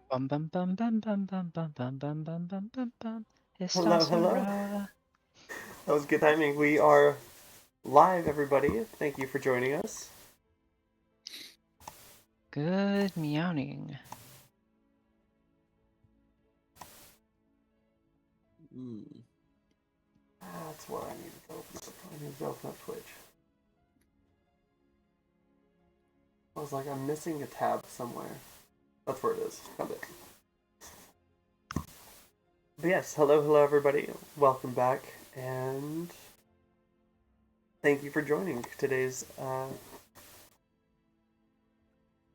Bum bum bum bum bum bum bum bum bum bum bum bum bum. Esta Hello, hello. será. That was good timing. We are live, everybody. Thank you for joining us. Good meowing. That's what I needed to open up. I needed to open up Twitch. I was like, I'm missing a tab somewhere. That's where it is. Found it. But yes, hello, hello, everybody. Welcome back, and thank you for joining today's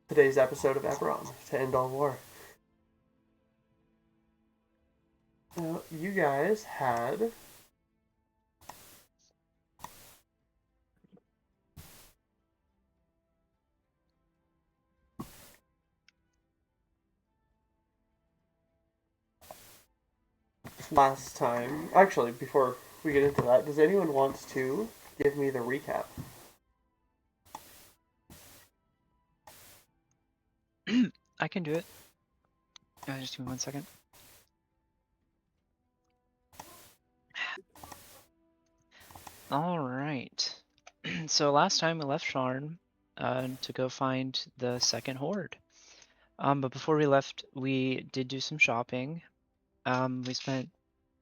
episode of Eberron to end all war. Now, you guys had last time. Actually, before we get into that, does anyone want to give me the recap? I can do it. Just give me 1 second. All right. So last time we left Sharn to go find the second horde. But before we left, we did do some shopping. We spent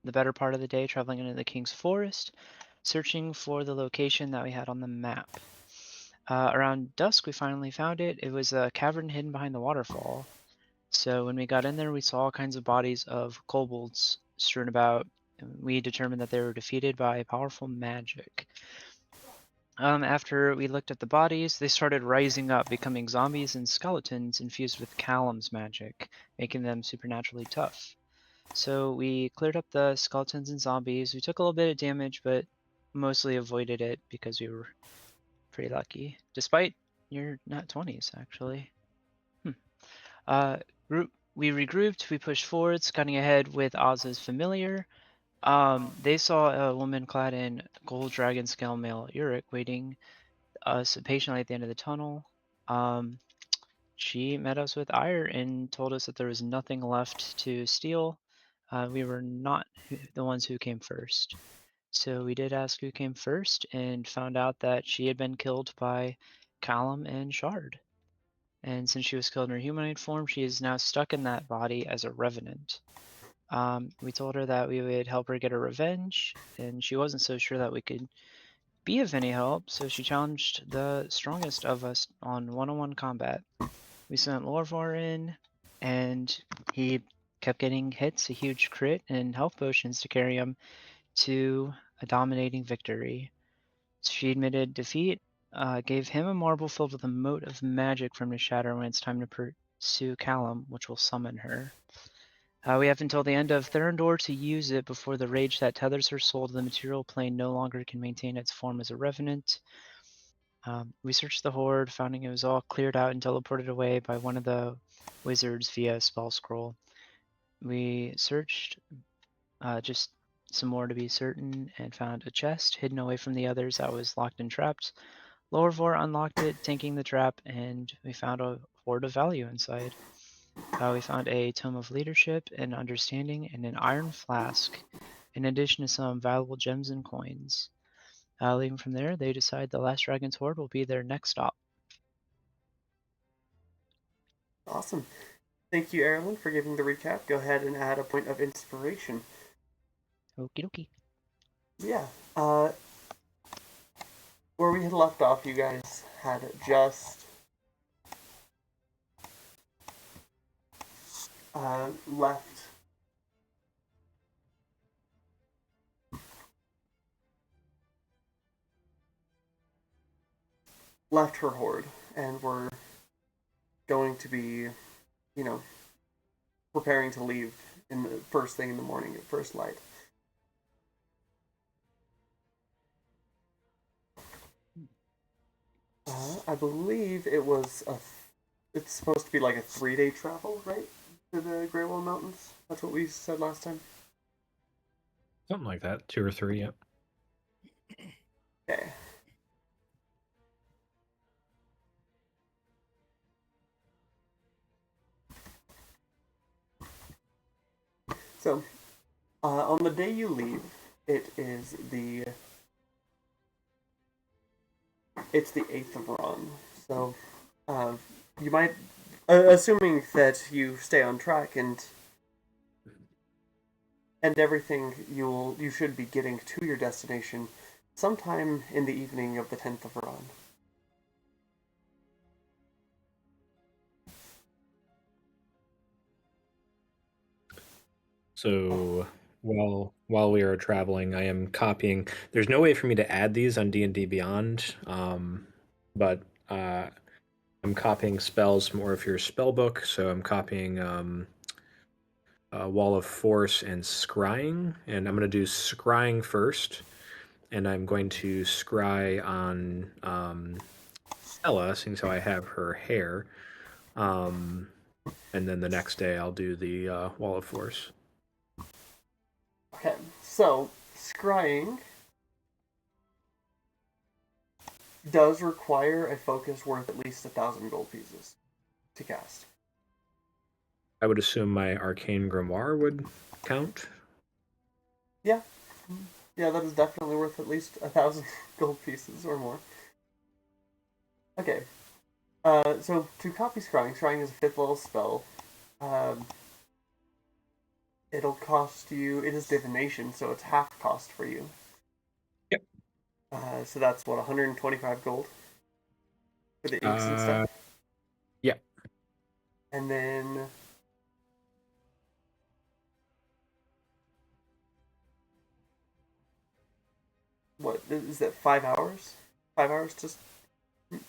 the better part of the day traveling into the King's Forest, searching for the location that we had on the map. Around dusk, we finally found it. It was a cavern hidden behind the waterfall. So when we got in there, we saw all kinds of bodies of kobolds strewn about. We determined that they were defeated by powerful magic. After we looked at the bodies, they started rising up, becoming zombies and skeletons infused with Callum's magic, making them supernaturally tough. So we cleared up the skeletons and zombies. We took a little bit of damage, but mostly avoided it because we were pretty lucky, despite your nat 20s, actually. Uh, we regrouped, we pushed forward, scutting ahead with Oz's familiar. They saw a woman clad in gold dragon scale mail Uric waiting us patiently at the end of the tunnel. She met us with ire and told us that there was nothing left to steal. We were not the ones who came first. So we did ask who came first and found out that she had been killed by Callum and Shard. And since she was killed in her humanoid form, she is now stuck in that body as a revenant. We told her that we would help her get her revenge, and she wasn't so sure that we could be of any help, so she challenged the strongest of us on one-on-one combat. We sent Lorvar in, and he kept getting hits, a huge crit, and health potions to carry him to a dominating victory. She admitted defeat, gave him a marble filled with a mote of magic from the shatter when it's time to pursue Callum, which will summon her. We have until the end of Thurendor to use it before the rage that tethers her soul to the material plane no longer can maintain its form as a revenant. We searched the horde, finding it was all cleared out and teleported away by one of the wizards via a spell scroll. We searched just some more to be certain and found a chest hidden away from the others that was locked and trapped. Lorvor unlocked it, tanking the trap, and we found a hoard of value inside. We found a tome of leadership and understanding and an iron flask, in addition to some valuable gems and coins. Leaving from there, they decide the Last Dragon's Hoard will be their next stop. Awesome. Thank you, Erin, for giving the recap. Go ahead and add a point of inspiration. Okie dokie. Yeah. Where we had left off, you guys had just left her horde, and were going to be, you know, preparing to leave in the first thing in the morning at first light. I believe it's supposed to be like a 3-day travel, right? To the Greywall Mountains. That's what we said last time. Something like that. 2 or 3, yep. Okay. So, on the day you leave, it's the 8th of Ron. So, uh, you might, assuming that you stay on track and everything, you should be getting to your destination sometime in the evening of the 10th of Ron. So while we are traveling, I am copying. There's no way for me to add these on D&D Beyond, but I'm copying spells from Orpheus spellbook. So I'm copying Wall of Force and Scrying, and I'm going to do Scrying first, and I'm going to scry on Ella, since how I have her hair. Um, and then the next day I'll do the Wall of Force. Okay, so scrying does require a focus worth at least 1,000 gold pieces to cast. I would assume my Arcane Grimoire would count. Yeah, yeah, that is definitely worth at least 1,000 gold pieces or more. Okay, so to copy scrying is a 5th level spell. Um, it'll cost you. It is divination, so it's half cost for you. Yep. So that's what 125 gold for the inks and stuff. Yeah. And then what is that? 5 hours? 5 hours to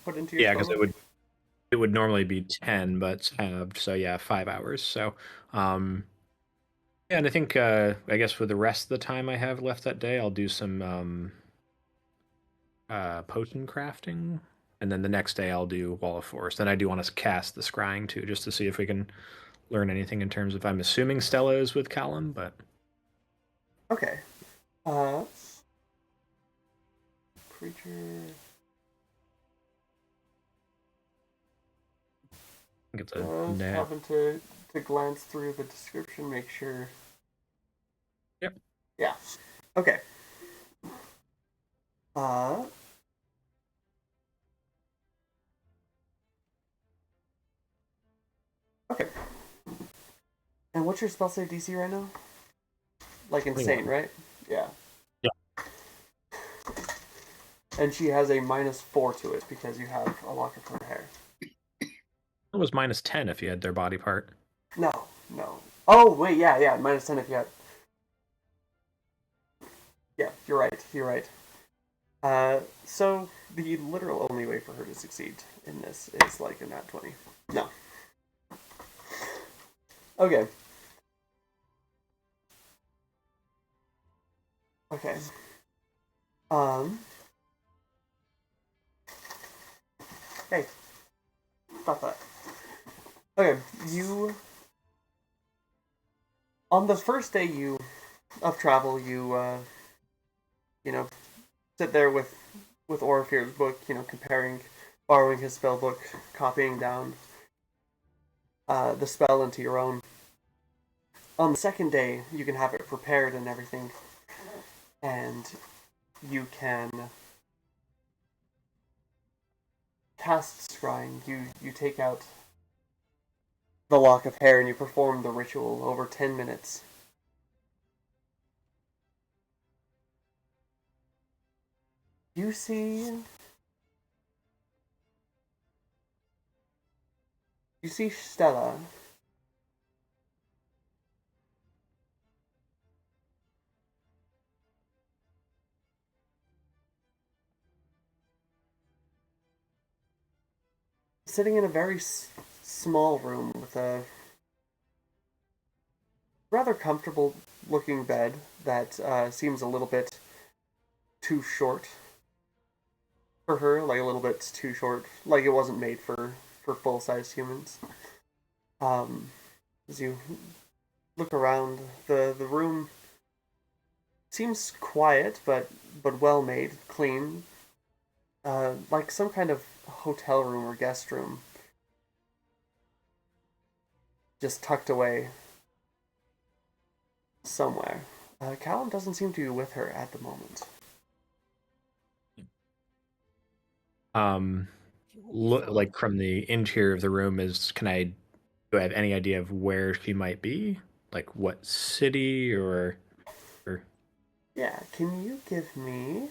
put into your Yeah, spell because book? it would normally be 10, but halved. So yeah, 5 hours. So yeah, and I think I guess for the rest of the time I have left that day, I'll do some potion crafting, and then the next day I'll do Wall of Force. Then I do want to cast the scrying too, just to see if we can learn anything in terms of. I'm assuming Stella is with Callum, but Okay. Uh, creature. I think it's a Just net. having to glance through the description, make sure. Yep. Yeah. Okay. Uh. Okay. And what's your spell save DC right now? Like insane, 21. right? Yeah. Yeah. And she has a -4 to it because you have a lock of her hair. It was -10 if you had their body part. No, no. Oh wait, yeah, -10 if you had. Yeah, you're right. You're right. So the literal only way for her to succeed in this is like a nat 20. No. Okay. Okay. Um. Hey, stop that. Okay, you. On the first day of travel, you know, sit there with Orpheus' book, comparing, borrowing his spell book, copying down the spell into your own. On the second day, you can have it prepared and everything, and you can cast scrying. You take out the lock of hair and you perform the ritual over 10 minutes. You see Stella sitting in a very small room with a rather comfortable looking bed that seems a little bit too short for her, like a little bit too short, like it wasn't made for full sized humans. As you look around, the room seems quiet but well made, clean, like some kind of hotel room or guest room, just tucked away. somewhere. Callum doesn't seem to be with her at the moment. Like from the interior of the room do I have any idea of where she might be? Like what city or Yeah, can you give me...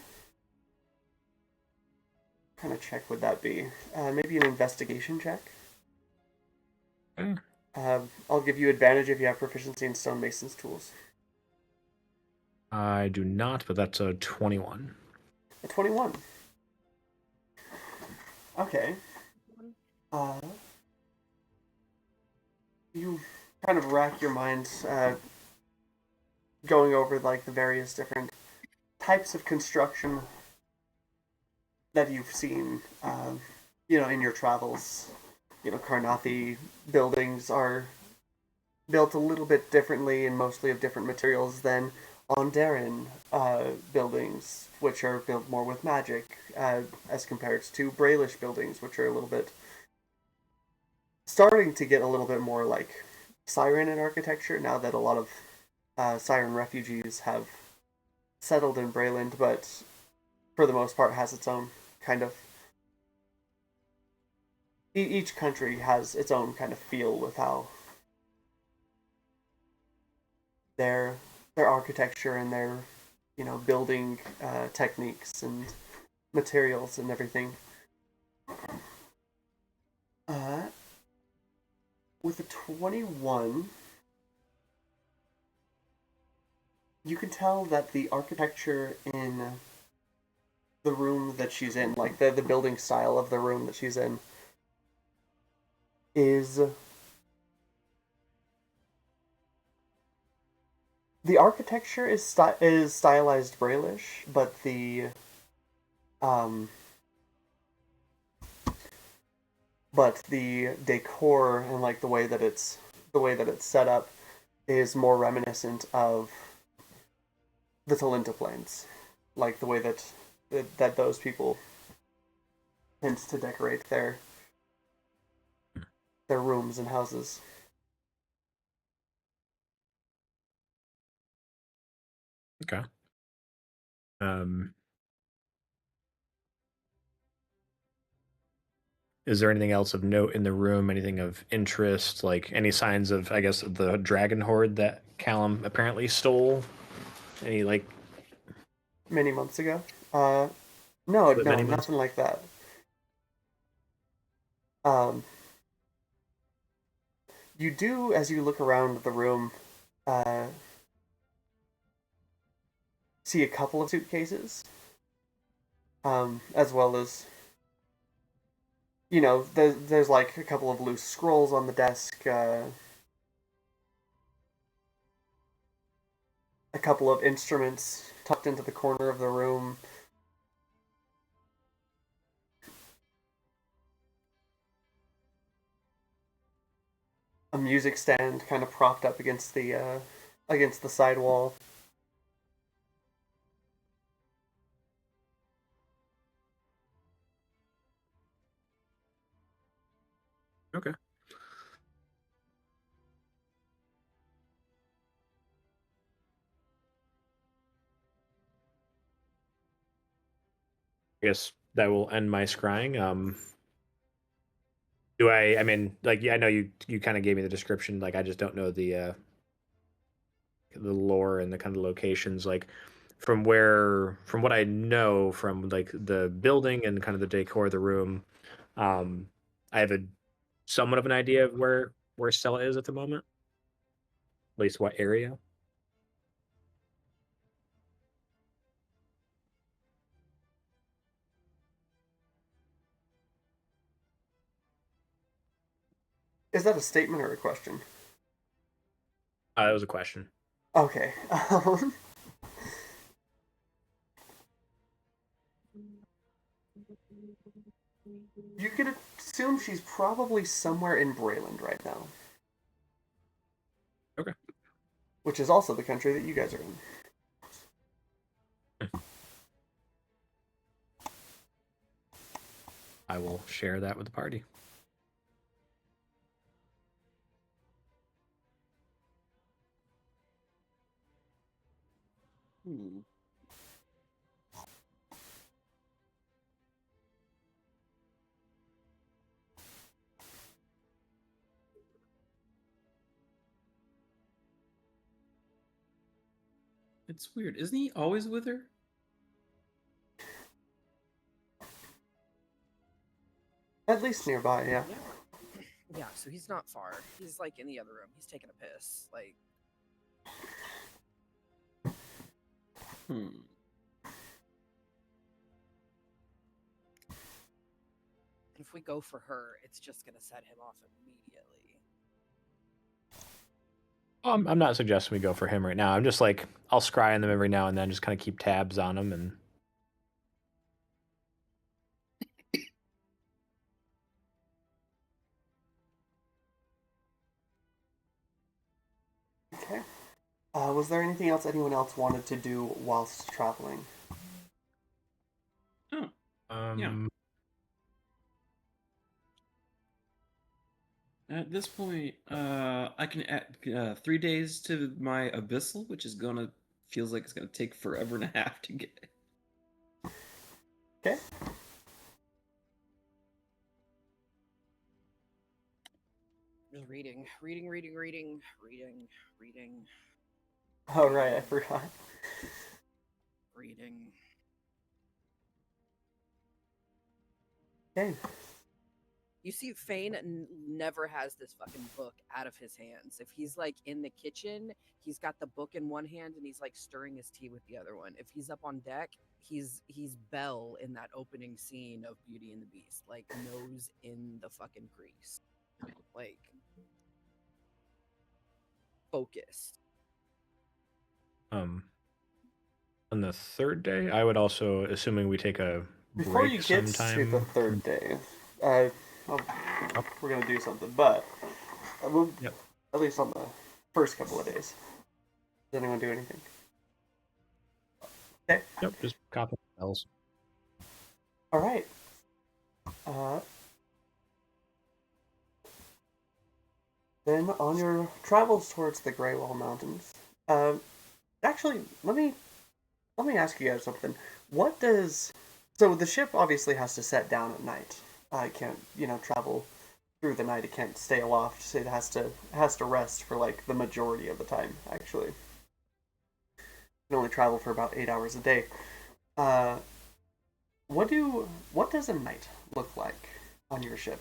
What kind of check would that be? Maybe an investigation check? Eh, I'll give you advantage if you have proficiency in stonemason's tools. I do not, but that's a 21. A 21. Okay. Uh, you kind of rack your minds, going over like the various different types of construction that you've seen, in your travels. Karnathi buildings are built a little bit differently and mostly of different materials than Ondarin buildings, which are built more with magic, as compared to Brailish buildings, which are a little bit starting to get a little bit more like Siren in architecture now that a lot of Siren refugees have settled in Brayland, but for the most part has its own kind of. Each country has its own kind of feel with how their architecture and their building techniques and materials and everything. Uh, with a 21, you can tell that the architecture in the room that she's in, like the building style of the room that she's in, is the architecture is stylized Brailish, but um the decor and like the way that it's set up is more reminiscent of the Talinta Plains, like the way that those people tend to decorate their rooms and houses. Okay. Um, is there anything else of note in the room? Anything of interest? Like any signs of, I guess, the dragon horde that Callum apparently stole? Any like Many months ago. No, but no, many months? nothing like that. Um, you do, as you look around the room, uh, see a couple of suitcases, as well as there's like a couple of loose scrolls on the desk, a couple of instruments tucked into the corner of the room. A music stand kind of propped up against the side wall. Okay. I guess that will end my scrying. Do I mean, like, yeah, I know you kind of gave me the description. Like, I just don't know the lore and the kind of locations. Like, from what I know from like the building and kind of the decor of the room, um, I have a somewhat of an idea of where Stella is at the moment. At least what area. Is that a statement or a question? That was a question. Okay. You could assume she's probably somewhere in Brayland right now, Okay. which is also the country that you guys are in. I will share that with the party. Hmm. It's weird. Isn't he always with her? At least nearby, yeah. Yeah, so he's not far. He's like in the other room. He's taking a piss. Like, Hmm. if we go for her, it's just gonna set him off immediately. I'm not suggesting we go for him right now. I'm just like, I'll scry on them every now and then, just kind of keep tabs on them. And Okay. Was there anything else anyone else wanted to do whilst traveling? Oh, yeah. At this point, I can add 3 days to my abyssal, which is feels like it's gonna take forever and a half to get. Okay. Just reading. Oh, right, I forgot. Reading. Okay. You see, Fane never has this fucking book out of his hands. If he's like in the kitchen, he's got the book in one hand and he's like stirring his tea with the other one. If he's up on deck, he's Belle in that opening scene of Beauty and the Beast, like nose in the fucking crease, like focused. On the third day, I would also, assuming we take a Before break you get sometime. to the third day, we're gonna do something, but we'll, Yep. at least on the first couple of days. Does anyone do anything? Okay. Yep, just copy bells. All right. Then on your travels towards the Greywall Mountains, actually, let me ask you guys something. What does so the ship obviously has to set down at night. It can't travel through the night. It can't stay aloft. So it has to rest for like the majority of the time. Actually, it can only travel for about 8 hours a day. What does a night look like on your ship?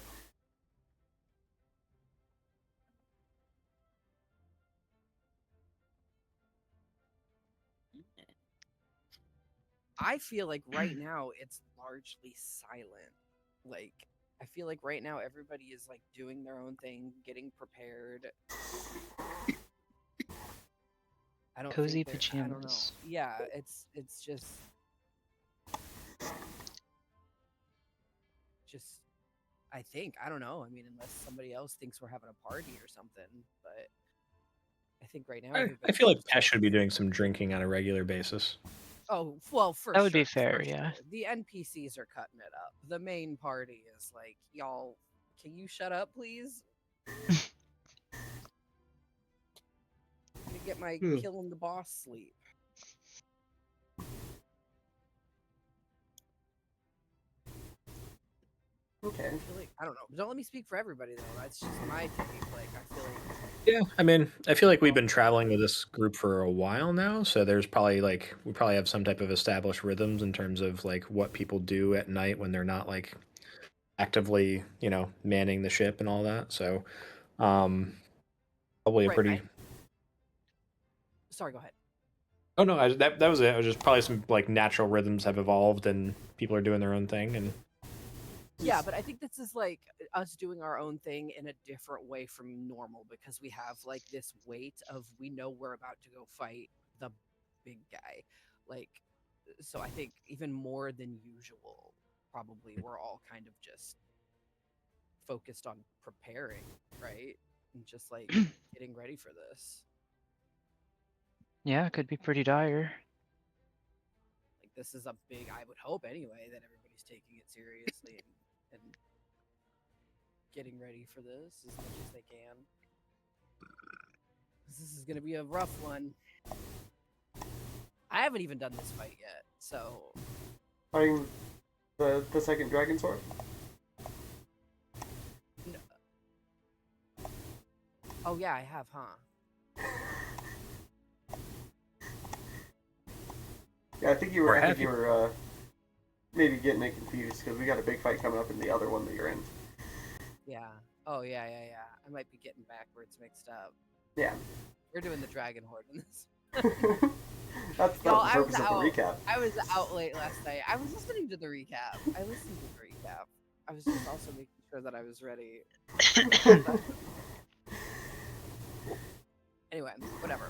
I feel like right now it's largely silent. Like, I feel like right now everybody is like doing their own thing, getting prepared. I don't Cozy think I don't know. pajamas. Yeah, it's just I think, I don't know. I mean, unless somebody else thinks we're having a party or something, but I think right now I feel like Pesh should be doing some drinking on a regular basis. Oh, well, for That would be sure, fair, for yeah. sure. The NPCs are cutting it up. The main party is like, y'all, can you shut up, please? Let me get my killing the boss sleep. Okay. I don't know. Don't let me speak for everybody though. That's just my take. Like, I feel like Yeah, I mean, I feel like we've been traveling with this group for a while now, so there's probably like we probably have some type of established rhythms in terms of like what people do at night when they're not like actively, manning the ship and all that. So, probably a Right, pretty. Sorry, go ahead. Oh no, that was it. It was just probably some like natural rhythms have evolved and people are doing their own thing and. Yeah, but I think this is like us doing our own thing in a different way from normal because we have like this weight of we know we're about to go fight the big guy. Like, so I think even more than usual, probably we're all kind of just focused on preparing, right? And just like getting ready for this. Yeah, it could be pretty dire. Like, this is a big, I would hope anyway, that everybody's taking it seriously and getting ready for this as much as they can. This is going to be a rough one. I I haven't even done this fight yet, so Fighting the second dragon sword. no. Oh yeah, I have, huh? Yeah, I think you Or were. I have think you were maybe getting it confused because we got a big fight coming up in the other one that you're in. Yeah. Oh yeah. I might be getting backwards mixed up. Yeah. We're doing the dragon horde in this. That's the Y'all, purpose of the recap. I was out late last night. I was listening to the recap. I listened to the recap. I was just also making sure that I was ready. Anyway, whatever.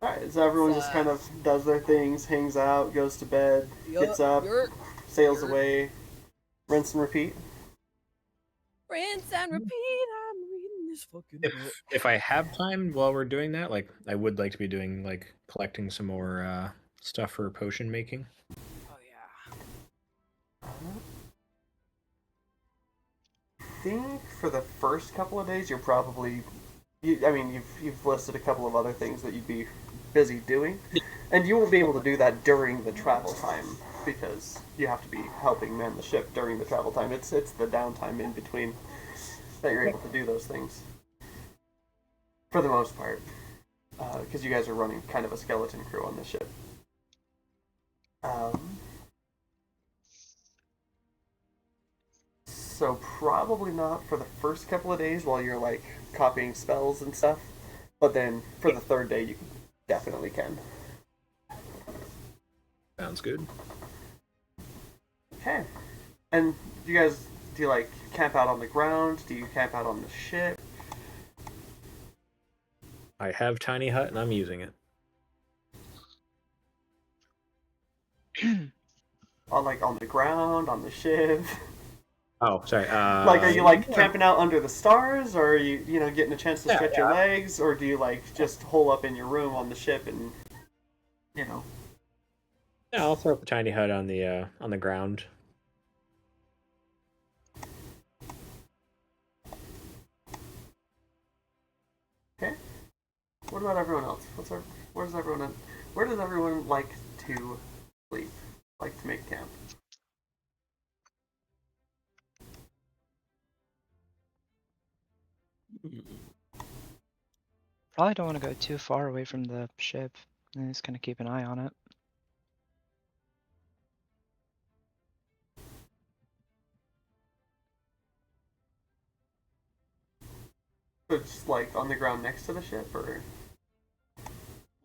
Alright, so everyone just kind of does their things, hangs out, goes to bed, gets up, sails away, rinse and repeat. Rinse and repeat. I'm reading this fucking book. If I have time while we're doing that, like I would like to be doing like collecting some more stuff for potion making. Oh yeah. I think for the first couple of days, you're probably. You've listed a couple of other things that you'd be busy doing, and you won't be able to do that during the travel time because you have to be helping man the ship during the travel time. It's the downtime in between that you're able to do those things. For the most part, because you guys are running kind of a skeleton crew on the ship. So probably not for the first couple of days while you're like copying spells and stuff, but then for the third day you definitely can. Sounds good. Okay. And do you like camp out on the ground? Do you camp out on the ship? I have tiny hut and I'm using it. On the ground, on the ship? Oh, sorry. Like, are you like camping out under the stars, or are you getting a chance to stretch your legs, or do you like just hole up in your room on the ship and Yeah, I'll throw up a tiny hut on the ground. Okay. What about everyone else? Where does everyone like to sleep? Like to make camp? Probably don't want to go too far away from the ship. And just kind of keep an eye on it. So just like on the ground next to the ship, or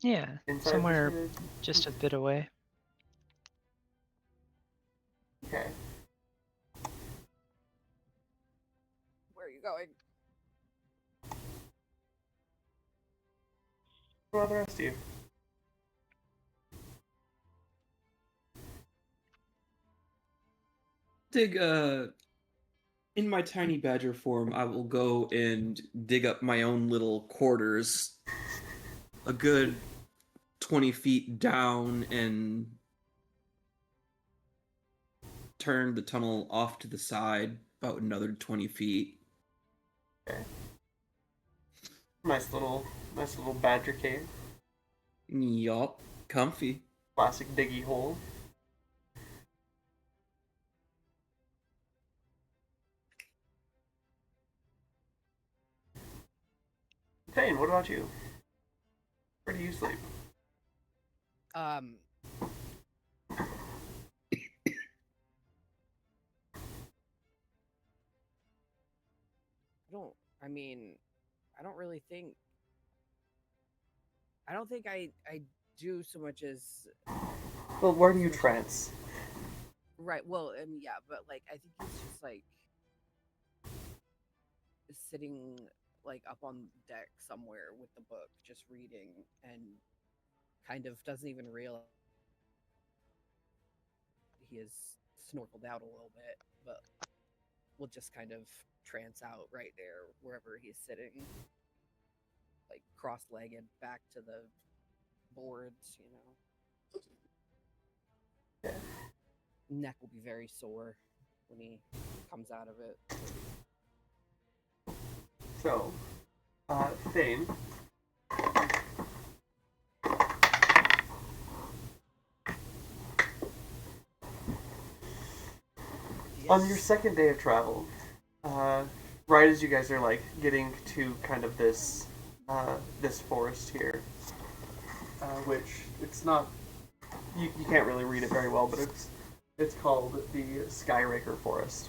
Yeah, inside somewhere the ship? just a bit away. Okay. Where are you going? What about the rest of you? Dig in my tiny badger form, I will go and dig up my own little quarters a good 20 feet down and turn the tunnel off to the side about another 20 feet. Okay. Nice little badger cave. Yup, comfy. Classic diggy hole. Thane, what about you? Where do you sleep? I don't really think. I don't think I do so much as. Well, where do you trance? Right. Well, yeah, but like I think he's just like sitting like up on deck somewhere with the book, just reading, and kind of doesn't even realize he has snorkeled out a little bit, but will just kind of trance out right there wherever he's sitting, like cross-legged back to the boards, Yeah. Neck will be very sore when he comes out of it. So, Thane, on your second day of travel, uh, right as you guys are like getting to kind of this forest here, which it's not you can't really read it very well, but it's called the Skyraker Forest.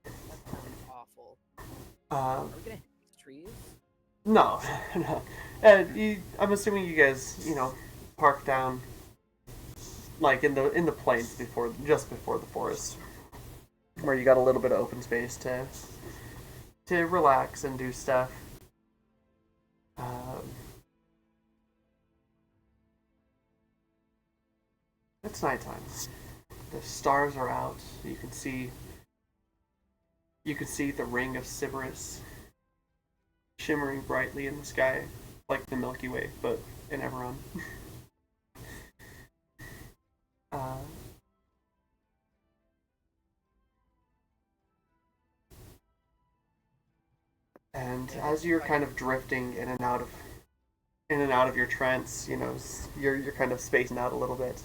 That sounds awful. Uh, Are we gonna hit these trees? no, no. I'm assuming you guys, park down like in the plains just before the forest, where you got a little bit of open space to relax and do stuff. Um, it's nighttime. The stars are out. You can see the ring of Sybaris shimmering brightly in the sky, like the Milky Way, but in Eberron. uh, and as you're kind of drifting in and out of your trance, you're kind of spacing out a little bit.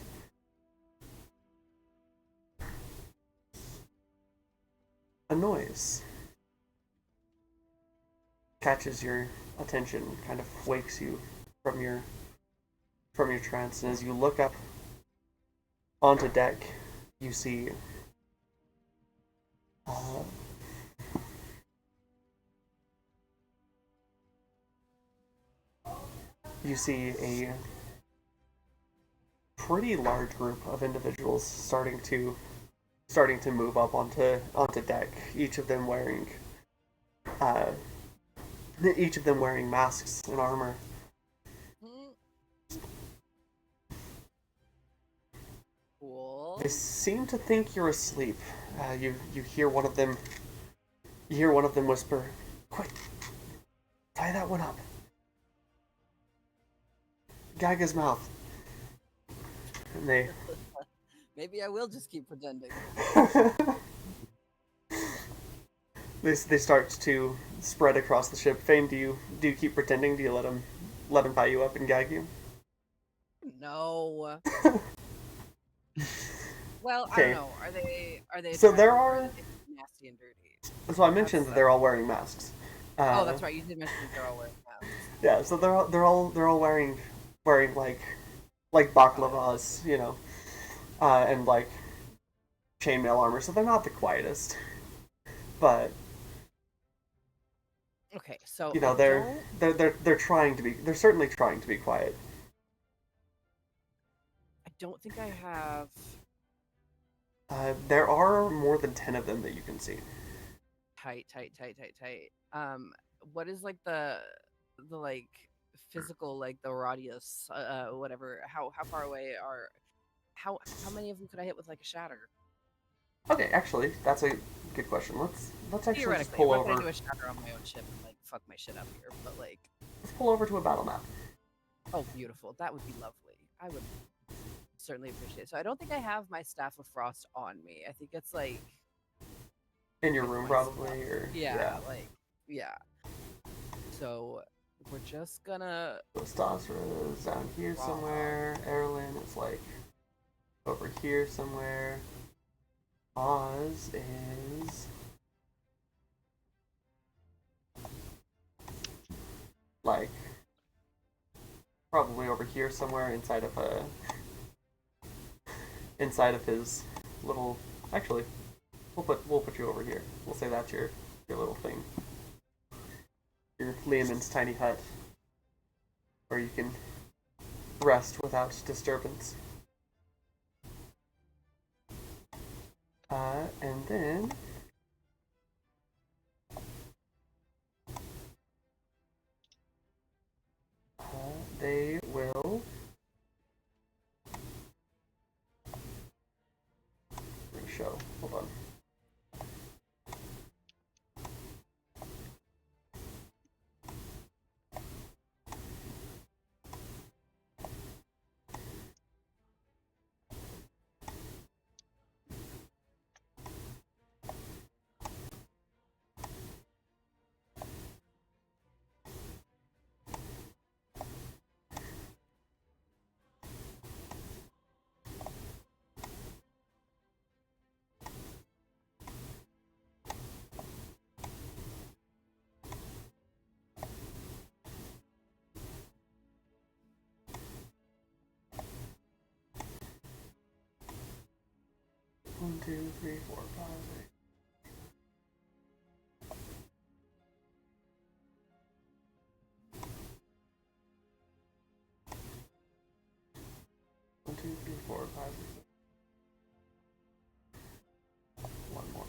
A noise catches your attention, kind of wakes you from your trance, and as you look up onto deck, you see a pretty large group of individuals starting to move up onto deck. Each of them wearing masks and armor. Cool. They seem to think you're asleep. You hear one of them. You hear one of them whisper, "Quick, tie that one up. Gag his mouth." And they Maybe I will just keep pretending. they start to spread across the ship. Fane, do you keep pretending? Do you let him tie you up and gag you? No. Well, I Okay. don't know. Are they? So there attractive or are. are they nasty and dirty? So I mentioned that they're all wearing masks. Oh, that's right. You did mention they're all wearing masks. Yeah, so they're all wearing like baklavas, and like chainmail armor. So they're not the quietest, but Okay, so they're trying to be. They're certainly trying to be quiet. I don't think I have. There are more than 10 of them that you can see. Tight. What is like the like physical, like the radius, whatever? How far away are? How many of them could I hit with like a shatter? Okay, actually, that's a good question. Let's actually just Theoretically, pull I'm not gonna over. do a shatter on my own ship and like fuck my shit up here, but like, Let's pull over to a battle map. oh, beautiful. That would be lovely. I would certainly appreciate it. So I don't think I have my Staff of Frost on me. I think it's like In your with room, my probably, stuff. or Yeah, like yeah. So we're just gonna. Stasra is down here somewhere. Erlin is like over here somewhere. Oz is like probably over here somewhere inside of his little. Actually, we'll put you over here. We'll say that's your little thing. Your Leomund's tiny hut, where you can rest without disturbance. And then they will re-show. Hold on. 1, 2, 3, 4, 5, 6. 1, 2, 3, 4, 5, 6. One more.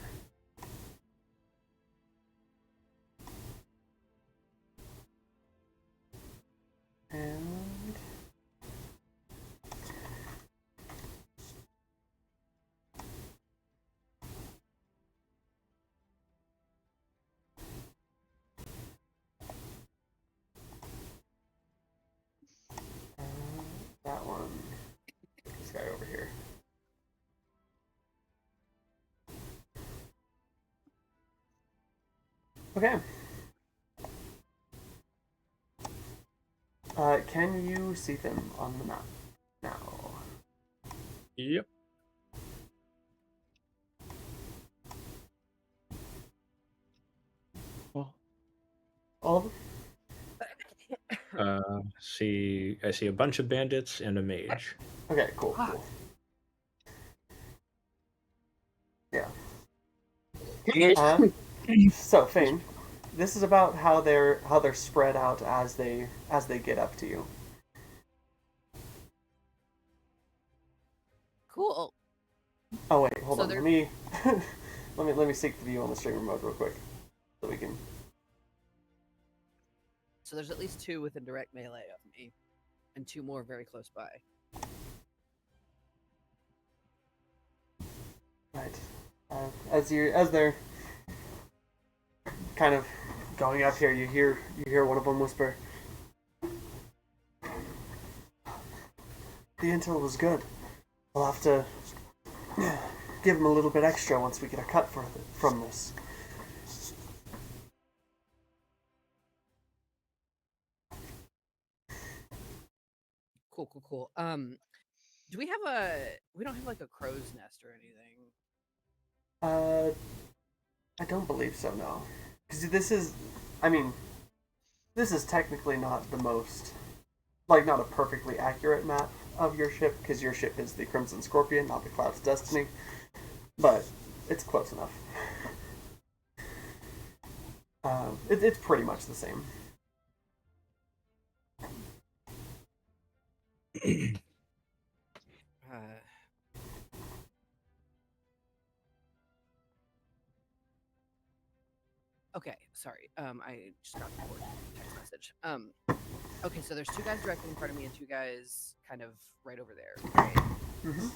And that one. This guy over here. Okay. Can you see them on the map now? Yep. Well, All of them? I see a bunch of bandits and a mage. Okay, cool. Yeah. So Fane, this is about how they're spread out as they get up to you. Cool. Oh wait, hold So on. they're- Let me let me seek the view on the streamer mode real quick, so we can. So there's at least 2 within direct melee of me, and 2 more very close by. Right. As they're kind of going up here, you hear one of them whisper, "The intel was good. We'll have to give them a little bit extra once we get a cut from this." Cool. Do we don't have like a crow's nest or anything? I don't believe so. No, because this is technically not the most, like, not a perfectly accurate map of your ship, because your ship is the Crimson Scorpion, not the Cloud's Destiny, but it's close enough. It's pretty much the same. Okay, sorry. I just got a text message. Okay, so there's 2 guys directly in front of me and 2 guys kind of right over there, right? Mm-hmm.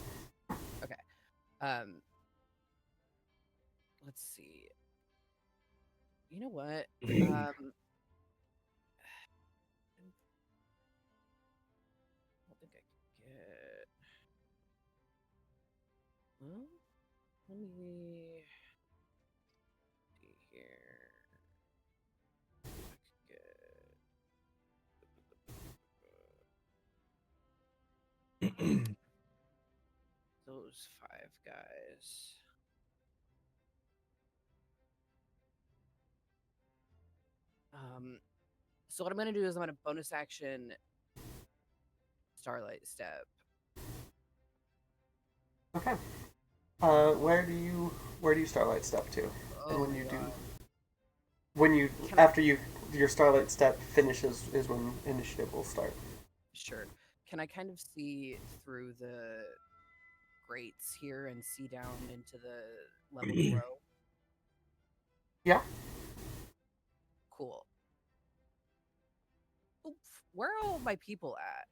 Let's see. You know what? I don't think I can get. Well, let me see here. I could get those 5 guys. So what I'm gonna do is I'm gonna bonus action Starlight Step. Okay. Where do you Starlight Step to? And when you do, Can I- after your Starlight Step finishes is when initiative will start. Sure. Can I kind of see through the grates here and see down into the level below? Yeah. Cool. Oof, where are all my people at?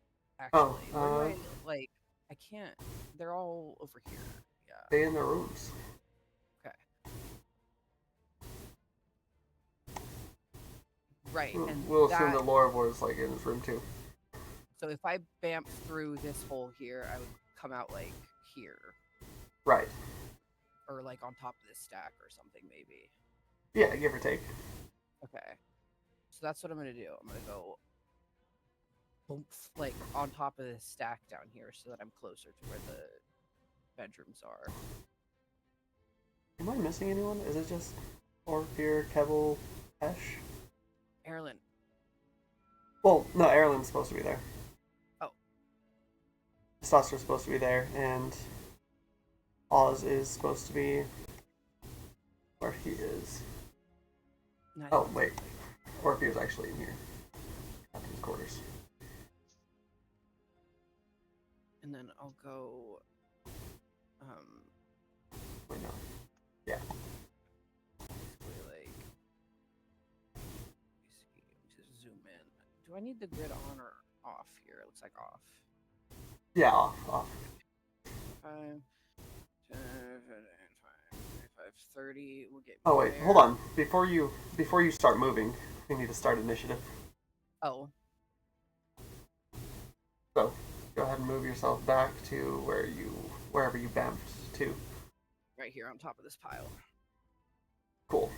Oh, Actually, where do I I can't. They're all over here. Yeah. Stay in their rooms. Okay. Right, and We'll assume that. that Lorivor is like in his room too. So if I bamf through this hole here, I would come out like here, Right. or like on top of this stack or something maybe. Yeah, give or take. Okay. So that's what I'm gonna do. I'm gonna go boom, like on top of this stack down here so that I'm closer to where the bedrooms are. Am I missing anyone? Is it just Orpheer, Kevel, Esh? Erlen. Well, no, Erlen's supposed to be there. Oh. Saucer's supposed to be there, and Oz is supposed to be where he is. Nice. Oh, wait. Orpheus actually in here. Captain's quarters. And then I'll go. Wait, no. Yeah. Basically, like, let me see. Let me just zoom in. Do I need the grid on or off here? It looks like off. Yeah, off, off. 5, 10, 25, 30. We'll get. Oh wait, there. hold on. Before you start moving, we need to start initiative. Oh, So go ahead and move yourself back to wherever you bamfed to. right here on top of this pile. Cool.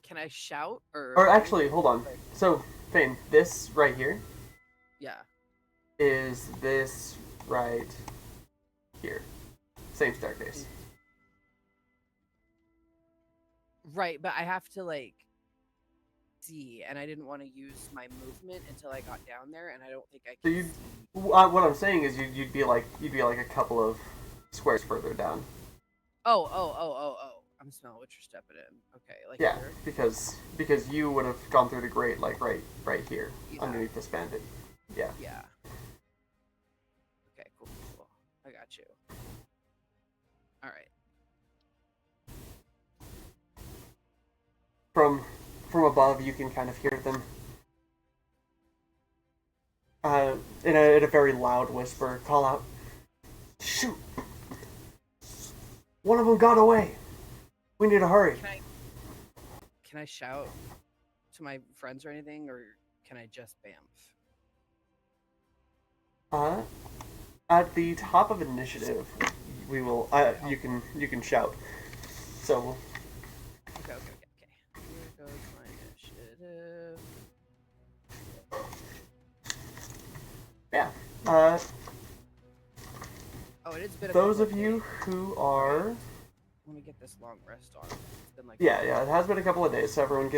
Can I shout or? Or actually, hold on. So Fane, this right here Yeah. is this right here. Same staircase. Right, but I have to like see, and I didn't want to use my movement until I got down there, and I don't think I So can. you, See. what I'm saying is you'd be like a couple of squares further down. Oh. I'm smelling what you're stepping in. Okay, like Yeah, here. because you would have gone through the grate like right here Yeah. underneath this bandit. Yeah. Yeah. Okay, cool. I got you. All right. From above, you can kind of hear them. In a very loud whisper, call out, "Shoot! One of them got away. We need to hurry." Can I shout to my friends or anything, or can I just bamf? At the top of initiative, we will. You can shout. So Okay. Here goes my initiative. yeah. Oh, it has been a Those couple of you days. who are. Let me get this long rest on. It's been like Yeah, it has been a couple of days, so everyone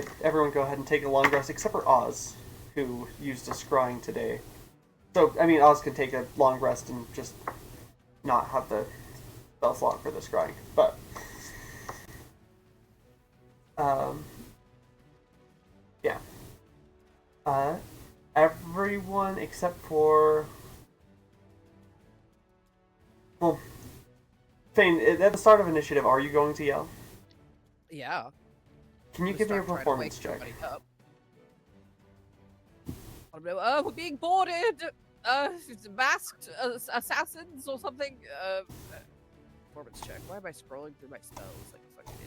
go ahead and take a long rest, except for Oz, who used a scrying today. So, I mean, Oz can take a long rest and just not have the spell slot for the scrying, but yeah. Everyone except for, well, Fane, at the start of initiative, are you going to yell? Yeah. Can you I'm give me a gonna start trying to wake performance check? somebody up. We're being boarded. It's masked assassins or something. Performance check. Why am I scrolling through my spells like a fucking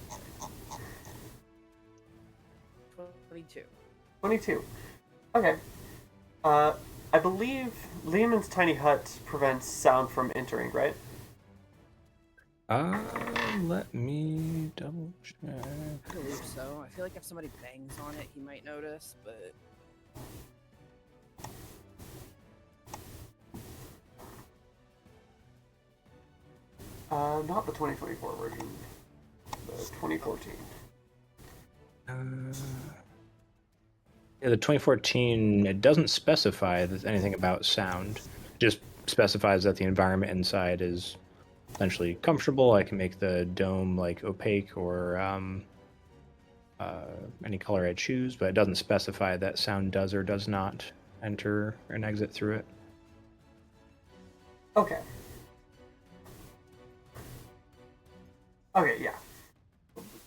idiot? 22. 22. Okay. I believe Lehman's tiny hut prevents sound from entering, right? Let me double check. I believe so. I feel like if somebody bangs on it, he might notice, but. Not the 2024 version. The 2014. Yeah, the 2014, it doesn't specify anything about sound. It just specifies that the environment inside is essentially comfortable. I can make the dome like opaque or any color I choose, but it doesn't specify that sound does or does not enter and exit through it. Okay. Okay, yeah.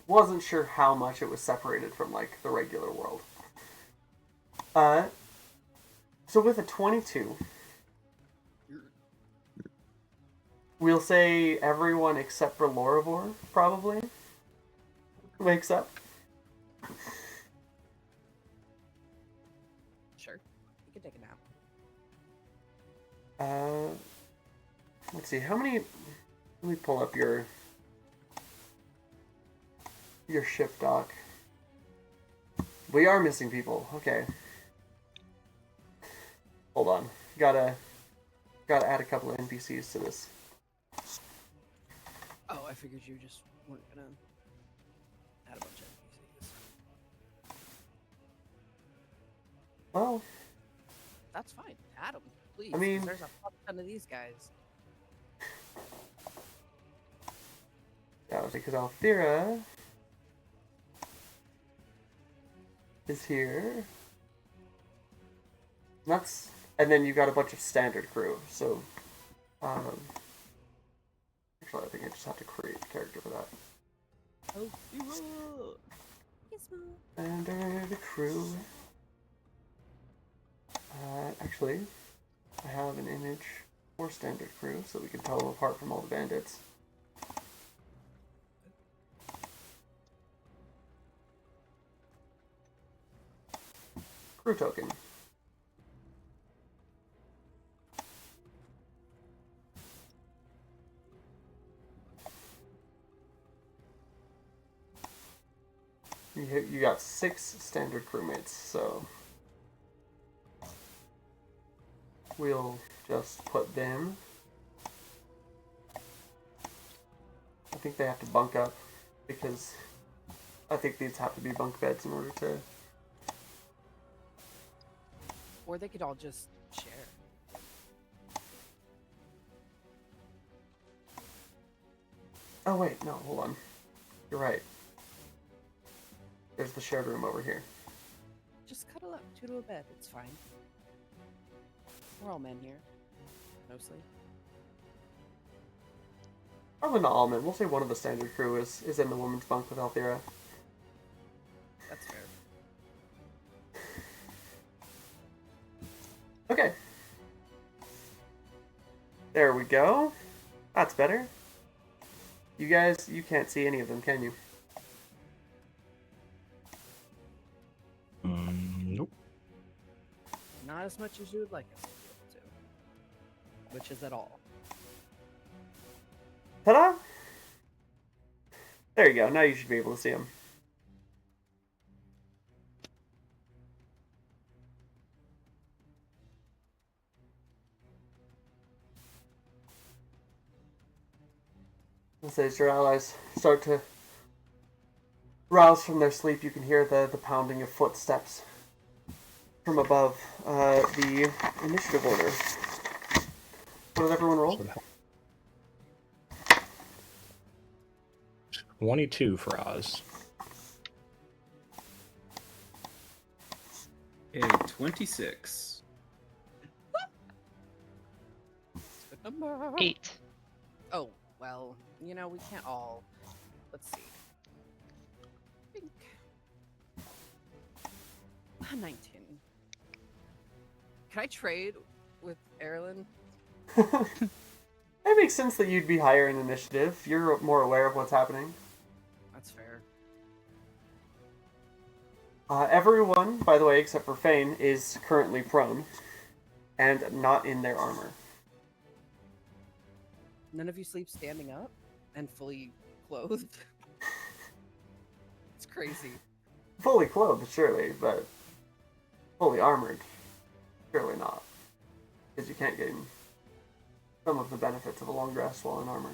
Wasn't sure how much it was separated from, like, the regular world. So with a 22, we'll say everyone except for Lorivor, probably, wakes up. Sure. You can take a nap. Let's see, how many... Let me pull up your ship doc. We are missing people. Okay. Hold on. Gotta add a couple of NPCs to this. Oh, I figured you just weren't gonna add a bunch of NPCs. Well, That's fine. Add them, please. I mean- 'cause there's a fuck ton of these guys. That was because Althea is here. And then you got a bunch of standard crew. So, actually, I think I just have to create a character for that. Oh, Gizmo. Standard crew. Actually, I have an image for standard crew, so we can tell them apart from all the bandits. Crew token. You got 6 standard crewmates, so we'll just put them. I think they have to bunk up because I think these have to be bunk beds in order to. Or they could all just share. Oh wait, no, hold on. You're right. There's the shared room over here. Just cuddle up, two to a bed. It's fine. We're all men here, mostly. Probably not all men. We'll say one of the standard crew is in the woman's bunk with Althea. That's fair. Okay. There we go. That's better. You guys, you can't see any of them, can you? Nope. Not as much as you would like us to be able to. Which is at all. Ta-da! There you go. Now you should be able to see them. As your allies start to rouse from their sleep, you can hear the pounding of footsteps from above the initiative order. What did everyone roll? 22 for Oz. A 26. Good number. 8. Oh, well, you know, we can't all. Let's see. I think. 19. Can I trade with Eberron? It makes sense that you'd be higher in initiative. You're more aware of what's happening. That's fair. Everyone, by the way, except for Fane, is currently prone and not in their armor. None of you sleep standing up and fully clothed? It's crazy. Fully clothed, surely, but fully armored, surely not. Because you can't gain some of the benefits of a long rest while in armor.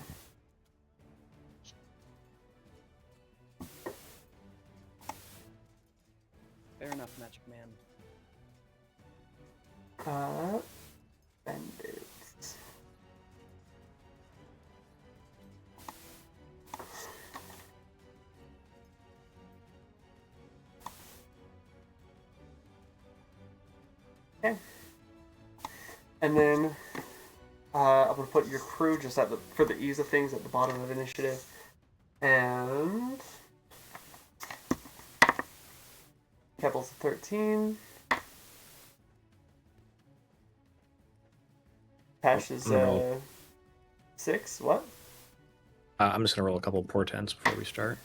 Fair enough, Magic Man. Bandits. Okay. And then I'm gonna put your crew just at for the ease of things at the bottom of initiative. And Keppel's 13. Pash is Roll. 6. What? I'm just gonna roll a couple of portents before we start.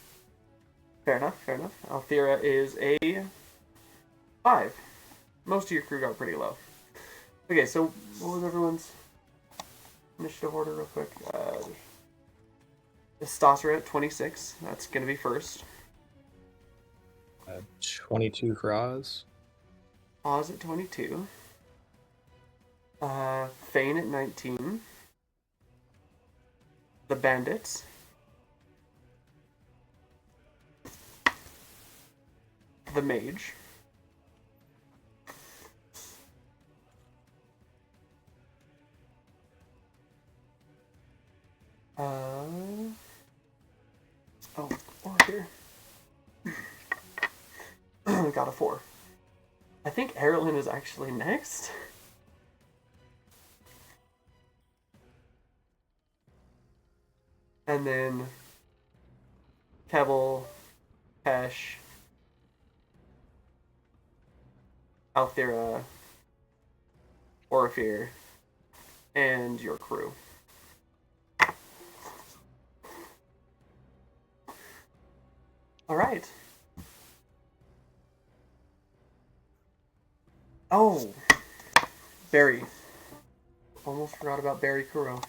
Fair enough, fair enough. Althea is a 5. Most of your crew got pretty low. Okay, so what was everyone's initiative order real quick? Stoss at 26. That's going to be first. 22 for Oz. Oz at 22. Fane at 19. The Bandits. The Mage. and got a 4. I think Eberron is actually next. And then Keble, Pesh, Althera, Orifir, and your crew. All right. Oh, Barry. Almost forgot about Barry Kuro.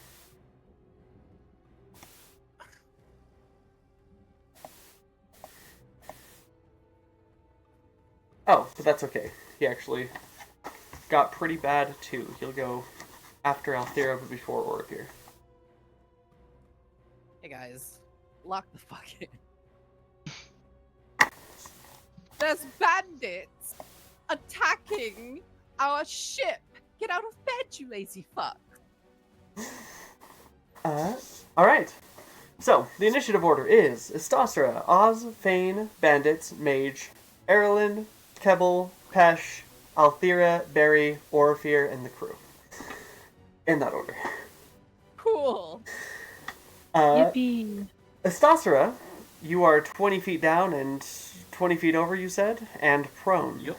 Oh, but that's okay. He actually got pretty bad too. He'll go after Althera but before Orifir. Hey guys, lock the fuck in. There's bandits attacking our ship. Get out of bed, you lazy fuck. Alright. So, the initiative order is Istasra, Oz, Fane, Bandits, Mage, Eberron, Keble, Pesh, Althera, Barry, Orifir, and the crew. In that order. Cool. Yippee! Istasra, you are 20 feet down and 20 feet over, you said, and prone. Yep.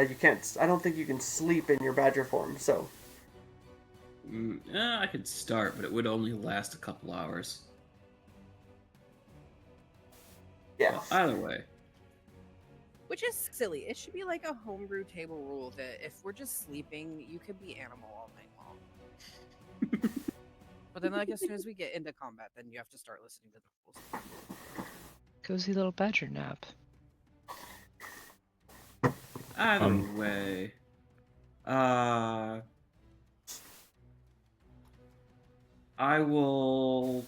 You can't. I don't think you can sleep in your badger form. So. I could start, but it would only last a couple hours. Yeah. Well, either way. Which is silly. It should be like a homebrew table rule that if we're just sleeping, you could be animal all night long. But then, like, as soon as we get into combat, then you have to start listening to the rules. Cozy little badger nap. Either way. I will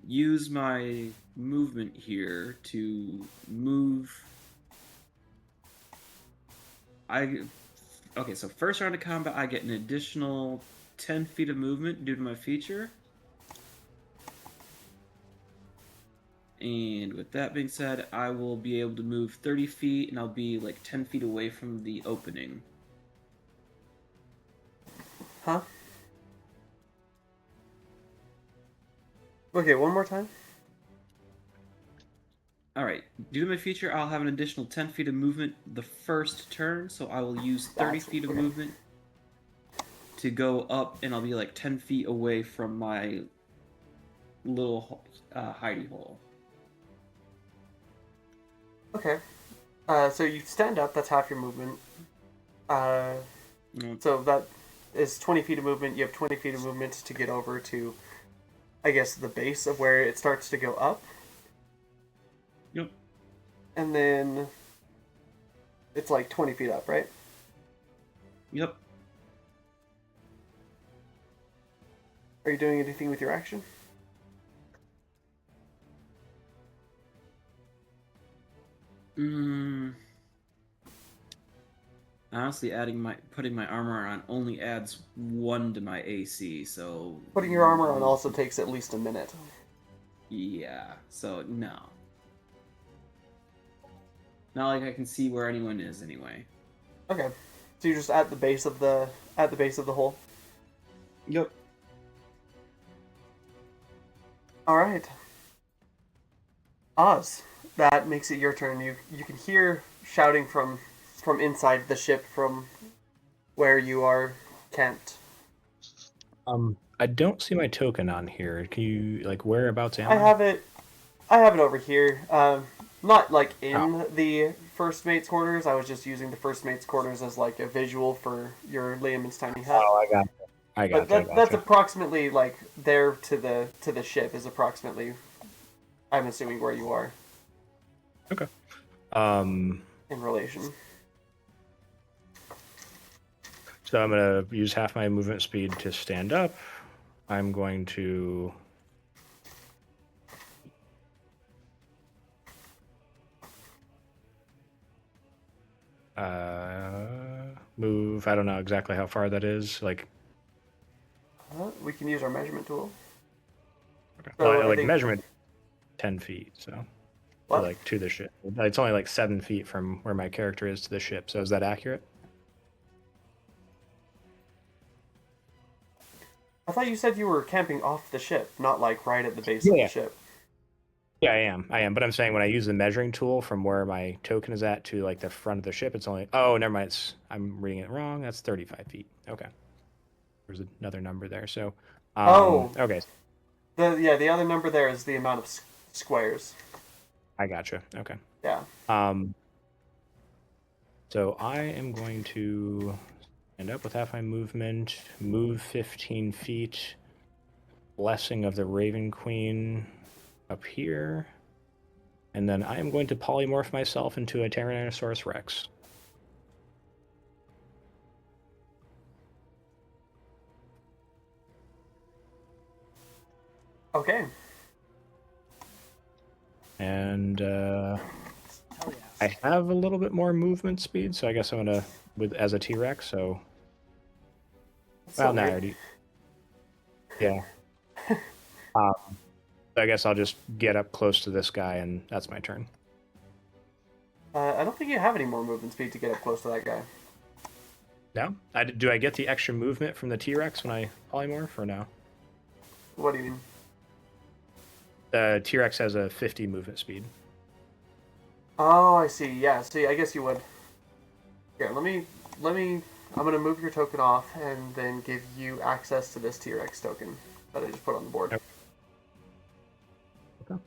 use my movement here to move. Okay, so first round of combat, I get an additional 10 feet of movement due to my feature. And with that being said, I will be able to move 30 feet, and I'll be like 10 feet away from the opening. Huh? Okay, one more time. Alright, due to my feature, I'll have an additional 10 feet of movement the first turn, so I will use 30 That's feet of okay. movement to go up, and I'll be like 10 feet away from my little hidey hole. Okay. So you stand up. That's half your movement. So that is 20 feet of movement. You have 20 feet of movement to get over to, I guess, the base of where it starts to go up. Yep. And then it's like 20 feet up, right? Yep. Are you doing anything with your action? Honestly, putting my armor on only adds 1 to my AC, so Putting your armor on also takes at least a minute. yeah. So no. Not like I can see where anyone is anyway. Okay. So you're just at the base of the hole. Yep. All right. Oz, that makes it your turn. You can hear shouting from inside the ship from where you are camped. I don't see my token on here. Can you whereabouts am I have it over here. Not like in the first mate's quarters. I was just using the first mate's quarters as like a visual for your Liam's tiny hut. Oh, I got But that's approximately like there to the ship is approximately, I'm assuming, where you are Okay. in relation. So I'm gonna use half my movement speed to stand up. I'm going to move. I don't know exactly how far that is. We can use our measurement tool. Okay. So Well, I think- measurement 10 feet. So What? to the ship. It's only like 7 feet from where my character is to the ship. So is that accurate? I thought you said you were camping off the ship, not like right at the base of Yeah. the ship. Yeah, I am. But I'm saying when I use the measuring tool from where my token is at to like the front of the ship, it's only. Oh, never mind. I'm reading it wrong. That's 35 feet. Okay. There's another number there. So, Oh, okay. the other number there is the amount of squares. I gotcha. Okay. Yeah. So I am going to stand up with half my movement, move 15 feet, Blessing of the Raven Queen up here, and then I am going to polymorph myself into a Tyrannosaurus Rex. Okay. And Hell yeah. I have a little bit more movement speed, so I guess I'm gonna as a T-Rex. So, well, no, I already. Yeah. I guess I'll just get up close to this guy, and that's my turn. I don't think you have any more movement speed to get up close to that guy. No? Do I get the extra movement from the T-Rex when I polymorph, or no? What do you mean? The T-Rex has a 50 movement speed. Oh, I see. Yeah, see, I guess you would. Here, let me. I'm gonna move your token off and then give you access to this T-Rex token that I just put on the board. Okay.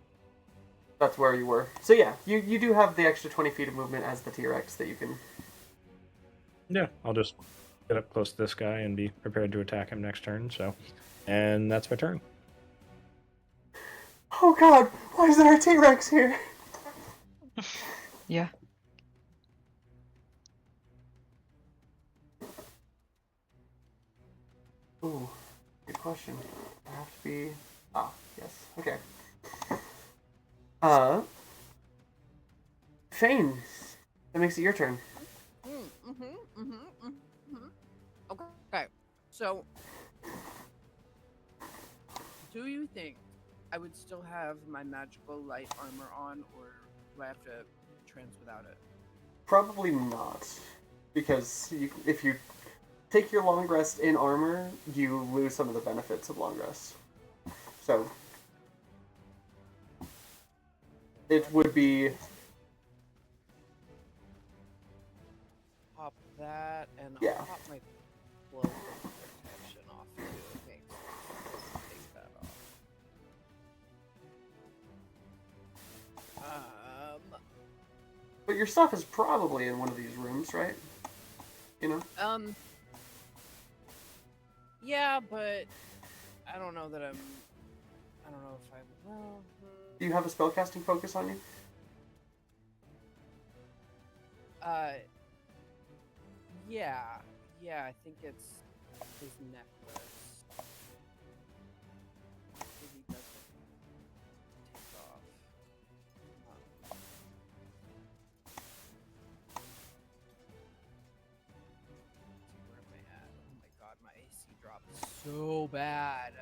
That's where you were. So yeah, you do have the extra 20 feet of movement as the T-Rex that you can. Yeah, I'll just get up close to this guy and be prepared to attack him next turn. So, and that's my turn. Oh God! Why is there a T-Rex here? Yeah. Ooh, good question. I have to be. Ah, yes. Okay. Fane. That makes it your turn. Okay. So, do you think I would still have my magical light armor on, or do I have to trans without it? Probably not, because if you take your long rest in armor, you lose some of the benefits of long rest. So it would be Pop that, and Yeah. I'll pop my cloak of protection off too. It makes sense. Take that off. but your stuff is probably in one of these rooms, right? You know? Yeah, but I don't know that I don't know if I. Well, Do you have a spellcasting focus on you? Yeah, I think it's his necklace. Maybe he doesn't take off. Where am I at? Oh my god, my AC dropped so bad.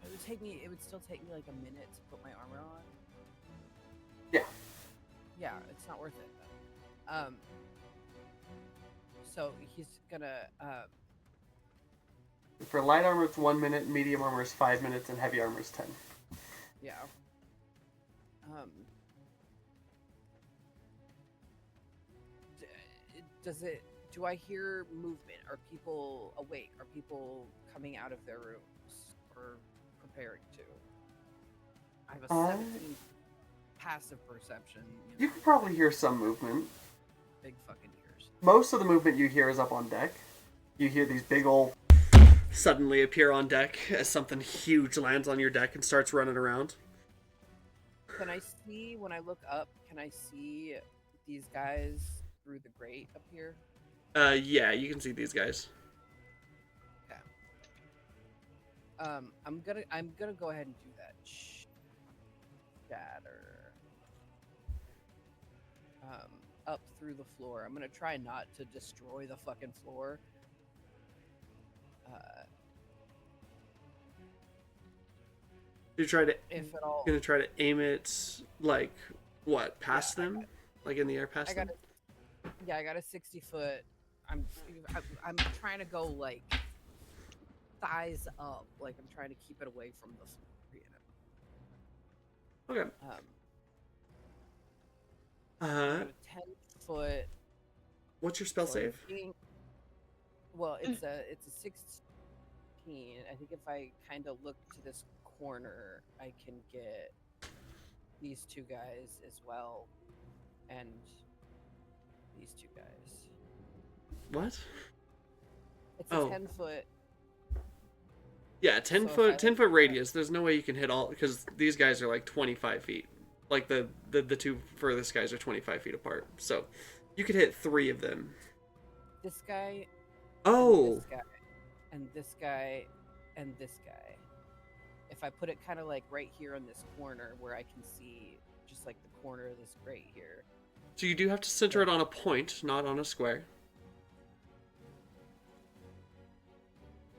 It would still take me like a minute to put my armor on. Yeah. Yeah, it's not worth it then. So he's gonna For light armor, it's 1 minute. Medium armor is 5 minutes, and heavy armor is 10. yeah. Do I hear movement? Are people awake? Are people coming out of their rooms or preparing to? I have a 17 passive perception. You can probably hear some movement. Big fucking ears. Most of the movement you hear is up on deck. You hear these big old suddenly appear on deck as something huge lands on your deck and starts running around. Can I see, when I look up, can I see these guys through the grate up here? Yeah, you can see these guys. Okay. I'm gonna go ahead and do that. Shatter. Up through the floor. I'm gonna try not to destroy the fucking floor. You try to if at all. gonna try to aim it like what past Yeah, them, like in the air past I got them. I got a 60-foot. I'm trying to go like thighs up, like I'm trying to keep it away from the floor, Okay. I Uh, got a 10-foot. what's your spell So I'm save? well, it's a 16. I think if I kind of look to this corner, I can get these two guys as well, and these two guys. What? It's a Oh. 10-foot. Yeah, 10 So if foot I 10 look foot at- radius. There's no way you can hit all because these guys are like 25 feet. Like the two furthest guys are 25 feet apart. So you could hit 3 of them. This guy, Oh, this guy, and this guy, and this guy. If I put it kind of like right here in this corner where I can see just like the corner of this right here. so you do have to center it on a point, not on a square.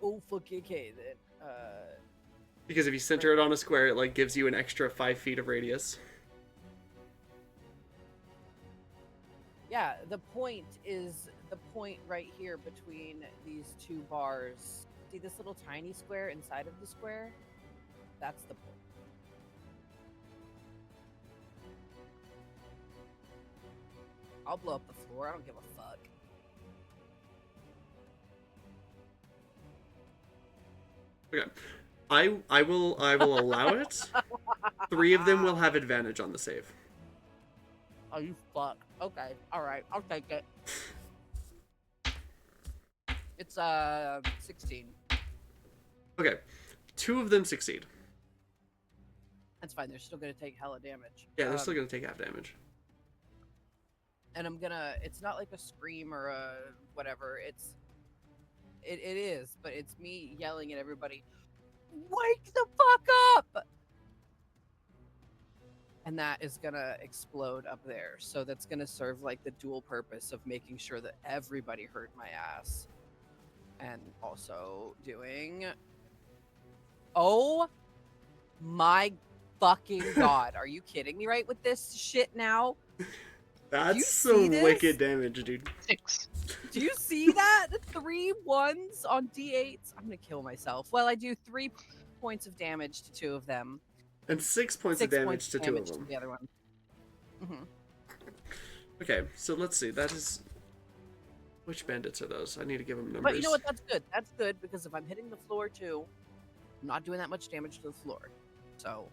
Oh, fuck, okay then. Because if you center it on a square, it like gives you an extra 5 feet of radius. Yeah, the point is the point right here between these two bars. See this little tiny square inside of the square? That's the point. I'll blow up the floor. I don't give a fuck. Okay. I will allow it. 3 of them will have advantage on the save. Oh, you fuck. Okay. All right. I'll take it. It's 16. Okay. 2 of them succeed. That's fine. They're still gonna take hella damage. Yeah, they're still gonna take half damage. And I'm gonna. It's not like a scream or a whatever. It is, but it's me yelling at everybody. Wake the fuck up! And that is gonna explode up there. So that's gonna serve like the dual purpose of making sure that everybody heard my ass. And also doing. Oh my fucking god. Are you kidding me right with this shit now? That's see some this? wicked damage, dude. 6. Do you see that? 3 1s on D8s? I'm gonna kill myself. Well, I do 3 points of damage to 2 of them. And 6 points 6 of damage points to 2 of damage them. the other one. hmm Okay, so let's see. That is. Which bandits are those? I need to give them numbers. But you know what? That's good. That's good because if I'm hitting the floor too, I'm not doing that much damage to the floor. So.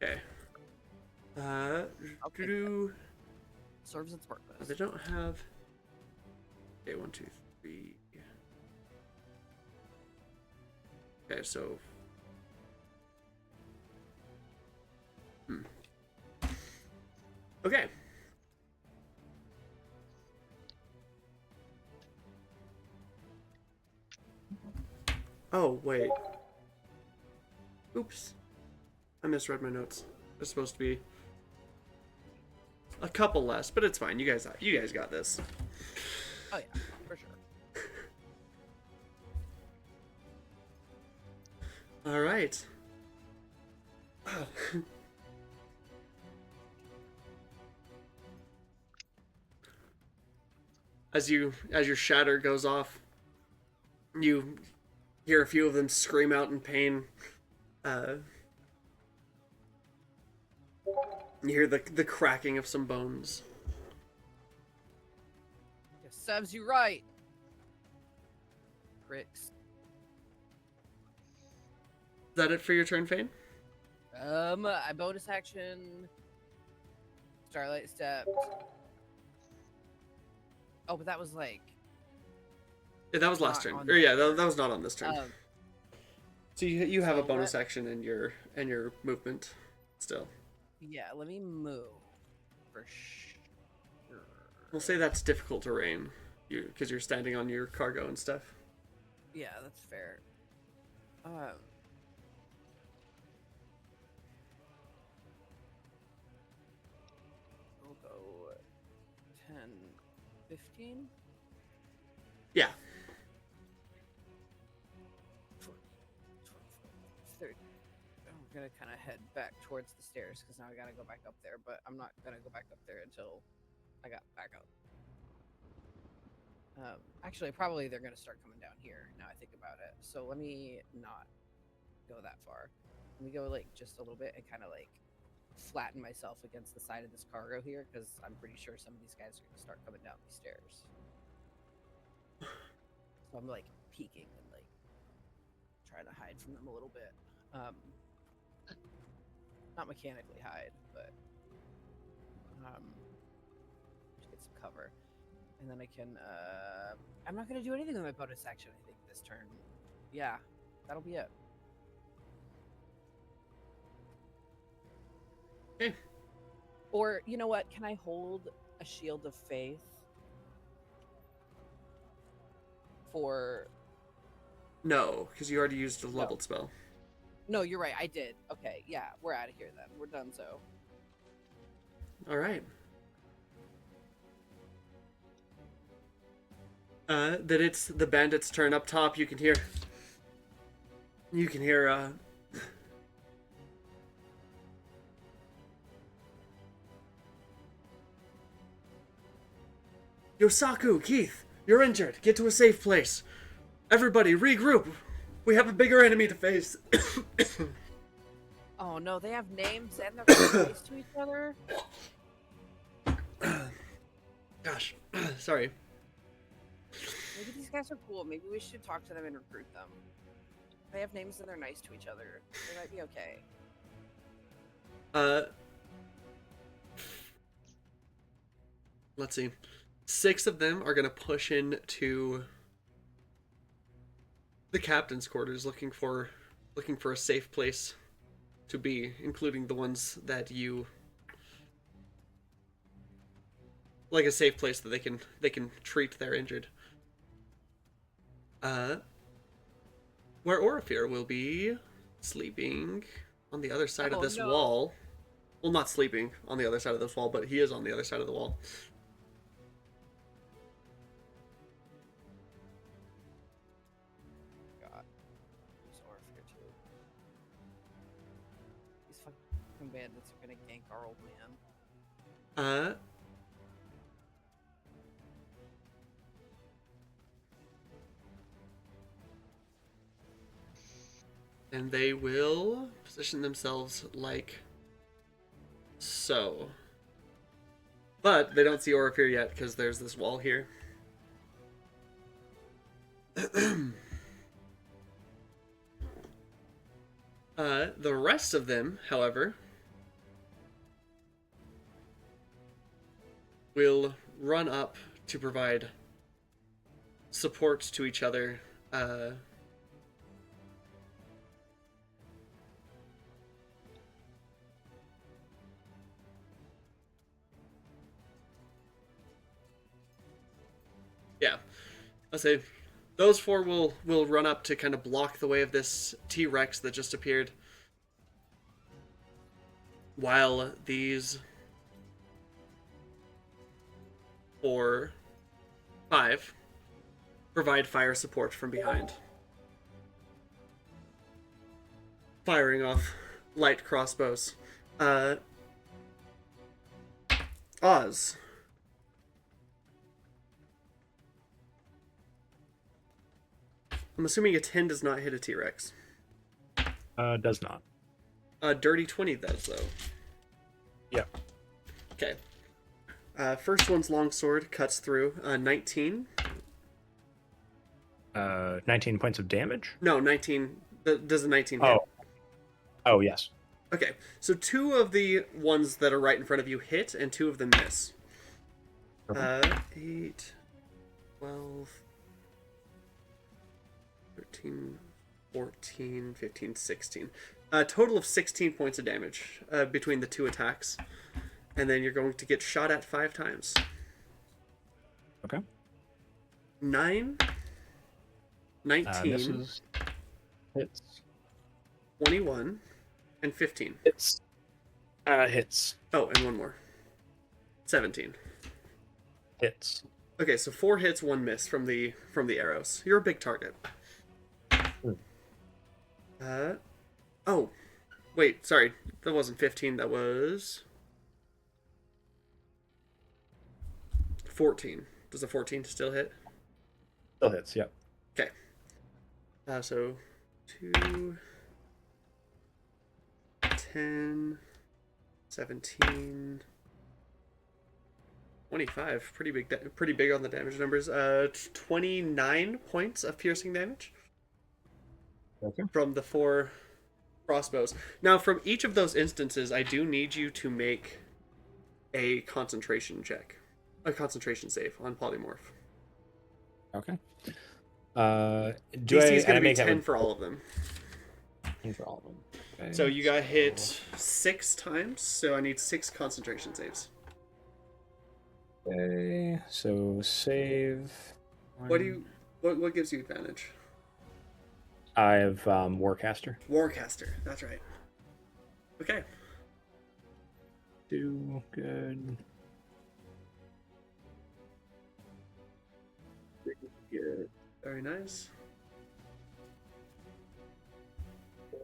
Okay. Okay. Do Serves its purpose. they don't have. Okay, 1, 2, 3. Okay, so. Okay. Oh, wait. Oops. I misread my notes. There's supposed to be a couple less, but it's fine. You guys got this. Oh yeah, for sure. All right. Wow. As your shatter goes off, you hear a few of them scream out in pain. You hear the cracking of some bones. It serves you right. Pricks. Is that it for your turn, Fane? I bonus action. Starlight Step. Oh, but that was like. Yeah, that was last Not turn. on Or this yeah, turn. that was not on this turn. So you have a so bonus action in your movement still. Yeah, let me move for sure. We'll say that's difficult terrain, because you're standing on your cargo and stuff. Yeah, that's fair. We'll go 10, 15. Yeah. gonna kind of head back towards the stairs because now I gotta go back up there. But I'm not gonna go back up there until I got back up. Actually, probably they're gonna start coming down here. Now I think about it. So let me not go that far. Let me go like just a little bit and kind of like flatten myself against the side of this cargo here because I'm pretty sure some of these guys are gonna start coming down these stairs. So I'm like peeking and like trying to hide from them a little bit. Not mechanically hide, but just get some cover. And then I can, I'm not going to do anything with my bonus action, I think, this turn. Yeah, that'll be it. Okay. Or, you know what, can I hold a Shield of Faith for... No, because you already used a leveled spell. No, you're right, I did. Okay, yeah, we're out of here then. We're done, so. Alright. Then it's the bandits' turn up top. You can hear... Yosaku, Keith, you're injured. Get to a safe place. Everybody, regroup. We have a bigger enemy to face. Oh no, they have names and they're nice to each other? Gosh, sorry. Maybe these guys are cool. Maybe we should talk to them and recruit them. They have names and they're nice to each other. They might be okay. Let's see. 6 of them are gonna push into the captain's quarters, looking for a safe place to be, including the ones that you like, a safe place that they can treat their injured. Where Orifir will be sleeping on the other side of this wall. Well, not sleeping on the other side of this wall, but he is on the other side of the wall. God. There's Orifir too. These fucking bandits are gonna gank our old man. And they will position themselves like so. But they don't see Orifir yet because there's this wall here. The rest of them, however, will run up to provide support to each other. Yeah, I'll say those 4 will run up to kind of block the way of this T-Rex that just appeared, while these 4, 5 provide fire support from behind, firing off light crossbows. Oz. I'm assuming a 10 does not hit a T-Rex. Does not. A dirty 20 does, though. Yep. Okay. First one's longsword cuts through. 19. 19 points of damage? No, 19. Does a 19 hit? Oh, yes. Okay, so 2 of the ones that are right in front of you hit, and 2 of them miss. 8, 12, 13, 14, 15, 16. A total of 16 points of damage between the 2 attacks. And then you're going to get shot at 5 times. Okay. 9, 19, Misses. Hits. 21, and 15. Hits. Hits. Oh, and 1 more. 17. Hits. Okay, so 4 hits, 1 miss from the arrows. You're a big target. Wait, sorry. That wasn't 15. That was 14. Does a 14 still hit? Still hits, yep. Okay. So 2, 10, 17, 25. Pretty big on the damage numbers. 29 points of piercing damage. Okay. From the 4 crossbows. Now, from each of those instances, I do need you to make a concentration save on polymorph. Okay. DC is going to be 10 for all of them. 10 for all of them. Okay. So you got hit 6 times, so I need 6 concentration saves. Okay, so save. What gives you advantage? I have Warcaster. Warcaster, that's right. Okay. 2, good. Good. Very nice.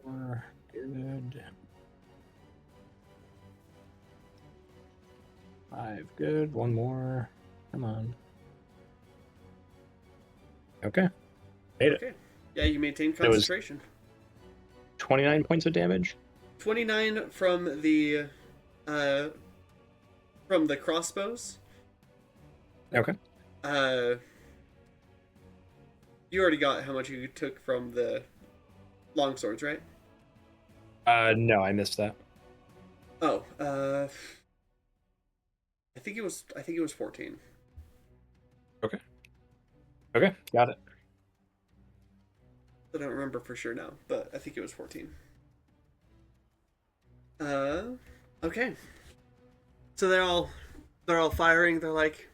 4, good. 5, good. 1 more. Come on. Okay. Made it. Okay. Yeah, you maintain It was- concentration. 29 points of damage. 29 from the crossbows. Okay. You already got how much you took from the longswords, right? No, I missed that. Oh, I think it was 14. Okay, got it. I don't remember for sure now, but I think it was 14. Okay. So they're all firing. They're like,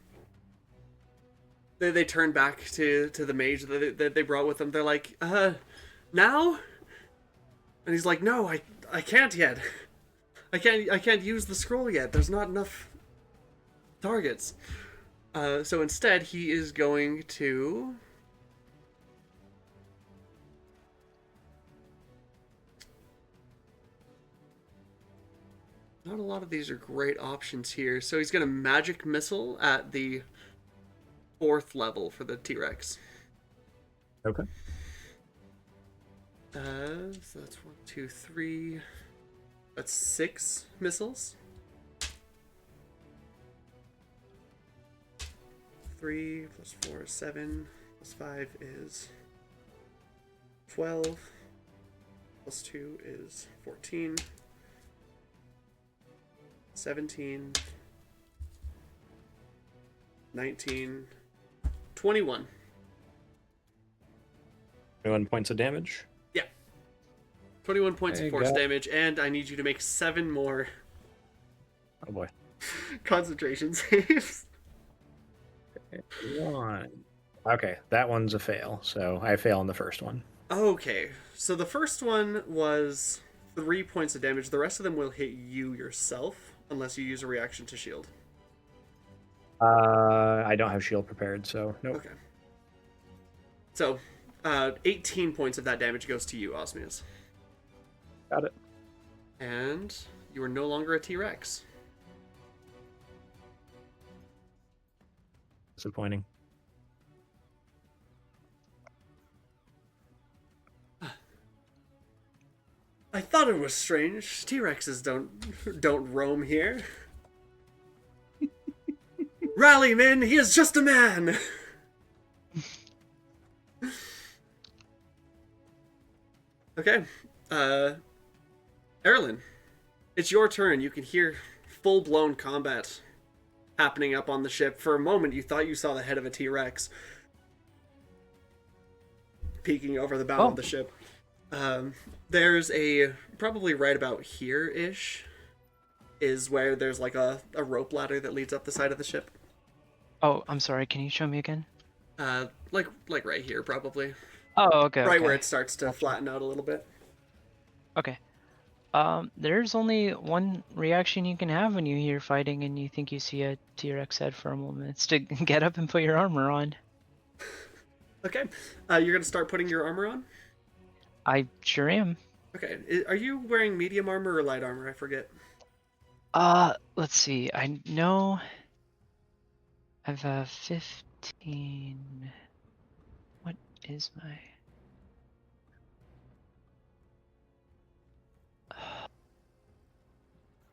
they turn back to the mage that they brought with them. They're like, now? And he's like, no, I can't yet. I can't use the scroll yet. There's not enough targets. So instead, he is going to. Not a lot of these are great options here. So he's going to magic missile at the 4th level for the T-Rex. Okay. So that's 1, 2, 3. That's 6 missiles. 3 plus 4 is 7. Plus 5 is 12. Plus 2 is 14. 17, 19, 21. 21 points of damage. Yeah. 21 points There of you force go. damage, and I need you to make 7 more Oh boy. concentration saves. 1. Okay, that one's a fail. So I fail on the first one. Okay, so the first one was 3 points of damage. The rest of them will hit you yourself, unless you use a reaction to shield. I don't have shield prepared, so nope. Okay. So, 18 points of that damage goes to you, Osmius. Got it. And you are no longer a T-Rex. Disappointing. I thought it was strange. T-Rexes don't roam here. Rally, men! He is just a man! Okay. Erlen, it's your turn. You can hear full-blown combat happening up on the ship. For a moment, you thought you saw the head of a T-Rex peeking over the bow of the ship. There's probably right about here-ish is where there's like a rope ladder that leads up the side of the ship. Oh, I'm sorry. Can you show me again? Like right here, probably. Oh, okay. Right okay. where it starts to flatten out a little bit. Okay. There's only one reaction you can have when you hear fighting and you think you see a T-Rex head for a moment. It's to get up and put your armor on. Okay. You're gonna start putting your armor on? I sure am. Okay. Are you wearing medium armor or light armor? I forget. Let's see. I know I've 15. What is my?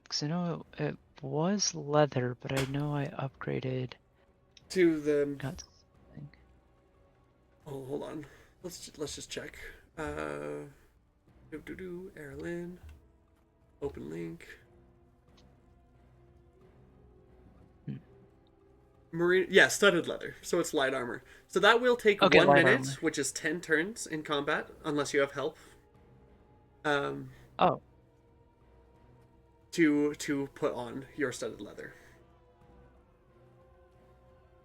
Because I know it was leather, but I know I upgraded. To the. Got something. Oh, hold on. Let's just check. Erlin. Open link. Marine. Yeah, studded leather. So it's light armor. So that will take Okay, 1 light minute, armor. which is 10 turns in combat, unless you have help. Oh, To put on your studded leather.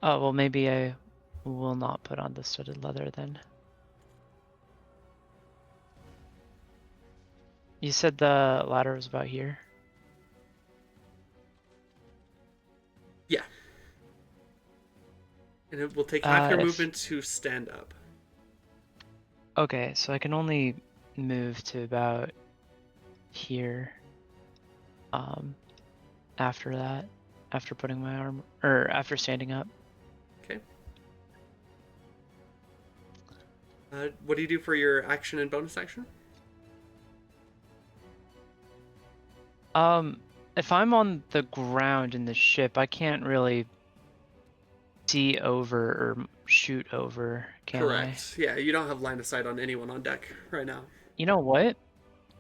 oh well, maybe I will not put on the studded leather then. You said the ladder was about here. Yeah. And it will take half your If movement to stand up. okay, so I can only move to about here. After that, after putting my arm or after standing up. Okay. What do you do for your action and bonus action? If I'm on the ground in the ship, I can't really see over or shoot over, can I? Correct. Yeah, you don't have line of sight on anyone on deck right now. You know what?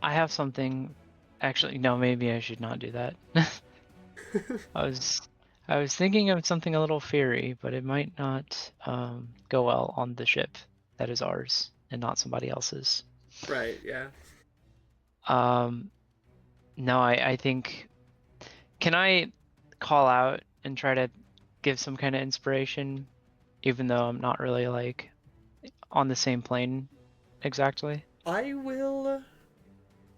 I have something. Actually, no, maybe I should not do that. I was thinking of something a little fiery, but it might not go well on the ship that is ours and not somebody else's. Right, yeah. No, I think. Can I call out and try to give some kind of inspiration, even though I'm not really like on the same plane exactly? I will.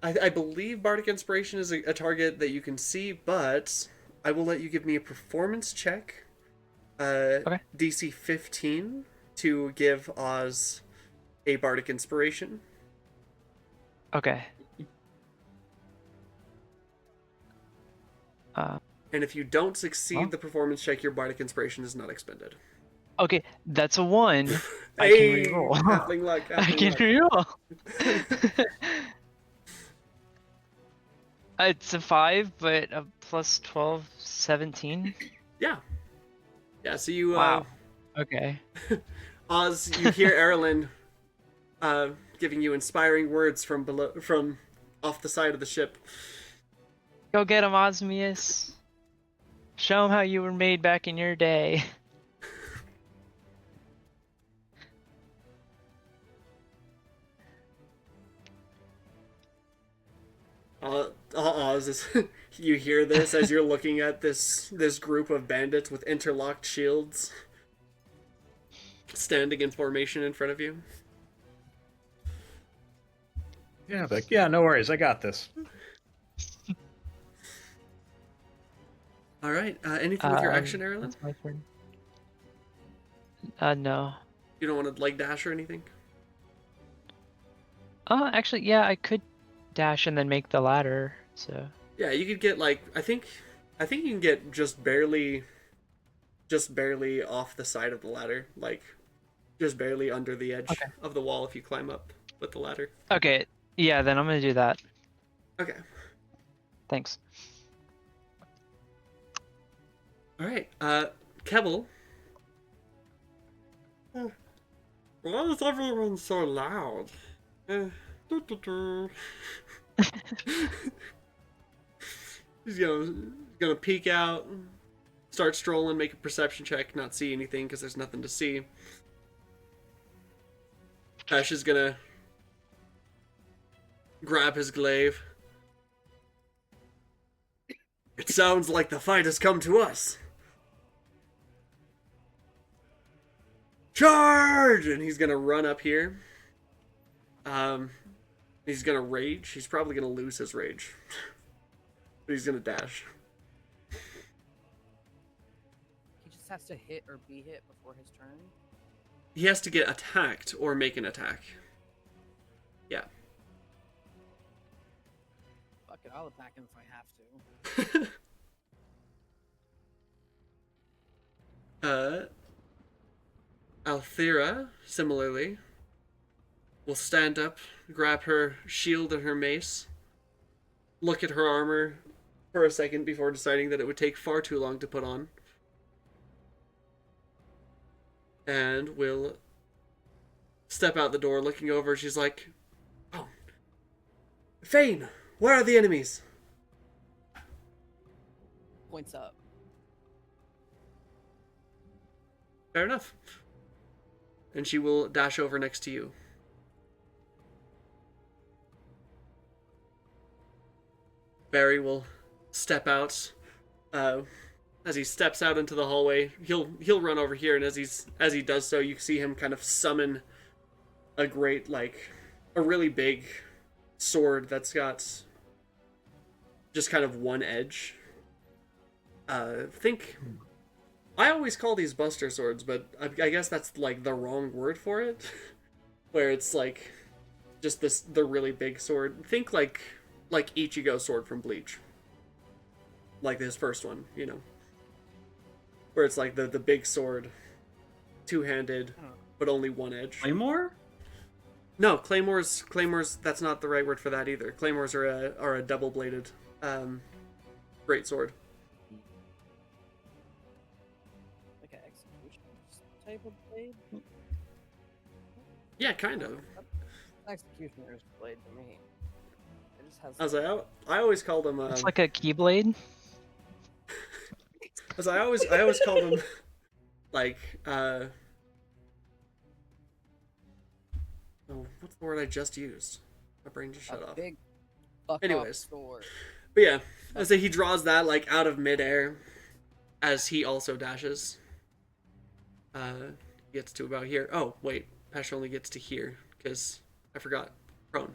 I believe Bardic Inspiration is a target that you can see, but I will let you give me a performance check. Okay. DC 15 to give Oz a Bardic Inspiration. Okay. And if you don't succeed Well. the performance check, your Bardic Inspiration is not expended. Okay, that's a 1. I can Hey, reroll. halfling luck, I can halfling reroll. It's a 5, but a plus 12, 17. Yeah. Yeah, so you, Wow. Okay. Oz, you hear Erlin giving you inspiring words from below, from off the side of the ship. Go get him, Osmius. Show him how you were made back in your day. Oz, you hear this as you're looking at this group of bandits with interlocked shields standing in formation in front of you. Yeah, like, yeah, no worries, I got this. All right. Anything with your action, Erlen? That's my turn. No. You don't want to leg dash or anything? Actually, yeah, I could dash and then make the ladder. So. Yeah, you could get like I think you can get just barely off the side of the ladder, like just barely under the edge of the wall if you climb up with the ladder. Okay. Yeah, then I'm gonna do that. Okay. Thanks. All right. Kevel. Why is everyone so loud? He's gonna peek out, start strolling, make a perception check, not see anything because there's nothing to see. Ash is gonna grab his glaive. It sounds like the fight has come to us. Charge! And he's gonna run up here. He's gonna rage. He's probably gonna lose his rage. But he's gonna dash. He just has to hit or be hit before his turn. He has to get attacked or make an attack. Yeah. I'll attack him if I have to. Althera, similarly, will stand up, grab her shield and her mace, look at her armor for a second before deciding that it would take far too long to put on, and will step out the door, looking over. She's like, "Oh, Fane, where are the enemies?" Points up. Fair enough. And she will dash over next to you. Barry will step out. As he steps out into the hallway, he'll run over here, and as he does so, you see him kind of summon a great, like, a really big sword that's got just kind of one edge. I always call these Buster Swords, but I guess that's, like, the wrong word for it. Where it's, like, just the really big sword. Think, like Ichigo's sword from Bleach. Like his first one, you know. Where it's, like, the big sword. Two-handed, but only one edge. Claymore? No, Claymores, that's not the right word for that either. Claymores are a double-bladed, great sword. Type of blade? Yeah, kind of. Executioner's blade to me. It just has. As I always call them. It's like a keyblade. As I always call them, like oh, what's the word I just used? My brain just shut off. Big fuck Anyways, sword. but yeah, I say he draws that like out of midair, as he also dashes. Gets to about here. Oh, wait. Pasha only gets to here, because I forgot. Prone.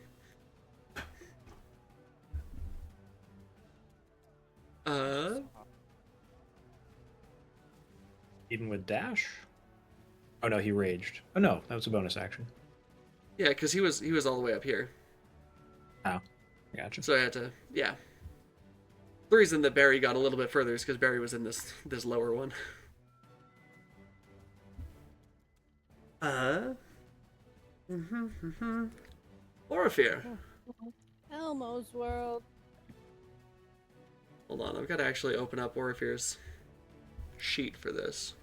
Even with dash? Oh no, he raged. Oh no, that was a bonus action. Yeah, because he was all the way up here. Oh, gotcha. So I had to, yeah. The reason that Barry got a little bit further is because Barry was in this lower one. Orifere. Elmo's world. Hold on, I've got to actually open up Orifire's sheet for this.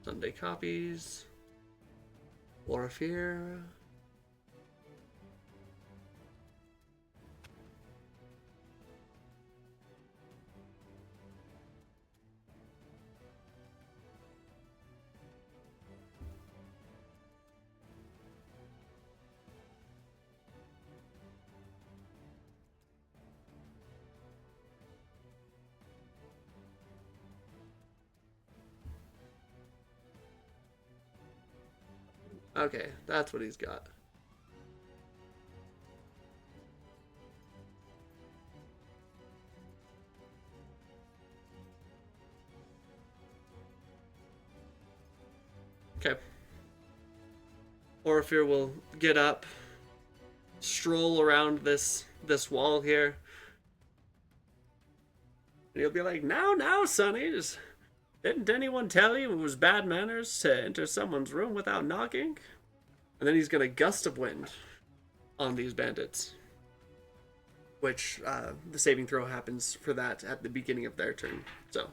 Sunday copies. Orifere. Okay, that's what he's got. Okay. Orifere will get up, stroll around this wall here. And he'll be like, now, Sonny, didn't anyone tell you it was bad manners to enter someone's room without knocking? And then he's gonna gust of wind on these bandits. Which, the saving throw happens for that at the beginning of their turn, so.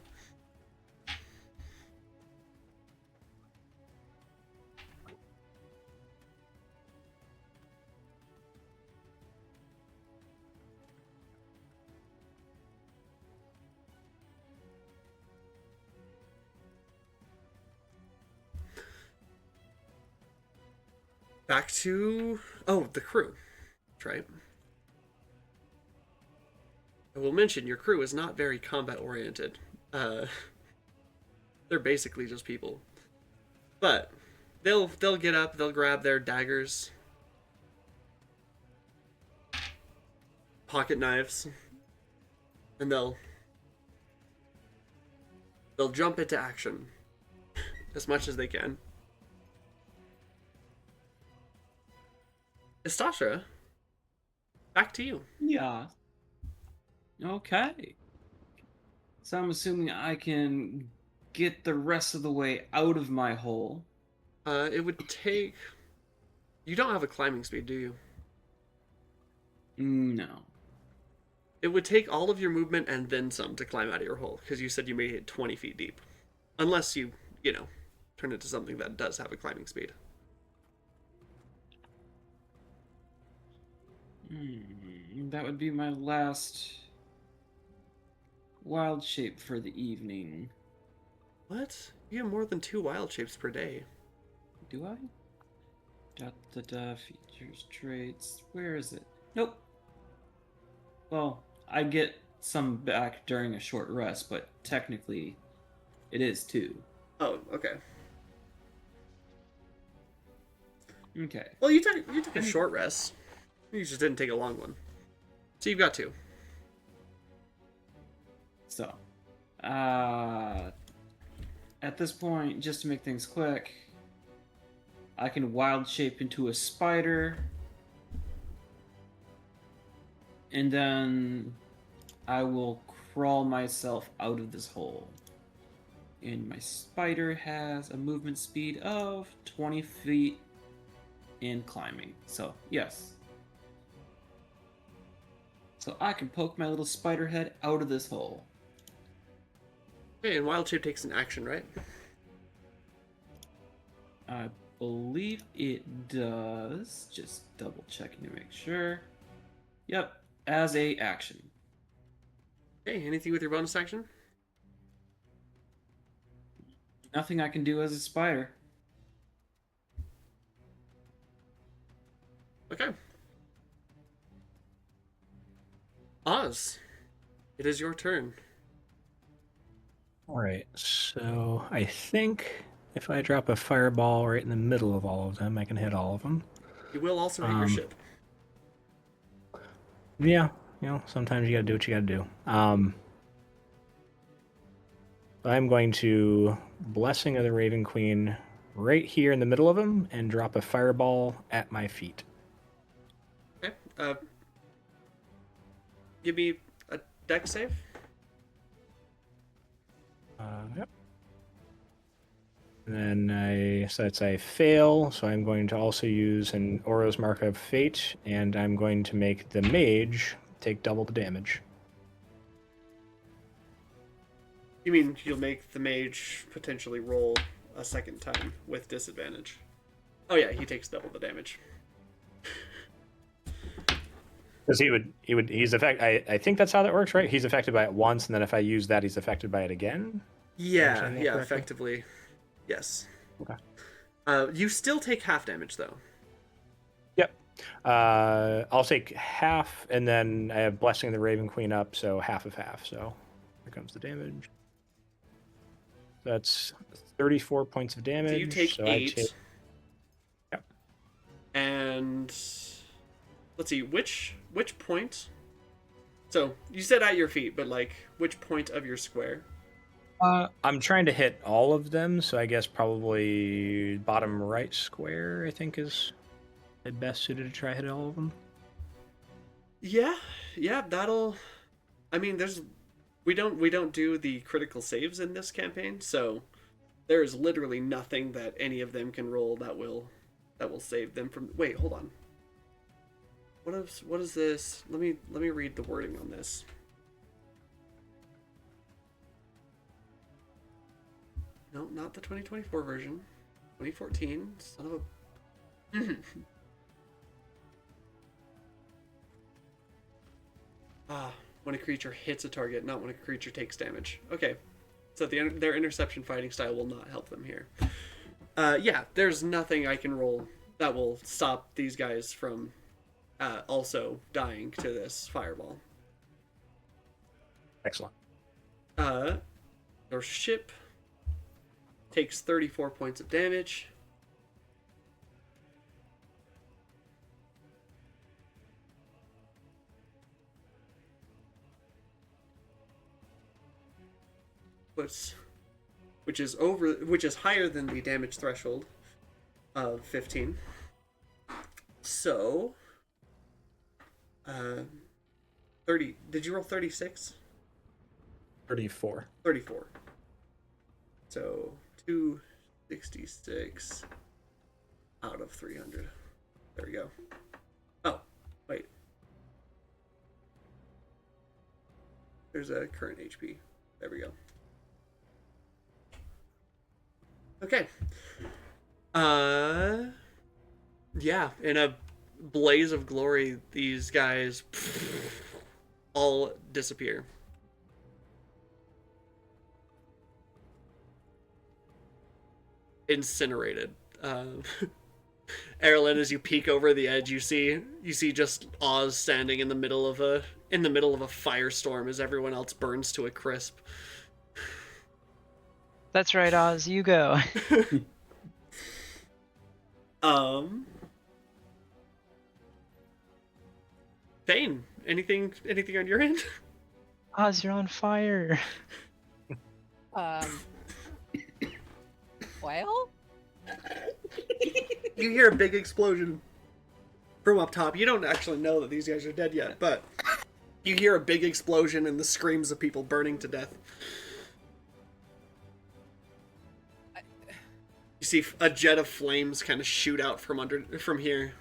Back to... oh, the crew. That's right. I will mention, your crew is not very combat-oriented. They're basically just people. But, they'll get up, they'll grab their daggers, pocket knives, and they'll jump into action as much as they can. Istasha, back to you. Yeah. Okay. So I'm assuming I can get the rest of the way out of my hole. It would take. You don't have a climbing speed, do you? No. It would take all of your movement and then some to climb out of your hole, because you said you made it 20 feet deep. Unless you turn it to something that does have a climbing speed. That would be my last wild shape for the evening. What? You have more than 2 wild shapes per day. Do I? Features, traits. Where is it? Nope. Well, I get some back during a short rest, but technically it is 2. Oh, okay. Okay. Well, you took a short rest. You just didn't take a long one. So you've got 2. So, at this point, just to make things quick, I can wild shape into a spider, and then I will crawl myself out of this hole. And my spider has a movement speed of 20 feet in climbing. So, yes. So I can poke my little spider head out of this hole. Okay, and wild shape takes an action, right? I believe it does. Just double checking to make sure. Yep, as a action. Okay, anything with your bonus action? Nothing I can do as a spider. Okay. Oz, it is your turn. All right, so I think if I drop a fireball right in the middle of all of them, I can hit all of them. You will also hit your ship. Yeah, sometimes you gotta do what you gotta do. I'm going to Blessing of the Raven Queen right here in the middle of them and drop a fireball at my feet. Okay. Give me a dex save. Yep. And then that's a fail, so I'm going to also use an Aura's Mark of Fate, and I'm going to make the mage take double the damage. You mean you'll make the mage potentially roll a second time with disadvantage? Oh yeah, he takes double the damage. Because I think that's how that works, right? He's affected by it once, and then if I use that, he's affected by it again? Yeah, effectively. Yes. Okay. You still take half damage, though. Yep. I'll take half, and then I have Blessing of the Raven Queen up, so half of half. So here comes the damage. That's 34 points of damage. So you take 8. Yep. And let's see, which point? So you said at your feet, but like which point of your square? I'm trying to hit all of them, so I guess probably bottom right square, I think, is the best suited to try hit all of them. Yeah, that'll. I mean, we don't do the critical saves in this campaign, so there is literally nothing that any of them can roll that will save them from. Wait, hold on. What is this? Let me read the wording on this. No, not the 2024 version. 2014. Son of a. When a creature hits a target, not when a creature takes damage. Okay, so their interception fighting style will not help them here. Yeah, there's nothing I can roll that will stop these guys from also dying to this fireball. Excellent. Your ship takes 34 points of damage. Which is higher than the damage threshold of 15. So, 30. Did you roll 36? 34. 34. So, 266 out of 300. There we go. Oh, wait. There's a current HP. There we go. Okay. Yeah, in a blaze of glory, these guys all disappear. Incinerated. Erlen, as you peek over the edge, you see just Oz standing in the middle of a firestorm as everyone else burns to a crisp. That's right, Oz. You go. Thane, anything on your end? Oz, you're on fire. Well, You hear a big explosion from up top. You don't actually know that these guys are dead yet, but you hear a big explosion and the screams of people burning to death. You see a jet of flames kind of shoot out from here.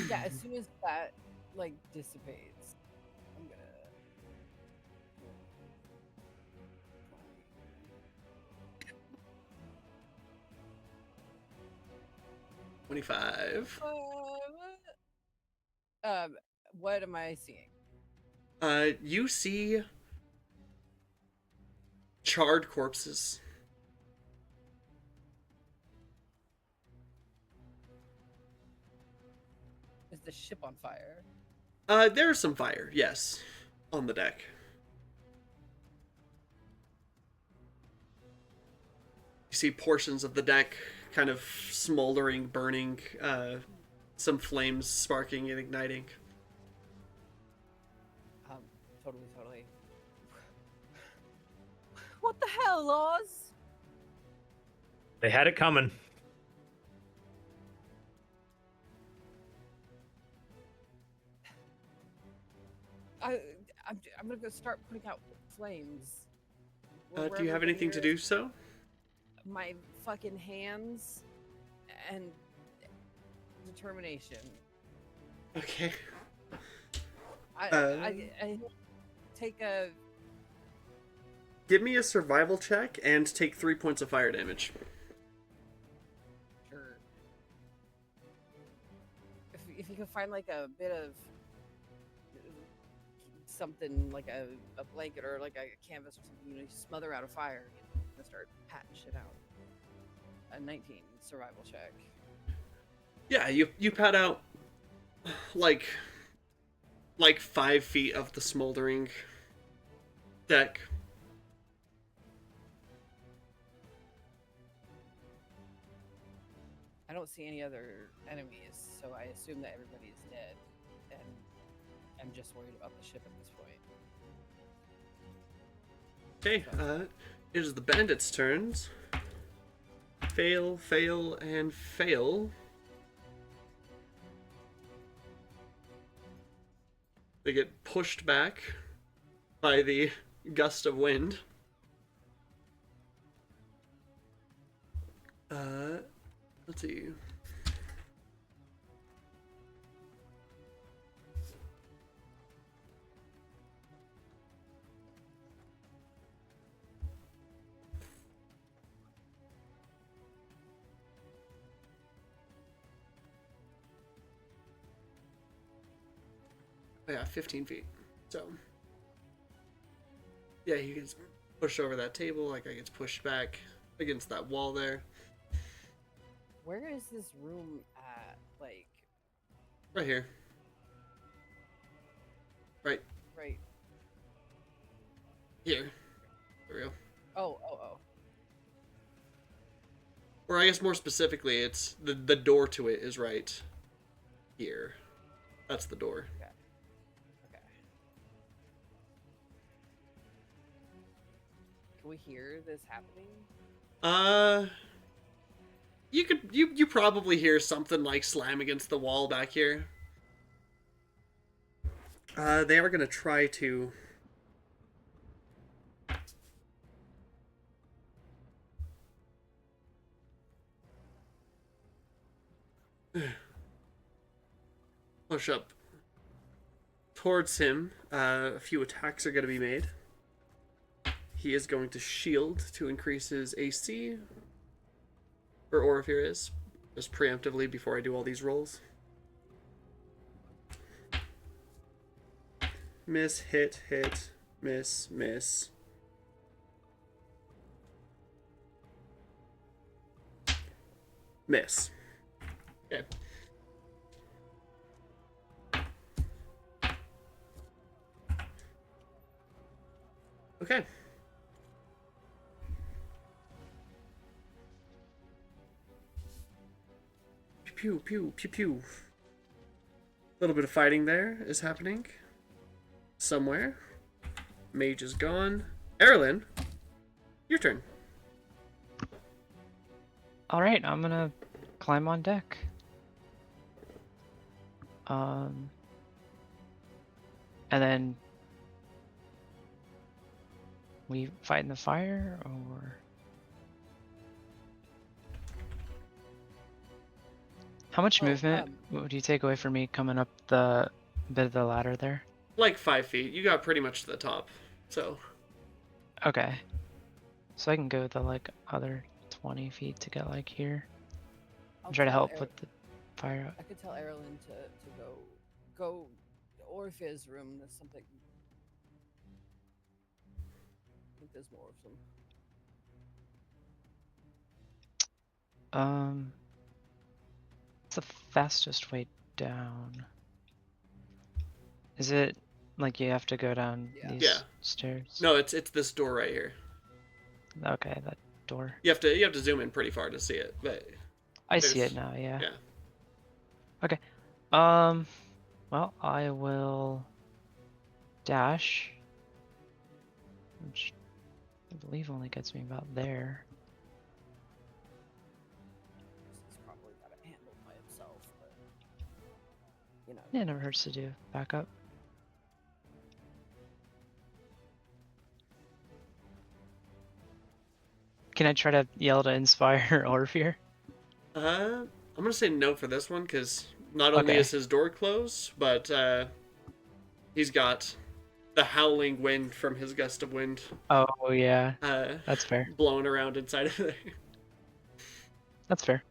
yeah, as soon as that like dissipates, I'm gonna 25. what am I seeing? You see charred corpses. Is the ship on fire? There's some fire, yes, on the deck. You see portions of the deck kind of smoldering, burning, some flames sparking and igniting. Totally. What the hell, Oz? They had it coming. I'm gonna go start putting out flames. Do you have anything to do so? My fucking hands and determination. Okay. I take a. Give me a survival check and take 3 points of fire damage. Sure. If you can find like a bit of something like a blanket or like a canvas or something, you smother out a fire, and start patting shit out. A 19 survival check. Yeah, you pat out like 5 feet of the smoldering deck. I don't see any other enemies, so I assume that everybody is dead, and I'm just worried about the ship at this point. Okay, it is the bandits' turns. Fail, fail, and fail. They get pushed back by the gust of wind. Let's see. Yeah, 15 feet. So, yeah, he gets pushed over that table, like I gets pushed back against that wall there. Where is this room at? Like, Right here. Right right. here. There we go. Oh. Or I guess more specifically, it's the door to it is right here. That's the door. Okay. Can we hear this happening? You probably hear something like slam against the wall back here. They are gonna try to push up towards him. A few attacks are gonna be made. He is going to shield to increase his AC. Or if here is. Just preemptively before I do all these rolls. Miss, hit, hit, miss, miss. Miss. Okay. Okay. Pew, pew, pew, pew. A little bit of fighting there is happening. Somewhere. Mage is gone. Erilyn, your turn. All right, I'm gonna climb on deck. And then we fight in the fire, or how much movement would you take away from me coming up the bit of the ladder there? Like 5 feet. You got pretty much to the top. So. Okay. So I can go the like other 20 feet to get like here. I'll Try to tell help with the fire. I could tell Erilyn to go Orpheus' room. There's something. I think there's more of them. What's the fastest way down? Is it like you have to go down these stairs? No, it's this door right here. Okay, that door. You have to zoom in pretty far to see it, but I see it now, yeah. Yeah. Okay. Well, I will dash, which I believe only gets me about there. He's probably got it handled by himself, but you know. Yeah, it never hurts to do backup. Can I try to yell to inspire Orpheus? I'm gonna say no for this one because not only is his door closed, but he's got the howling wind from his gust of wind. Oh yeah, that's fair. Blowing around inside of there. That's fair.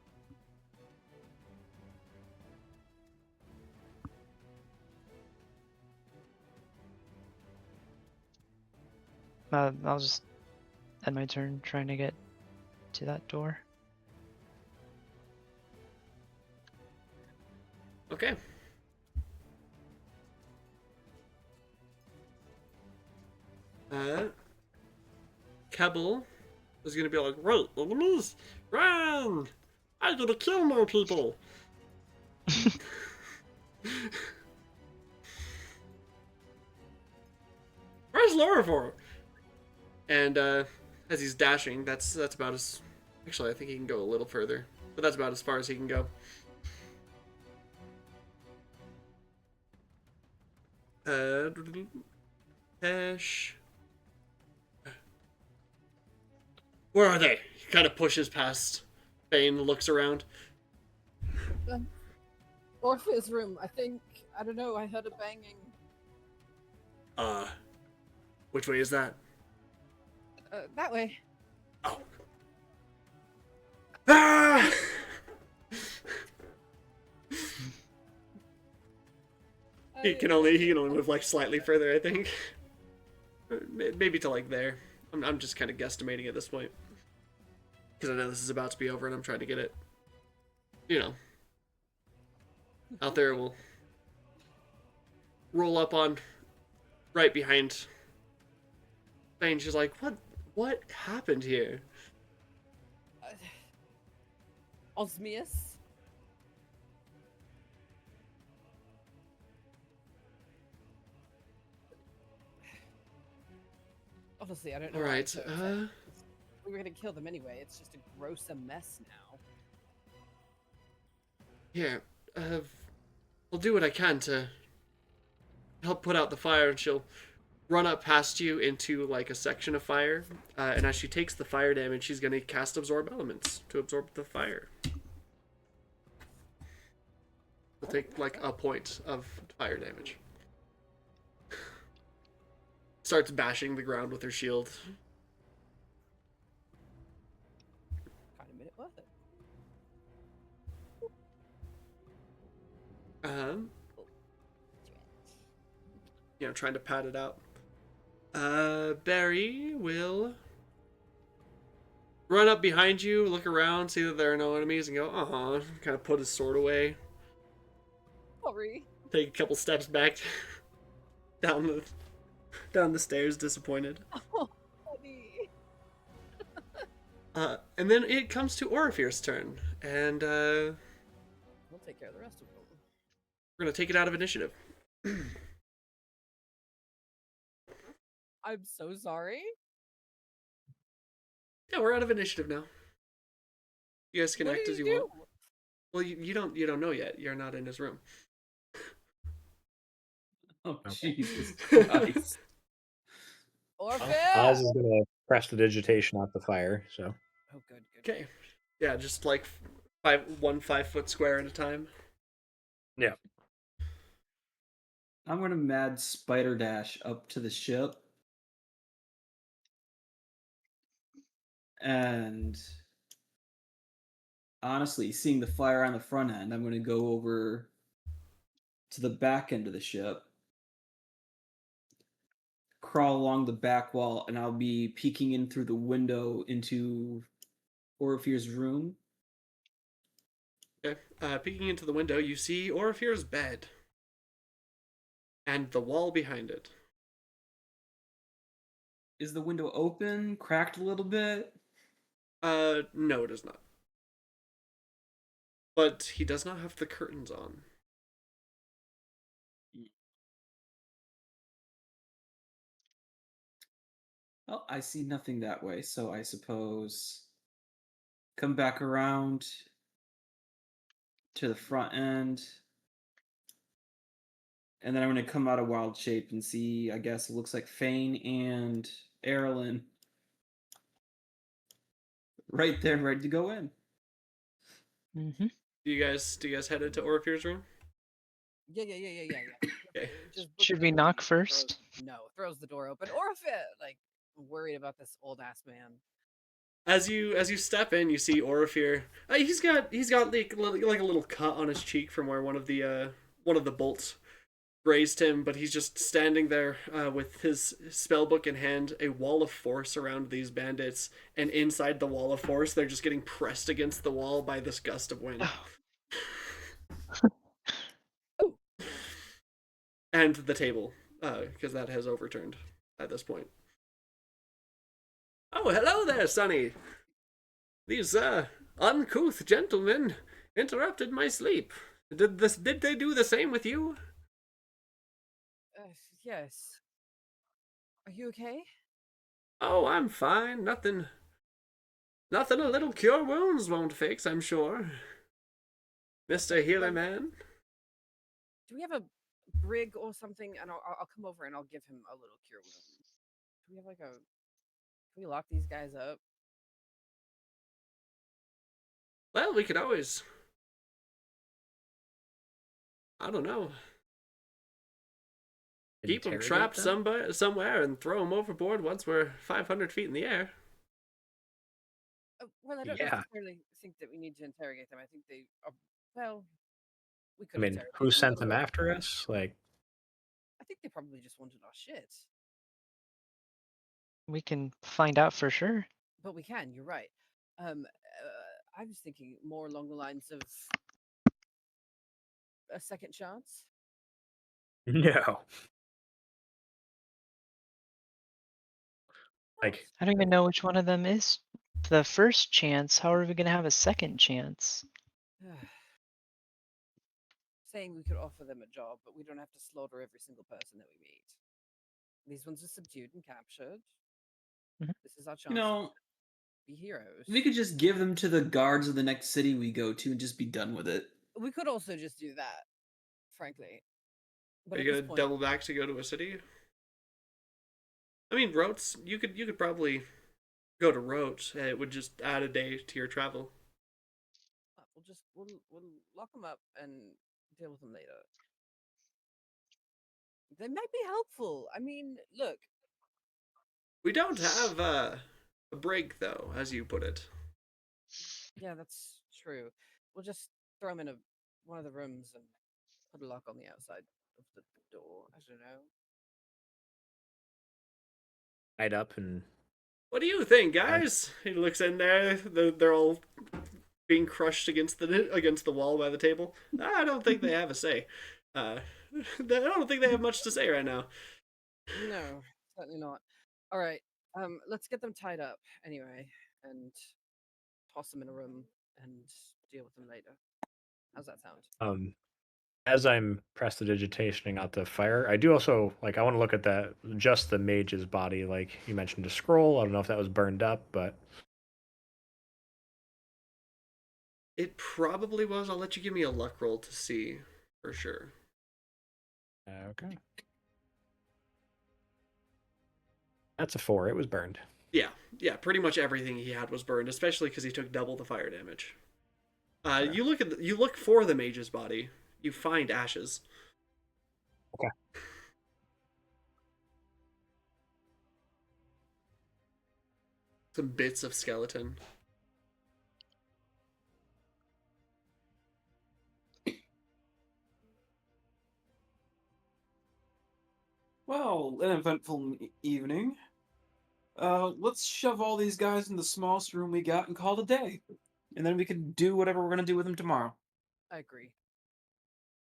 I'll just end my turn trying to get to that door. Okay. Kebble is gonna be like, right, enemies, run! I'm gonna kill more people. Where's Lorifor? And as he's dashing, that's about as. Actually, I think he can go a little further, but that's about as far as he can go. Dash. Where are they? He kind of pushes past Bane, looks around. Orpheus' room, I think. I don't know, I heard a banging. Which way is that? That way. Oh. Ah! He can only move like slightly further, I think. Maybe to like there. I'm just kind of guesstimating at this point. Because I know this is about to be over and I'm trying to get it, out there. We'll roll up on right behind Bane. She's like, what happened here? Osmius? Honestly, I don't know. Alright, we were gonna kill them anyway. It's just a gross mess now. Here, I'll do what I can to help put out the fire, and she'll run up past you into like a section of fire. And as she takes the fire damage, she's gonna cast Absorb Elements to absorb the fire. She'll take like a point of fire damage. Starts bashing the ground with her shield. Kind of made it worth it. Trying to pad it out. Barry will run up behind you, look around, see that there are no enemies, and go, kind of put his sword away. Sorry. Take a couple steps back down the stairs, disappointed. Oh, honey. And then it comes to Orifir's turn, and We'll take care of the rest of them. we're gonna take it out of initiative. I'm so sorry. Yeah, we're out of initiative now. You guys can What act do as you do? want. Well, you don't know yet. You're not in his room. Oh, Okay. Jesus Christ. Orphan! Oz is gonna press the digitation off the fire. So Oh, good. Okay. Yeah, just like 1 5-foot square at a time. yeah, I'm gonna mad spider dash up to the ship. And honestly, seeing the fire on the front end, I'm gonna go over to the back end of the ship, crawl along the back wall, and I'll be peeking in through the window into Orifir's room. Okay. Peeking into the window, you see Orifir's bed. And the wall behind it. Is the window open, cracked a little bit? No, it is not. But he does not have the curtains on. Well, I see nothing that way, so I suppose come back around to the front end. And then I'm going to come out of wild shape and see, I guess it looks like Fane and Eberron right there, ready to go in. Mm-hmm. Do you guys head into Orifir's room? Yeah. Okay. Just Should book we it knock and first? throws the door open. Orphan! Like, I'm worried about this old ass man. As you step in, you see Orifir. He's got like a little cut on his cheek from where one of the bolts grazed him, but he's just standing there with his spellbook in hand, a wall of force around these bandits, and inside the wall of force, they're just getting pressed against the wall by this gust of wind. Oh. And the table, because that has overturned at this point. Oh, hello there, Sonny. These uncouth gentlemen interrupted my sleep. Did they do the same with you? Yes. Are you okay? Oh, I'm fine. Nothing a little cure wounds won't fix, I'm sure. Mr. Healer Man. Do we have a brig or something? And I'll come over and I'll give him a little cure wound. Do we have like a... Can we lock these guys up? Well, we could always, I don't know, keep them interrogate trapped them? somewhere and throw them overboard once we're 500 feet in the air. Well, I don't Yeah. necessarily think that we need to interrogate them. I think they are... Well, we could I mean, interrogate who sent them but after us? Like, I think they probably just wanted our shit. We can find out for sure. But we can, you're right. I was thinking more along the lines of a second chance. no. Like, I don't even know which one of them is the first chance. How are we going to have a second chance? Saying we could offer them a job, but we don't have to slaughter every single person that we meet. These ones are subdued and captured. Mhm. This is our chance You know, to be heroes. we could just give them to the guards of the next city we go to and just be done with it. We could also just do that, frankly. But Are at you this gonna point, double back to go to a city? I mean, Rotes. You could probably go to Rotes. It would just add a day to your travel. we'll lock them up and deal with them later. They might be helpful. I mean, look. We don't have a break though, as you put it. Yeah, that's true. We'll just throw them in one of the rooms and put a lock on the outside of the door. I don't know. Tied up and What do you think, I- guys? He looks in there. They're all being crushed against the wall by the table. I don't think they have a say. I don't think they have much to say right now. No, certainly not. All right. Let's get them tied up anyway, and toss them in a room and deal with them later. How's that sound? as I'm prestidigitationing out the fire, I do also I want to look at that just the mage's body. Like you mentioned a scroll. I don't know if that was burned up, but It probably was. I'll let you give me a luck roll to see for sure. okay. That's a 4. It was burned. Yeah, pretty much everything he had was burned, especially because he took double the fire damage. Sure. You look for the mage's body. You find ashes. Okay. Some bits of skeleton. Well, an eventful evening. Let's shove all these guys in the smallest room we got and call it a day. And then we can do whatever we're gonna do with them tomorrow. I agree.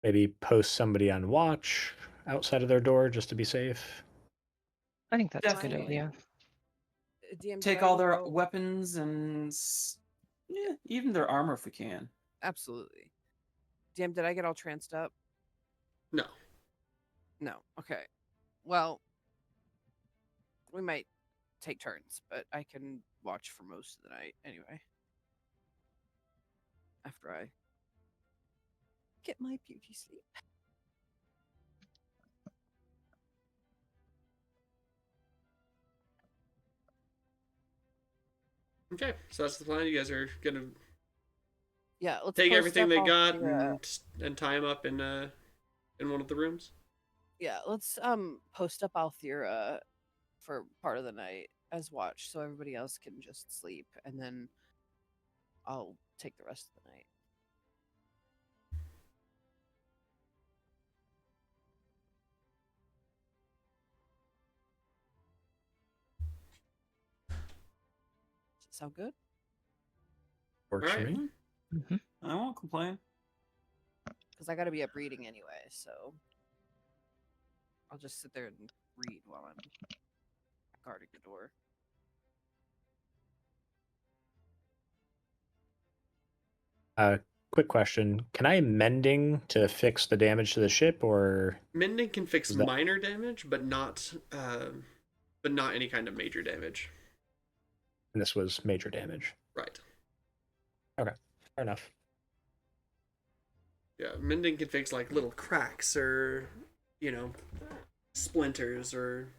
Maybe post somebody on watch outside of their door just to be safe. I think that's a good Definitely. idea. DM, Take did I all their roll- weapons and even their armor if we can. Absolutely. DM, did I get all tranced up? No. No. Okay. Well, we might take turns, but I can watch for most of the night anyway. After I get my beauty sleep. Okay, so that's the plan. You guys are gonna Yeah, let's take post everything up they all got the, and tie them up in one of the rooms. yeah, let's post up Althea for part of the night as watch, so everybody else can just sleep, and then I'll take the rest of the night. Does it sound good? Works for Alright. me. Hmm. I won't complain. Because I got to be up reading anyway, so I'll just sit there and read while I'm guarding the door. Quick question: can I mending to fix the damage to the ship, or Mending can fix Is that- minor damage, but not any kind of major damage. and this was major damage? Right. Fair enough. Yeah, mending can fix like little cracks or, splinters or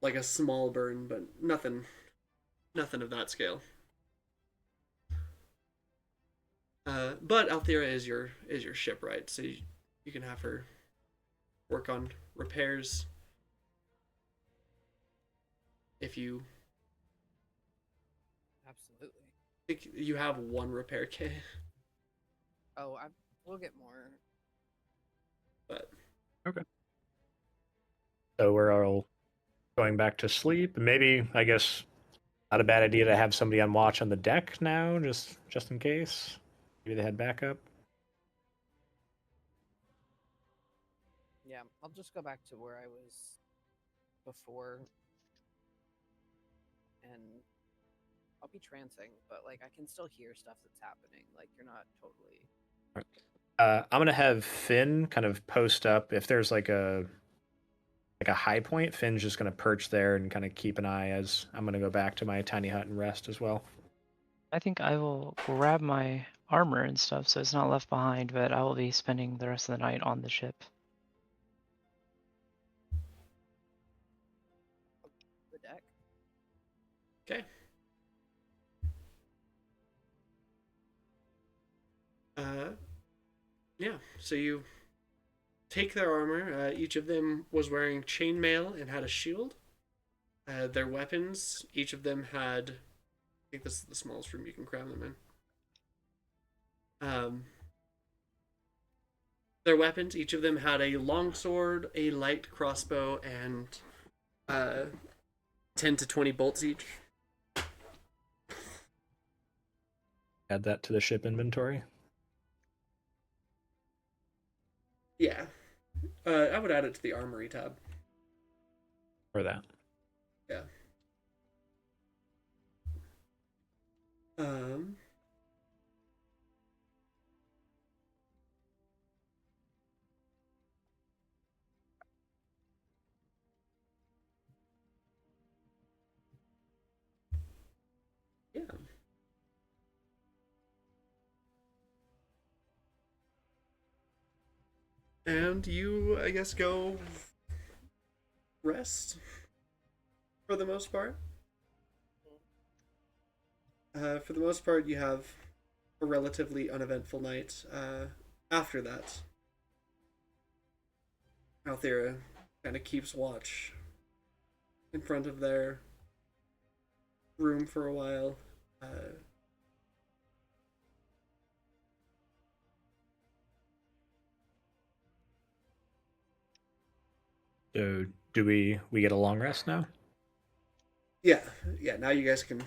like a small burn, but nothing of that scale. But Althea is your shipwright, so you can have her work on repairs if you Absolutely. think you have one repair kit. Oh, we'll get more. But So we're all going back to sleep. Maybe, I guess, not a bad idea to have somebody on watch on the deck now, just in case. Maybe they had backup. Yeah, I'll just go back to where I was before, and I'll be trancing, but like I can still hear stuff that's happening. Like you're not totally. I'm gonna have Finn kind of post up if there's like a high point. Finn's just gonna perch there and kind of keep an eye as I'm gonna go back to my tiny hut and rest as well. I think I will grab my armor and stuff, so it's not left behind, but I will be spending the rest of the night on the ship. The deck. Okay. Yeah, so you take their armor. Each of them was wearing chainmail and had a shield. Their weapons, each of them had. I think this is the smallest room you can cram them in. Their weapons, each of them had a longsword, a light crossbow, and 10 to 20 bolts each. Add that to the ship inventory. Yeah. I would add it to the armory tab. For that. Yeah. Yeah. And you, I guess, go rest for the most part. For the most part, you have a relatively uneventful night. After that, Althera kind of keeps watch in front of their room for a while. So do we get a long rest now? Yeah. Now you guys can.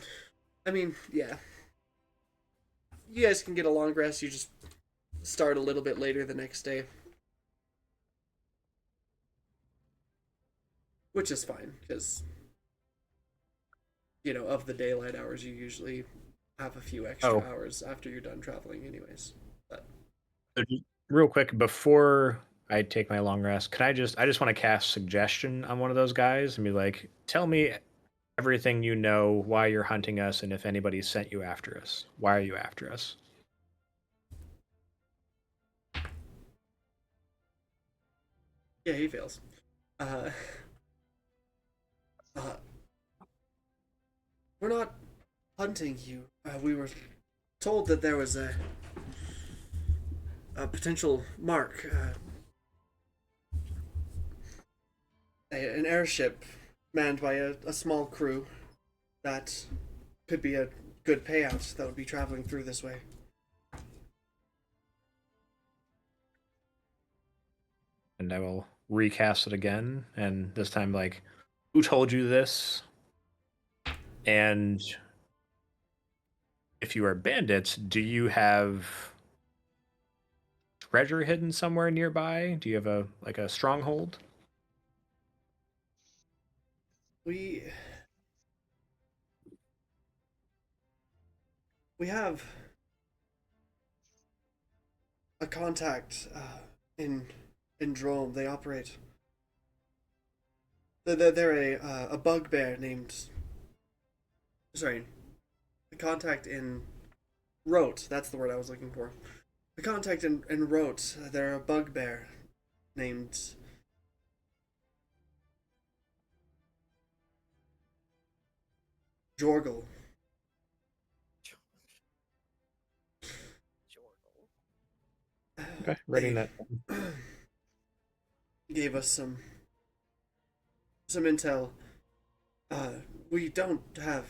I mean, yeah. You guys can get a long rest. You just start a little bit later the next day, which is fine because of the daylight hours, you usually have a few extra hours after you're done traveling, anyways. But real quick before I take my long rest, can I just want to cast suggestion on one of those guys and be like, tell me everything you know, why you're hunting us, and if anybody sent you after us. Why are you after us? yeah, he fails. We're not hunting you. We were told that there was a potential mark, an airship manned by a small crew that could be a good payout that would be traveling through this way. And I will recast it again, and this time, like, who told you this? And if you are bandits, do you have treasure hidden somewhere nearby? Do you have a stronghold? We have a contact in Drome. They operate. They're a bugbear named. Sorry, a contact in Rote. That's the word I was looking for. A contact in Rote. They're a bugbear named. Jorgel. Okay, writing that. Gave us some intel. We don't have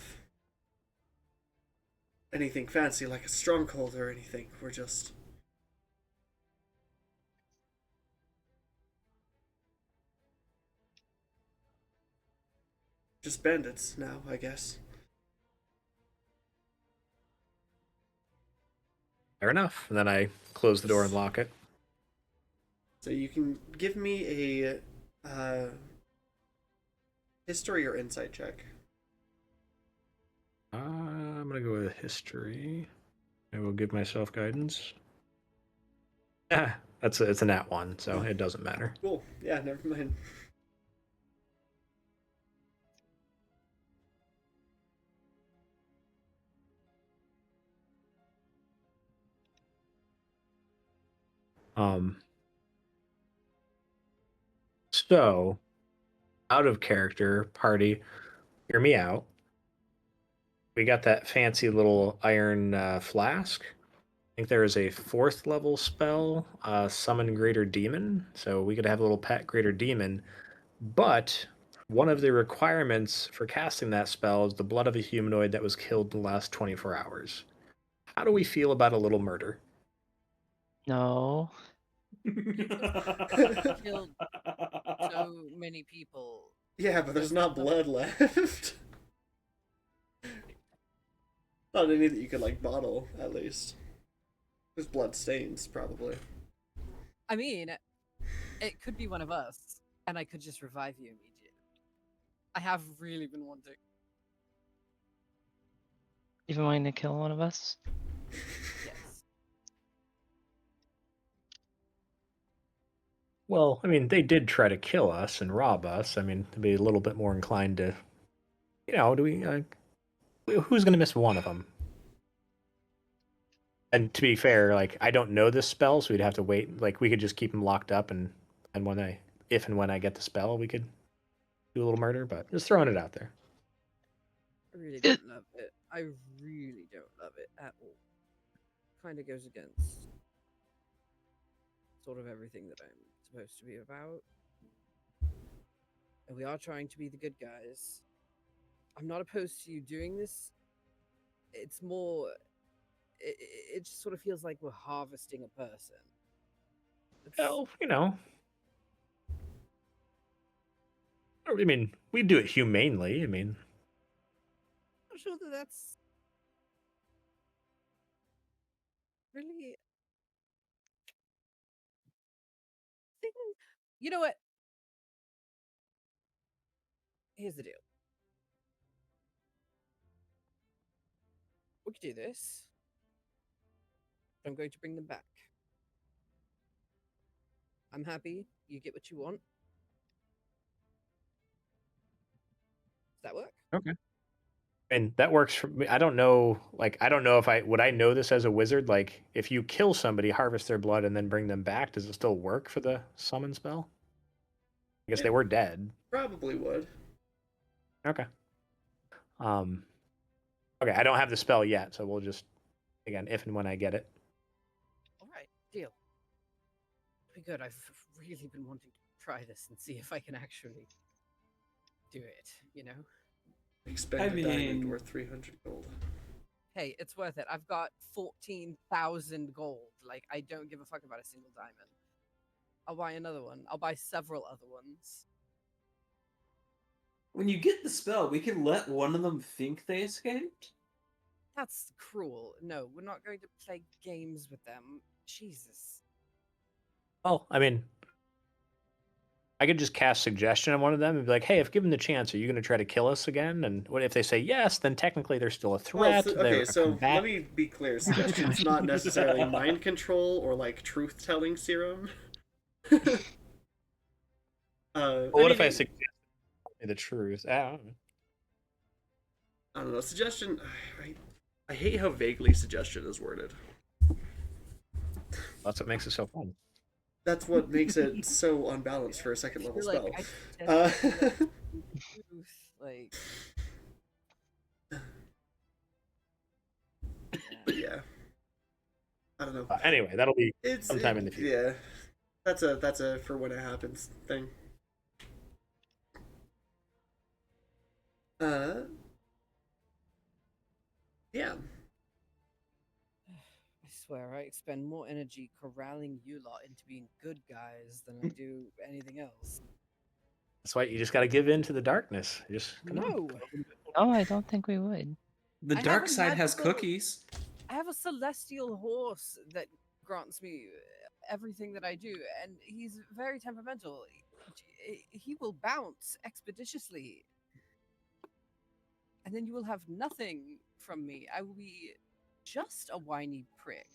anything fancy like a stronghold or anything. We're just bandits now, I guess. Fair enough. And then I close the door and lock it. So you can give me a history or insight check. I'm gonna go with history. I will give myself guidance. Ah, it's a nat 1, so it doesn't matter. Cool. Yeah, never mind. Um, so, out of character, party, hear me out. We got that fancy little iron flask. I think there is a 4th level spell, Summon Greater Demon. So we could have a little pet Greater Demon. But one of the requirements for casting that spell is the blood of a humanoid that was killed in the last 24 hours. How do we feel about a little murder? No. Killed so many people. Yeah, but there's not Some- blood left. Not any that you could like bottle, at least. There's blood stains, probably. I mean, it could be one of us, and I could just revive you immediately. I have really been wanting. Even wanting to kill one of us? Yes. Well, I mean, they did try to kill us and rob us. I mean, to be a little bit more inclined to, do we? Who's going to miss one of them? And to be fair, like I don't know this spell, so we'd have to wait. Like we could just keep them locked up, and if and when I get the spell, we could do a little murder. But just throwing it out there. I really don't love it. I really don't love it at all. Kind of goes against sort of everything that I'm supposed to be about. And we are trying to be the good guys. I'm not opposed to you doing this. It's more. It just sort of feels like we're harvesting a person. Well, I mean, we do it humanely. I mean, I'm sure that that's really. You know what? Here's the deal. We could do this. I'm going to bring them back. I'm happy. You get what you want. Does that work? okay. And that works for me. I don't know. Like, I don't know if would I know this as a wizard. Like, if you kill somebody, harvest their blood, and then bring them back, does it still work for the summon spell? I guess they were dead. Probably would. Okay. Okay, I don't have the spell yet, so we'll just, again, if and when I get it. All right, deal. Be good. I've really been wanting to try this and see if I can actually do it. Expend I a diamond mean- worth 300 gold. Hey, it's worth it. I've got 14,000 gold. Like, I don't give a fuck about a single diamond. I'll buy another one. I'll buy several other ones. When you get the spell, we can let one of them think they escaped. That's cruel. No, we're not going to play games with them. Jesus. Well, I mean, I could just cast suggestion on one of them and be like, "Hey, if given the chance, are you going to try to kill us again?" And what if they say yes? Then technically they're still a threat. Well, they're okay, a so combat- let me be clear. Suggestion's not necessarily mind control or like truth-telling serum. Well, what if I mean, suggest the truth? I don't know. Suggestion. I hate how vaguely suggestion is worded. That's what makes it so fun. That's what makes it so unbalanced for a second level You're spell. like, I Uh, truth, like, but yeah, I don't know. Anyway, that'll be It's sometime in the future. Yeah, that's a for when it happens thing. Yeah. I swear I expend more energy corralling you lot into being good guys than I do anything else. That's why you just got to give in to the darkness. Just come on. No, Oh, I don't think we would. The I have dark a side has magical- cookies. I have a celestial horse that grants me everything that I do, and he's very temperamental. He will bounce expeditiously, and then you will have nothing from me. I will be just a whiny prick.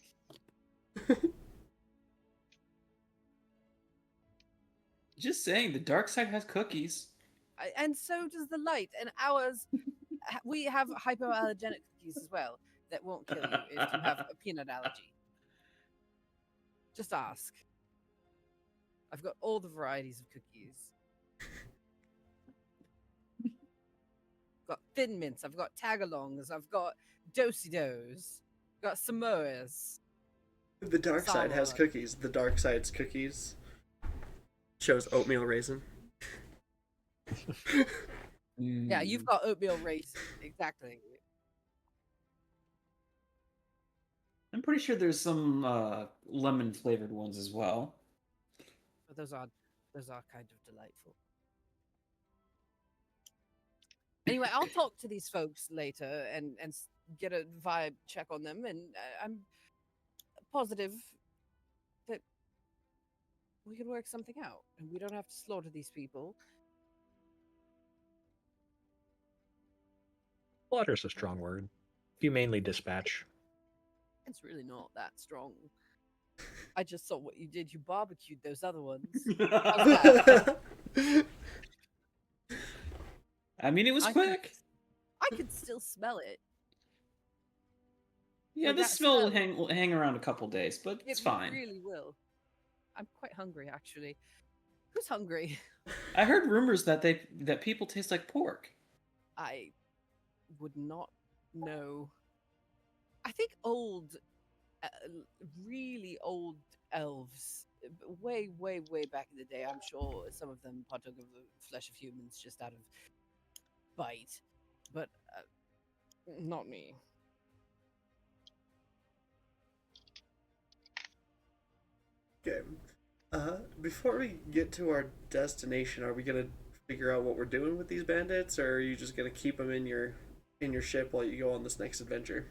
Just saying, the dark side has cookies. And so does the light, and ours. We have hypoallergenic cookies as well that won't kill you if you have a peanut allergy. Just ask. I've got all the varieties of cookies. I've got Thin Mints, I've got Tagalongs, I've got Do-si-dos, got Samoas. The dark side has Samoa. cookies. The dark side's cookies shows oatmeal raisin. Yeah, you've got oatmeal raisin. Exactly. I'm pretty sure there's some lemon flavored ones as well. But those are kind of delightful. Anyway, I'll talk to these folks later and get a vibe check on them, and I'm positive that we can work something out, and we don't have to slaughter these people. Slaughter's a strong word. Humanely dispatch. It's really not that strong. I just saw what you did. You barbecued those other ones. I mean, it was quick. I could still smell it. Yeah, Like the that smell smell. will hang around a couple days, but it's It fine. really will. I'm quite hungry, actually. Who's hungry? I heard rumors that people taste like pork. I would not know. I think old, really old elves, way, way, way back in the day, I'm sure some of them partook of the flesh of humans just out of bite, but not me. Okay. Before we get to our destination, are we gonna figure out what we're doing with these bandits, or are you just gonna keep them in your ship while you go on this next adventure?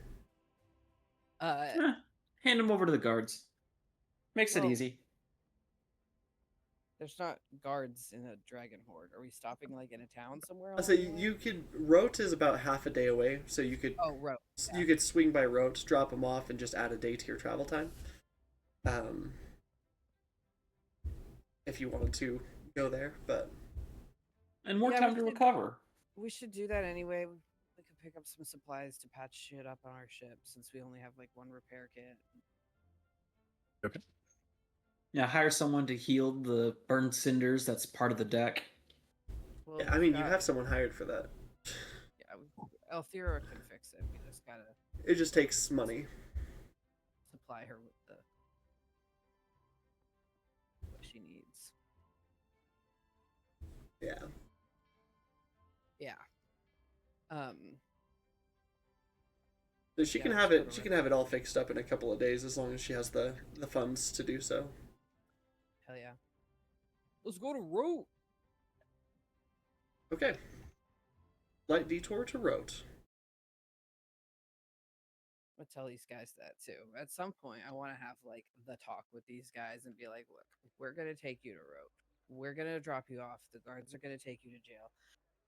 Hand them over to the guards. Makes it Well, easy. There's not guards in a dragon horde. Are we stopping like in a town somewhere? So you could Rote is about half a day away, so you could Rote. you could swing by Rote, drop them off, and just add a day to your travel time. If you wanted to go there, but And more Yeah, time we to should- recover. We should do that anyway. We could pick up some supplies to patch shit up on our ship since we only have like one repair kit. Yeah, hire someone to heal the burned cinders that's part of the deck. Well, yeah, I mean you have someone hired for that. Yeah, Althera can fix it. We just gotta It just takes money. supply her with what she needs. Yeah. Yeah. So she Yeah, can let's have go it. to She Rote. can have it all fixed up in a couple of days, as long as she has the funds to do so. Hell yeah. Let's go to Rote. Okay. Light detour to Rote. I'm gonna tell these guys that too. At some point, I want to have like the talk with these guys and be like, "Look, we're gonna take you to Rote. We're gonna drop you off. The guards are gonna take you to jail.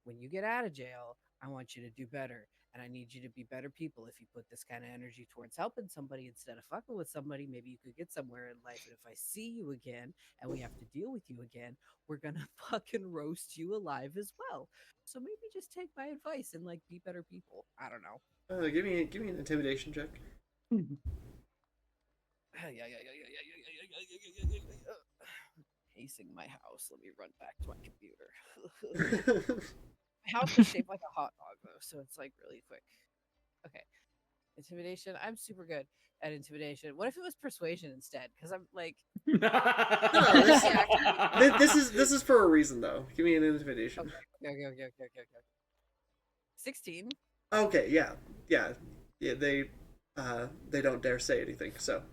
When you get out of jail, I want you to do better, and I need you to be better people. If you put this kind of energy towards helping somebody instead of fucking with somebody, maybe you could get somewhere in life. And if I see you again and we have to deal with you again, we're gonna fucking roast you alive as well. So maybe just take my advice and like be better people. I don't know." Give me an intimidation check. Pacing my house. Let me run back to my computer. My house is shaped like a hot dog, though, so it's like really quick. Okay. Intimidation. I'm super good at intimidation. What if it was persuasion instead? Because I'm like, This is for a reason though. Give me an intimidation. okay. 16. Okay, yeah. They don't dare say anything, so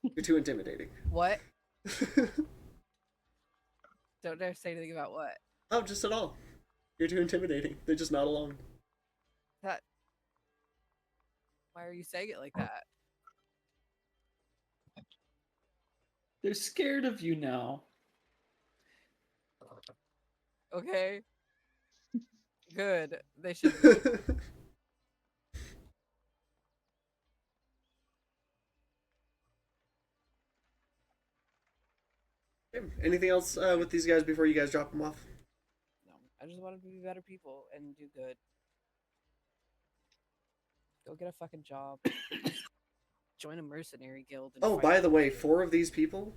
you're too intimidating. What? Don't dare say anything about what? Oh, just at all. You're too intimidating. They're just not along. That. Why are you saying it like that? They're scared of you now. Okay. Good. They should be. Anything else with these guys before you guys drop them off? No, I just want to be better people and do good. Go get a fucking job. Join a mercenary guild. And Oh, fight by for the way, shit. 4 of these people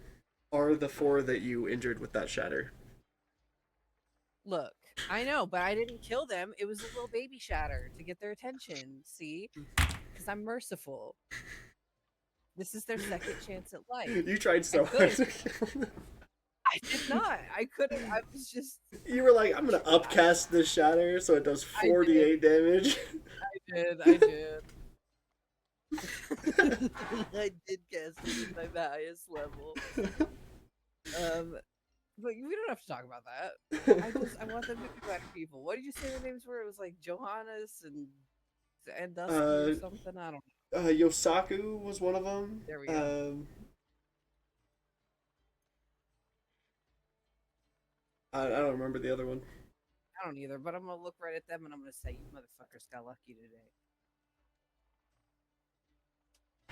are the 4 that you injured with that shatter. Look, I know, but I didn't kill them. It was a little baby shatter to get their attention. See, because I'm merciful. This is their second chance at life. You tried so I hard couldn't. to kill them. I did not. I couldn't. I was just. You were like, I'm gonna upcast this shatter so it does 48 damage. I did. I did cast it at my highest level. But we don't have to talk about that. I want them to be better people. What did you say their names were? It was like Johannes and Dusty or something. I don't know. Yosaku was one of them. There we go. I don't remember the other one. I don't either, but I'm gonna look right at them and I'm gonna say, "You motherfuckers got lucky today."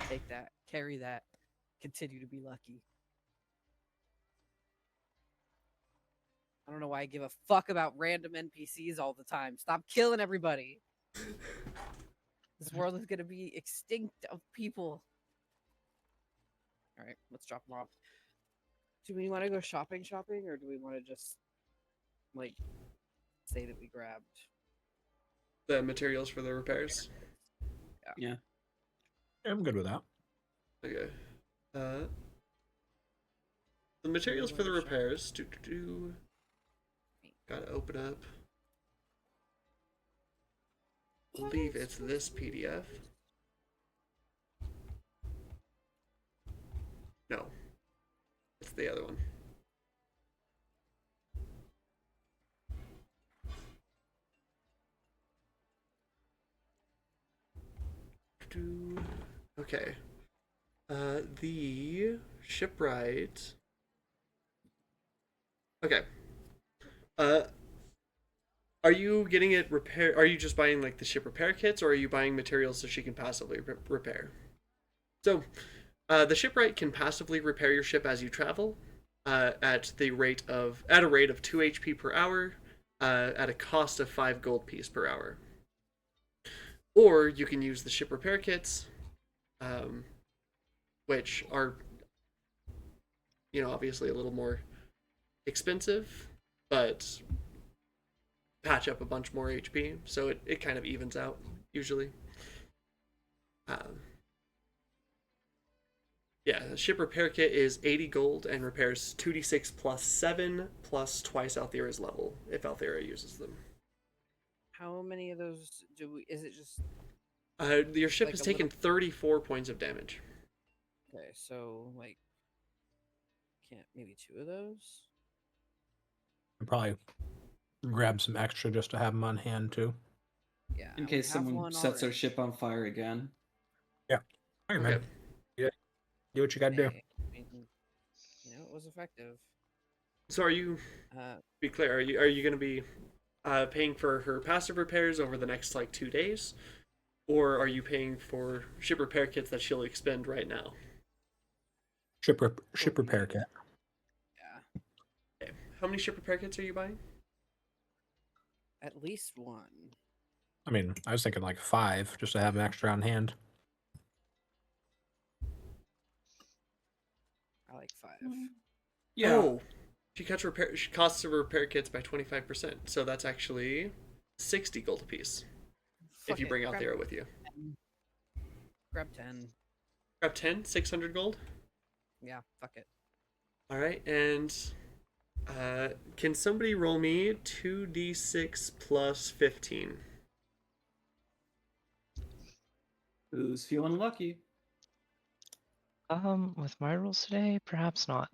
Take that, carry that, continue to be lucky. I don't know why I give a fuck about random NPCs all the time. Stop killing everybody. This world is gonna be extinct of people. All right, let's drop them off. Do we want to go shopping, or do we want to just like say that we grabbed the materials for the repairs? Yeah, I'm good with that. Okay. The materials for the repairs. Gotta open up. I believe it's this PDF. No. It's the other one. Okay. The shipwright. Okay. Are you getting it repair? Are you just buying like the ship repair kits, or are you buying materials so she can passively repair? So, the shipwright can passively repair your ship as you travel, at a rate of 2 HP per hour, at a cost of 5 gold piece per hour. Or you can use the ship repair kits, which are, obviously a little more expensive, but patch up a bunch more HP, so it kind of evens out, usually. Yeah, the ship repair kit is 80 gold and repairs 2d6 plus 7 plus twice Althera's level, if Althera uses them. How many of those is it just... Your ship has taken 34 points of damage. Okay, so, can't maybe 2 of those? I'd probably grab some extra just to have them on hand, too. Yeah. In case someone sets our ship on fire again. Yeah. Okay, man. Yeah. Do what you gotta do. I mean, it was effective. So are you, be clear, are you going to be paying for her passive repairs over the next, 2 days? Or are you paying for ship repair kits that she'll expend right now? Ship repair kit. Yeah. Okay. How many ship repair kits are you buying? At least 1. I mean, I was thinking 5, just to have an extra on hand. I like 5. Yeah. Oh, she costs of repair kits by 25%, so that's actually 60 gold apiece. If you bring Althera with you. Grab 10. Grab 10, 600 gold? Yeah, fuck it. Alright, and can somebody roll me 2d6 plus 15? Who's feeling lucky? With my rolls today, perhaps not.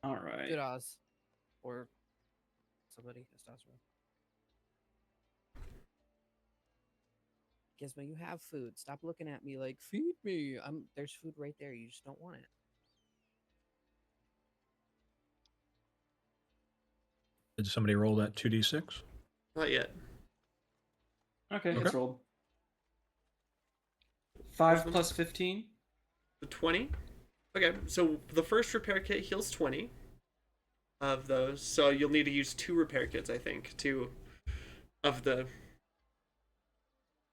All right. Good Oz. Or somebody. Testosterone. Gizmo, you have food. Stop looking at me like, feed me. There's food right there. You just don't want it. Did somebody roll that 2d6? Not yet. Okay, Okay. it's rolled. 5 plus 15? The 20? Okay, so the first repair kit heals 20 of those, so you'll need to use 2 repair kits, I think, of the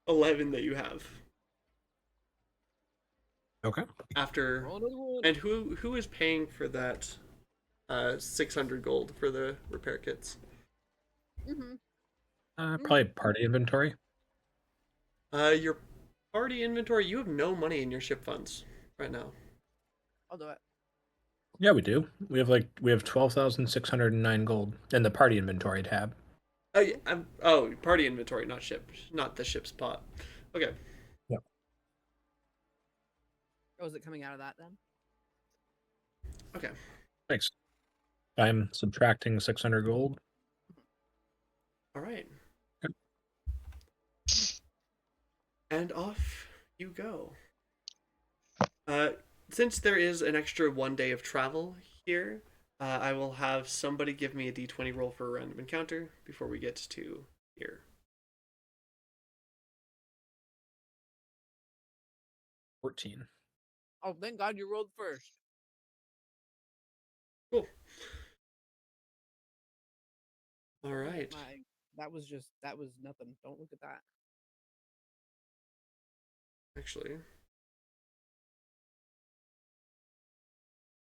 11 that you have. Okay. After, Roll another one. and who is paying for that 600 gold for the repair kits? Probably party inventory. Your party inventory, you have no money in your ship funds right now. I'll do it. Yeah, we do. We have 12,609 gold in the party inventory tab. Oh, yeah, party inventory, not ship, not the ship's pot. Okay. Yeah. Oh, is it coming out of that then? Okay. Thanks. I'm subtracting 600 gold. All right. Yep. And off you go. Since there is an extra 1 day of travel here, I will have somebody give me a d20 roll for a random encounter before we get to here. 14. Oh, thank God you rolled first. Cool. All right. That was nothing. Don't look at that. Actually,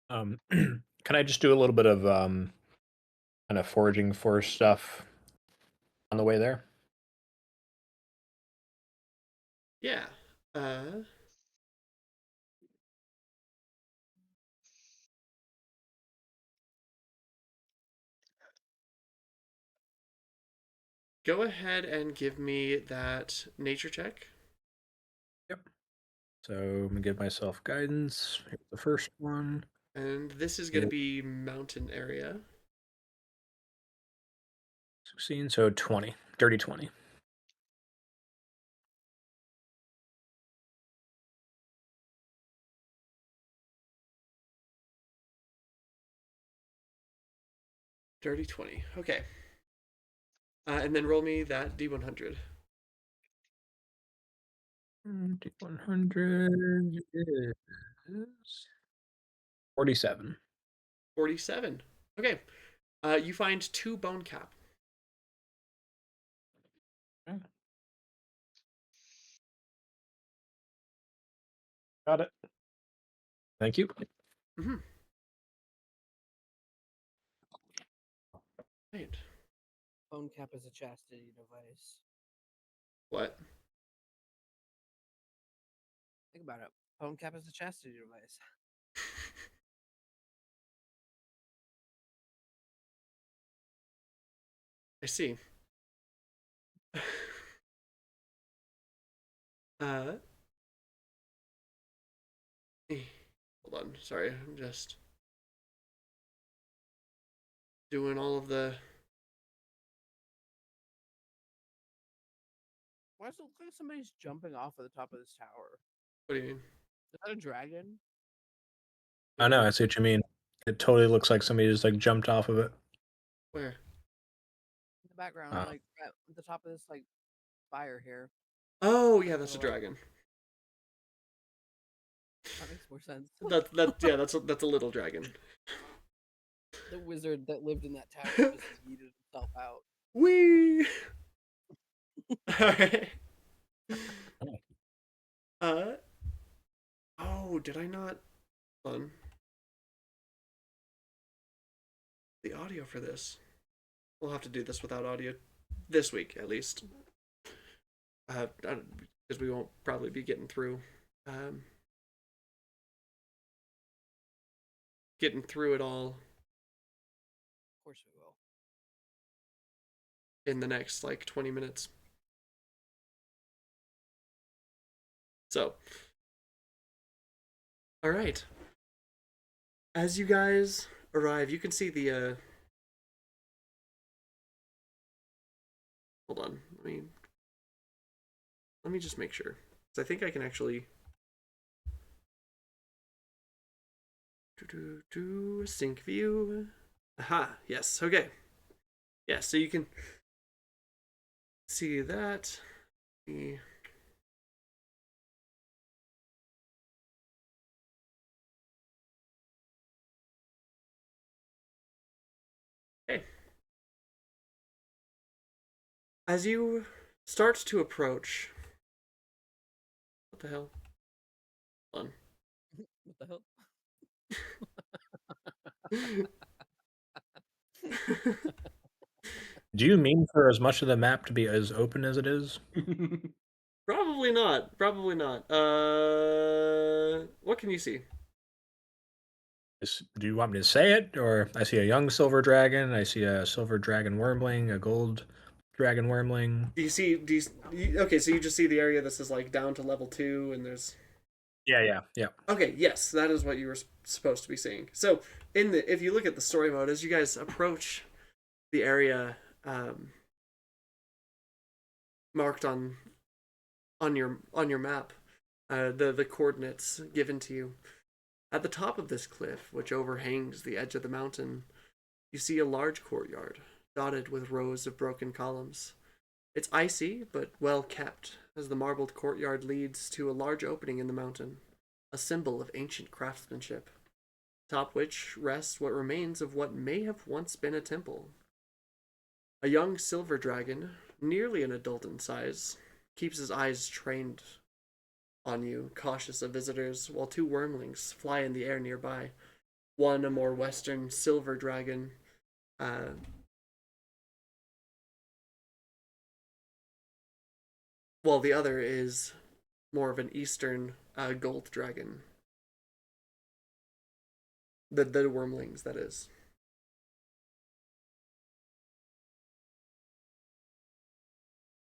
Can I just do a little bit of kind of foraging for stuff on the way there? yeah. Go ahead and give me that nature check. Yep. So I'm gonna give myself guidance. Here's the first one. And this is going to be mountain area. 16, so 20. Dirty 20. Dirty 20. Okay. And then roll me that D100. D100 is 47. 47. Okay. You find 2 bone cap. Okay. Got it. Thank you. Mm-hmm. Right. Phone cap is a chastity device. What? Think about it. Phone cap is a chastity device. I see. uh, Hold on. Sorry, I'm just doing all of the. Why does it look like somebody's jumping off of the top of this tower? What do you mean? Is that a dragon? I know, I see what you mean. It totally looks like somebody just like jumped off of it. Where? In the background, like at the top of this like fire here. Oh yeah, that's a dragon. That makes more sense. That's a little dragon. The wizard that lived in that tower just yeeted himself out. Wee. Alright. Oh, did I not? Hold on. The audio for this. We'll have to do this without audio this week, at least. Because we won't probably be getting through. Getting through it all Of course we will. in the next like 20 minutes. So, all right. As you guys arrive, you can see the. Hold on, let me just make sure, because I think I can actually do sync view. Aha, yes, okay. Yeah, so you can see that. Okay. As you start to approach, what the hell? Hold on. the hell? Do you mean for as much of the map to be as open as it is? Probably not. Probably not. What can you see? Do you want me to say it, or I see a young silver dragon, I see a silver dragon wormling, a gold dragon wormling. Do you see? Okay, so you just see the area that says like down to level 2, and there's. Yeah. Okay, yes, that is what you were supposed to be seeing. So, if you look at the story mode, as you guys approach the area marked on your map, the coordinates given to you, at the top of this cliff, which overhangs the edge of the mountain, you see a large courtyard dotted with rows of broken columns. It's icy but well kept, as the marbled courtyard leads to a large opening in the mountain, a symbol of ancient craftsmanship, atop which rests what remains of what may have once been a temple. A young silver dragon, nearly an adult in size, keeps his eyes trained on you, cautious of visitors, while two wormlings fly in the air nearby. One, a more western silver dragon, while the other is more of an eastern gold dragon. The wormlings, that is.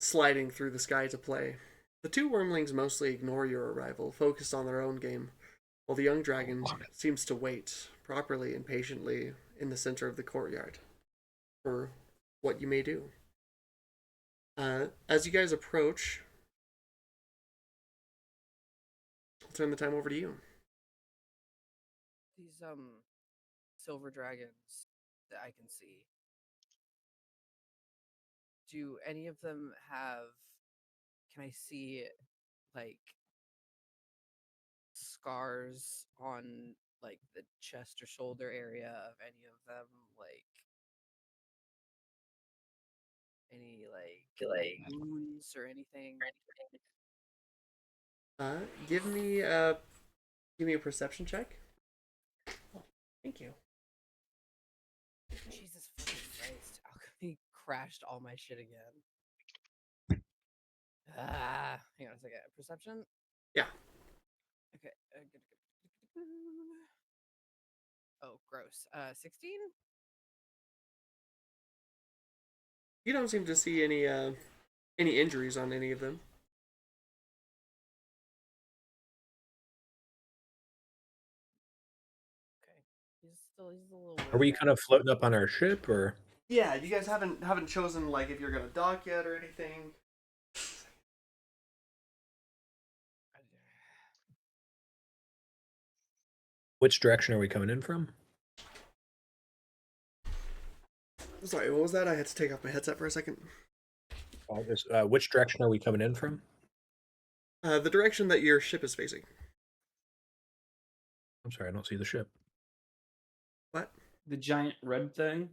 Sliding through the sky to play. The two wormlings mostly ignore your arrival, focused on their own game, while the young dragon seems to wait, properly and patiently, in the center of the courtyard for what you may do. As you guys approach, I'll turn the time over to you. These silver dragons that I can see. Do any of them have, can I see like scars on like the chest or shoulder area of any of them, like any like wounds or anything? Give me a perception check. Thank you. Jesus fucking Christ. Alchemy crashed all my shit again. Hang on a second. Perception? Yeah. Okay. Oh, gross. 16? You don't seem to see any injuries on any of them. Okay. He's a little Are we worried kind of floating up on our ship, or? Yeah, you guys haven't chosen like if you're gonna dock yet or anything. Which direction are we coming in from? Sorry, what was that? I had to take off my headset for a second. Which direction are we coming in from? The direction that your ship is facing. I'm sorry, I don't see the ship. What? The giant red thing.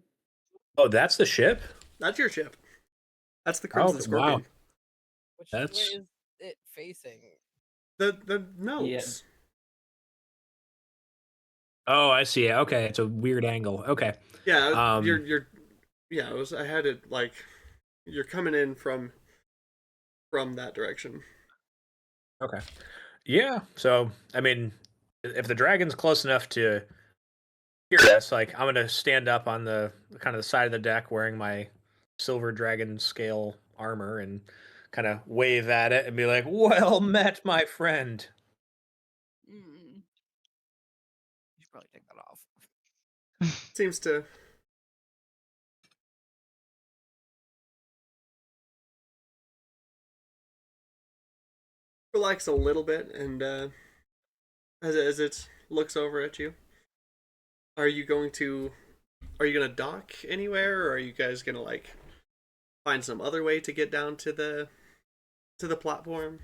Oh, that's the ship? That's your ship. That's the Crimson Scorpion. Wow. Which way That's is it facing? The nose. Oh, I see. Okay, it's a weird angle. Okay. Yeah, you're yeah, I had it like you're coming in from that direction. Okay. Yeah. So, I mean, if the dragon's close enough to hear us, like, I'm gonna stand up on the kind of the side of the deck wearing my silver dragon scale armor and kind of wave at it and be like, "Well met, my friend." You should probably take that off. Seems to relax a little bit, and as it looks over at you, are you gonna dock anywhere, or are you guys gonna like find some other way to get down to the platform?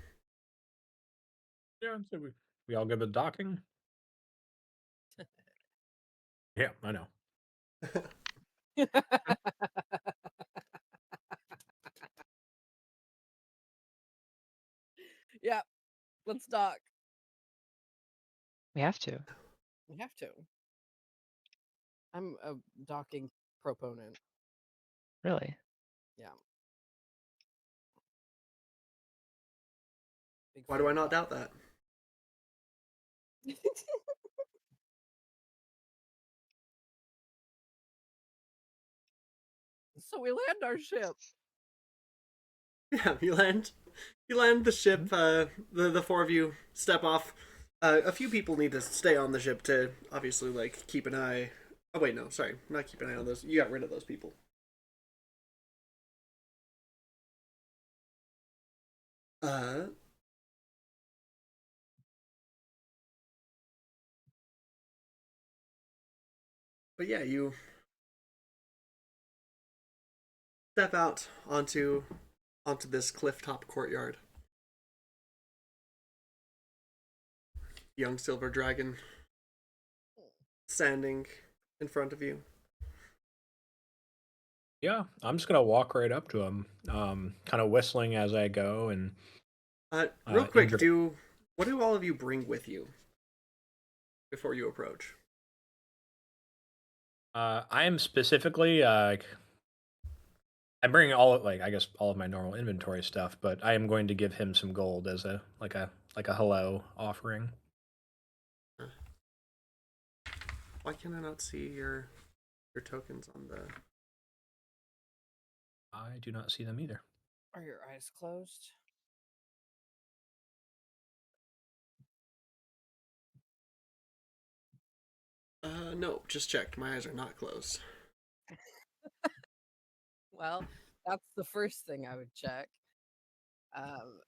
Yeah, so we all good with docking? Yeah, I know. Yeah, let's dock. We have to. We have to. I'm a docking proponent. Really. Yeah. Big Why do fan I of not docking. doubt that? So we land our ship. Yeah, you land. You land the ship. The four of you step off. A few people need to stay on the ship to obviously like keep an eye. Oh wait, no, sorry, not keep an eye on those. You got rid of those people. Uh, but yeah, you step out onto this cliff top courtyard. Young silver dragon standing in front of you. Yeah, I'm just gonna walk right up to him, kind of whistling as I go, and Real in quick, do what do all of you bring with you before you approach? I am specifically like I'm bringing all of, like I guess all of my normal inventory stuff, but I am going to give him some gold as a hello offering. Why can I not see your tokens on the? I do not see them either. Are your eyes closed? No, just checked. My eyes are not closed. Well, that's the first thing I would check. Um,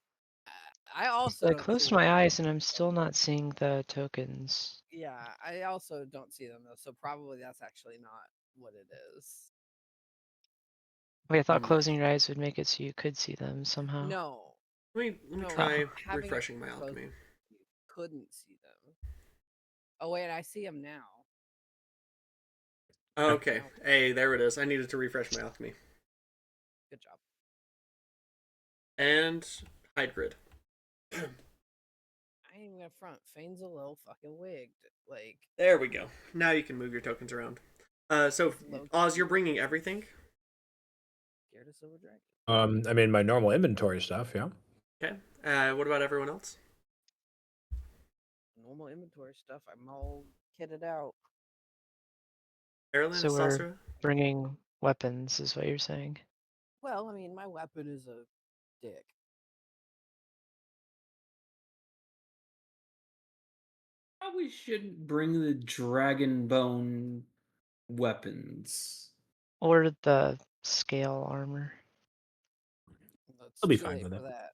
I also I don't see closed them. my eyes and I'm still not seeing the tokens. Yeah, I also don't see them though, so probably that's actually not what it is. Wait, I thought Hmm. closing your eyes would make it so you could see them somehow. No, Let me no, try having it refreshing my closed, alchemy. you couldn't see them. Oh wait, I see them now. Okay, Now, hey, there it is. I needed to refresh my alchemy. good job. And hide grid. I ain't even gonna front. Fane's a little fucking wigged. Like, There we go. Now you can move your tokens around. So low Oz, you're bringing everything. scared of silver dragon. I mean my normal inventory stuff, yeah. Okay. What about everyone else? Normal inventory stuff. I'm all kitted out. Marilyn, So we're Sasra? bringing weapons, is what you're saying. Well, I mean, my weapon is a dick. Probably shouldn't bring the dragon bone weapons. Or the scale armor. It's I'll be too fine late with for it. that.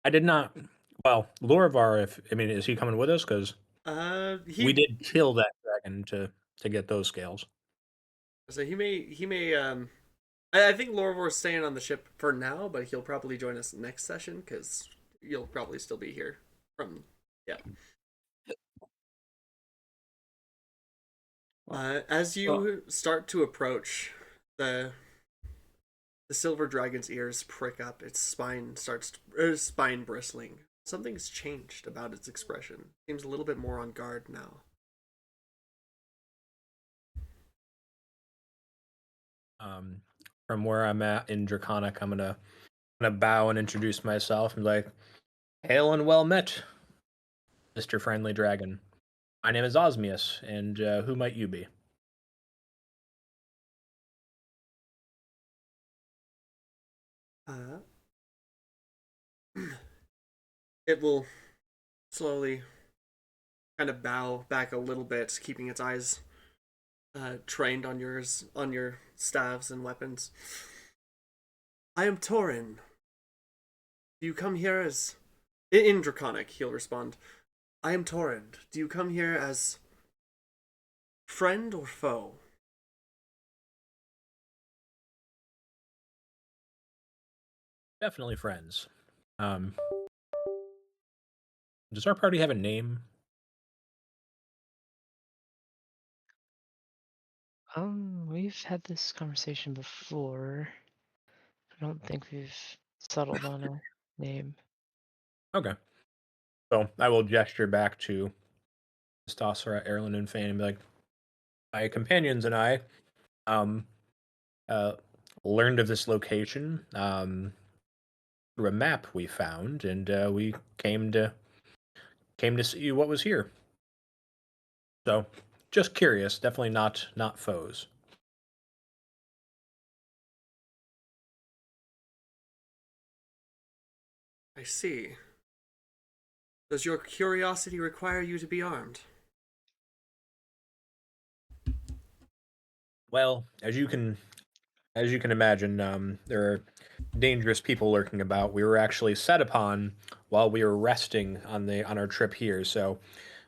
I did not. Well, Lorivar, if I mean, is he coming with us? Because we He did kill that dragon to get those scales. so he may. I think Lorvor's staying on the ship for now, but he'll probably join us next session because you'll probably still be here. From yeah. As you start to approach, the the silver dragon's ears prick up. Its spine bristling. Something's changed about its expression. Seems a little bit more on guard now. From where I'm at in Draconic, I'm gonna bow and introduce myself and be like, "Hail and well met, Mr. Friendly Dragon. My name is Osmius, and who might you be?" Uh, it will slowly kind of bow back a little bit, keeping its eyes trained on your staves and weapons. I am Torin. Do you come here as in Draconic? He'll respond. I am Torin. Do you come here as friend or foe? Definitely friends. Um, does our party have a name? We've had this conversation before. I don't think we've settled on a name. Okay. So I will gesture back to Stossera, Erlen, and Fane and be like, my companions and I um, uh, learned of this location through a map we found, and we came to see what was here. So, just curious, definitely not foes. I see. Does your curiosity require you to be armed? Well, as you can imagine, there are dangerous people lurking about. We were actually set upon while we were resting on our trip here. So,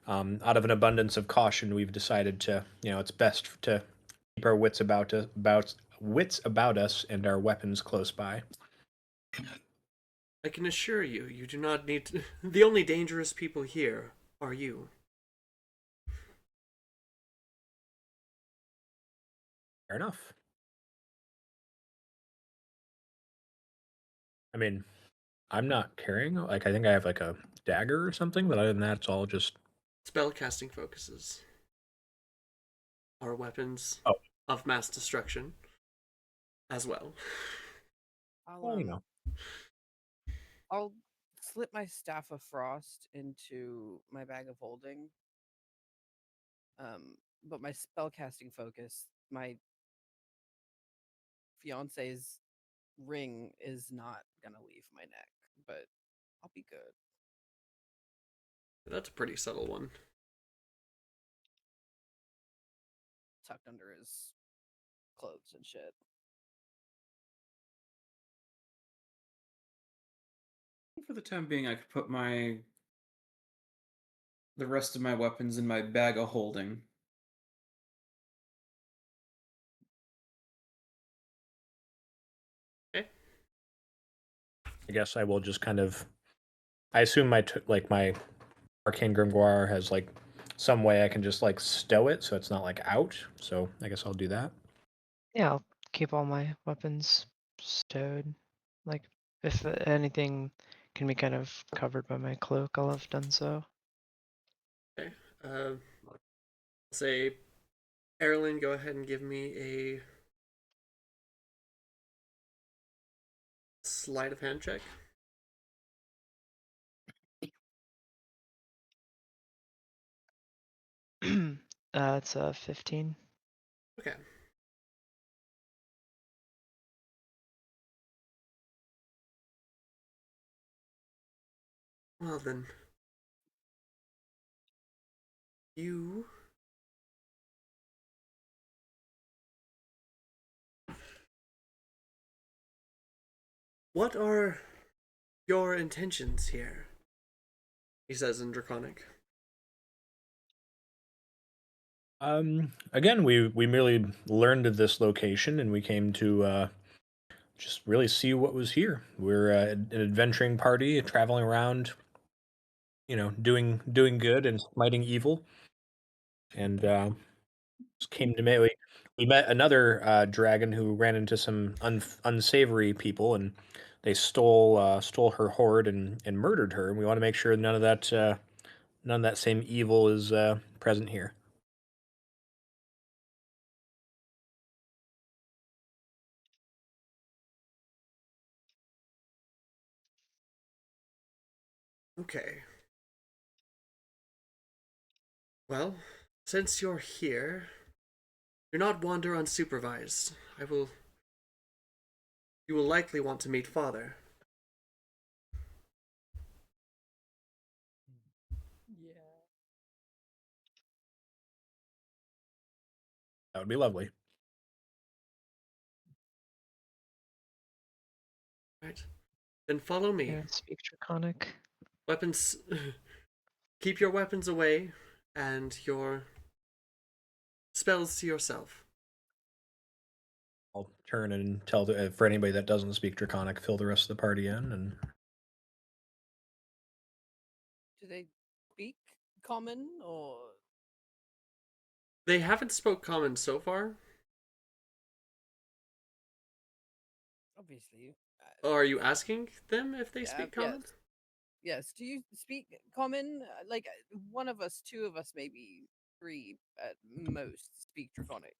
out of an abundance of caution, we've decided to, it's best to keep our wits about us and our weapons close by. I can assure you, you do not need to. The only dangerous people here are you. Fair enough. I mean, I'm not carrying, like, I think I have like a dagger or something, but other than that, it's all just. Spellcasting focuses are weapons Oh, of mass destruction as well. I'll well, you know. I'll slip my staff of frost into my bag of holding. But my spellcasting focus, my fiance's ring is not gonna leave my neck, but I'll be good. That's a pretty subtle one. Tucked under his clothes and shit. For the time being, I could put the rest of my weapons in my bag of holding. Okay. I guess I will just kind of. I assume my arcane grimoire has like some way I can just like stow it so it's not like out. So I guess I'll do that. Yeah, I'll keep all my weapons stowed. Like, if anything can be kind of covered by my cloak, I'll have done so. Okay. Say, Erlen, go ahead and give me a sleight of hand check. It's 15. Okay. Well then, you what are your intentions here? He says in Draconic. Again, we merely learned of this location and we came to just really see what was here. We're an adventuring party traveling around, doing good and smiting evil. And just came to meet. We met another dragon who ran into some unsavory people, and they stole her hoard and murdered her. And we want to make sure none of that same evil is present here. Okay. Well, since you're here, do not wander unsupervised. You will likely want to meet Father. Yeah. That would be lovely. Right? Then follow me. Yeah, speak Draconic. Weapons. Keep your weapons away, and your spells to yourself. I'll turn and tell for anybody that doesn't speak Draconic, fill the rest of the party in, and Do they speak common or They haven't spoke common so far. obviously? Are you asking them if they Yeah, speak yes. common? Yes. Do you speak common? Like one of us, two of us, maybe three at most speak Draconic.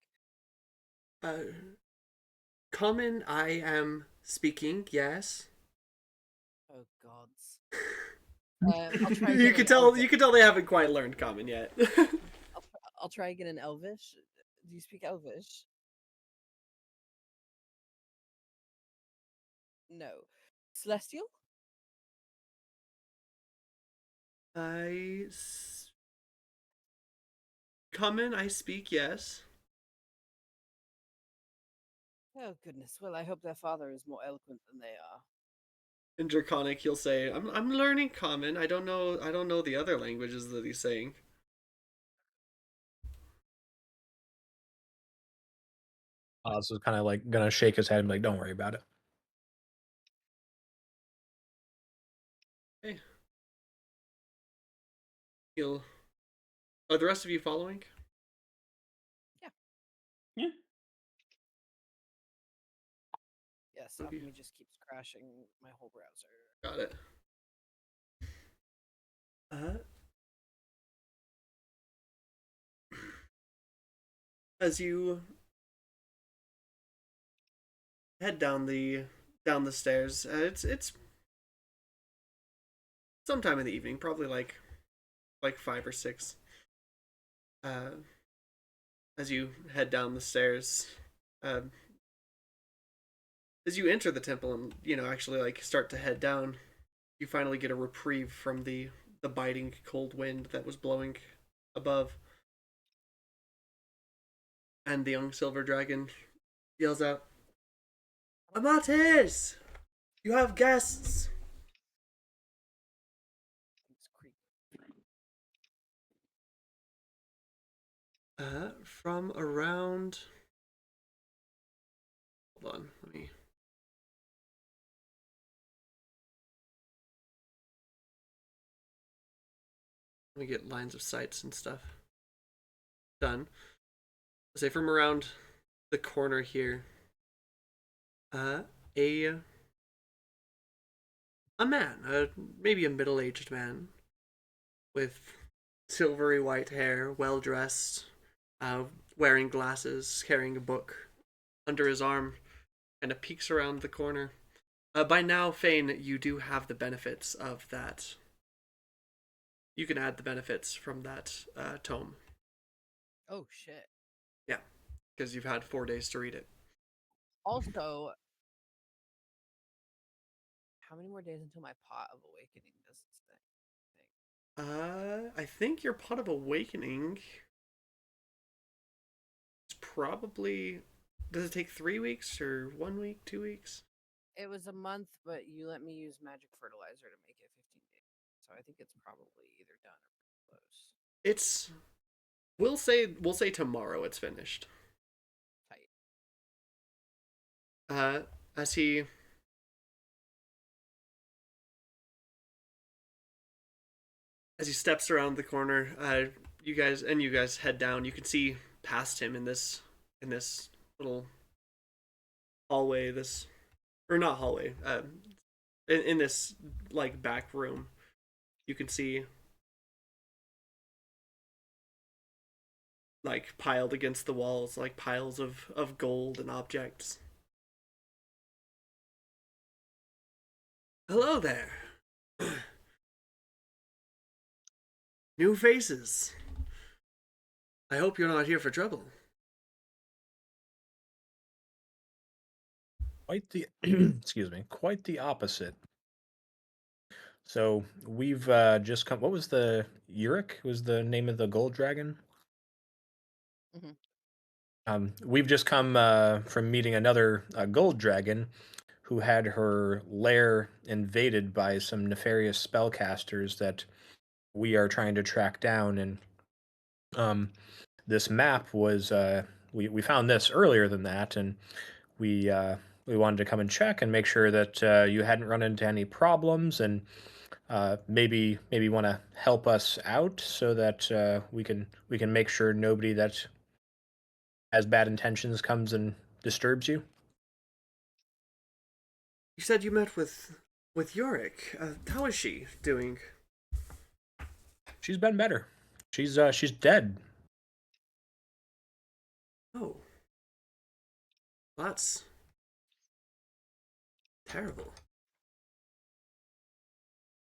Uh, common, I am speaking, yes. Oh gods. I'll try again You in can tell. Elvish. You can tell they haven't quite learned common yet. I'll try again in Elvish. Do you speak Elvish? No. Celestial? Common, I speak, yes. Oh goodness. Well, I hope their father is more eloquent than they are. In Draconic, he'll say, "I'm learning common. I don't know the other languages that he's saying." So kind of like gonna shake his head and be like, "Don't worry about it." Hey, he'll. Are the rest of you following? Yeah. Yes, Okay. Alchemy just keeps crashing my whole browser. Got it. As you head down the stairs, it's sometime in the evening, probably like 5 or 6. As you head down the stairs, uh, as you enter the temple and actually like start to head down, you finally get a reprieve from the biting cold wind that was blowing above. And the young silver dragon yells out, "Amates! You have guests!" It's creepy. From around. Hold on, let me get lines of sights and stuff done. I'll say from around the corner here, a man, maybe a middle-aged man, with silvery white hair, well dressed, wearing glasses, carrying a book under his arm, kind of peeks around the corner. By now, Fane, you do have the benefits of that. You can add the benefits from that tome. Oh shit. Yeah, because you've had 4 days to read it. Also, how many more days until my pot of awakening does this thing? I think your Pot of Awakening is probably. Does it take 3 weeks or 1 week, 2 weeks? It was a month, but you let me use magic fertilizer to make it 15 days. So I think it's probably either done or close. It's. We'll say tomorrow it's finished. Tight. As he steps around the corner, you guys head down. You can see past him in this little hallway. This or not hallway. In this like back room, you can see like piled against the walls, like piles of gold and objects. Hello there. New faces. I hope you're not here for trouble. Quite the excuse me, quite the opposite. So we've just come. What was the Uric? Was the name of the gold dragon? Mhm. We've just come from meeting another gold dragon who had her lair invaded by some nefarious spellcasters that we are trying to track down. And this map was we found this earlier than that, and we wanted to come and check and make sure that you hadn't run into any problems, and maybe want to help us out so that we can make sure nobody that has bad intentions comes and disturbs you. You said you met with with Yorick. How is she doing? She's been better. She's dead. Oh, that's terrible.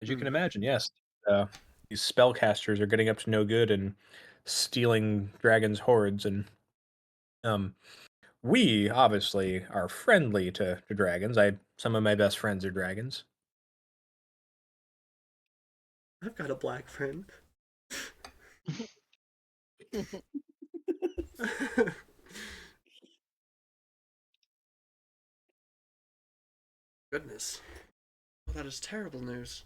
As you Hmm. can imagine, yes. Uh, these spellcasters are getting up to no good and stealing dragons' hordes, and um, we obviously are friendly to dragons. Some of my best friends are dragons. I've got a black friend. Goodness. Well, that is terrible news.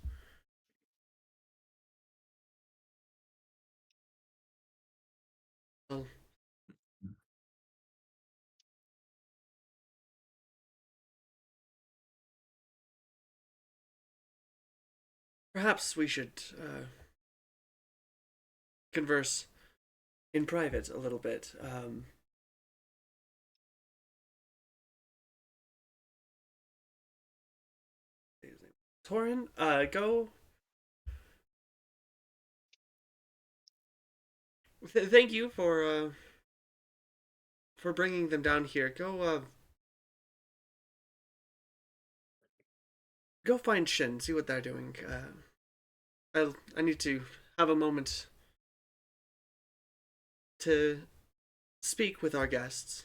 Well, perhaps we should converse in private a little bit. Torin, go. Thank you for bringing them down here. Go find Shin. See what they're doing. I need to have a moment to speak with our guests.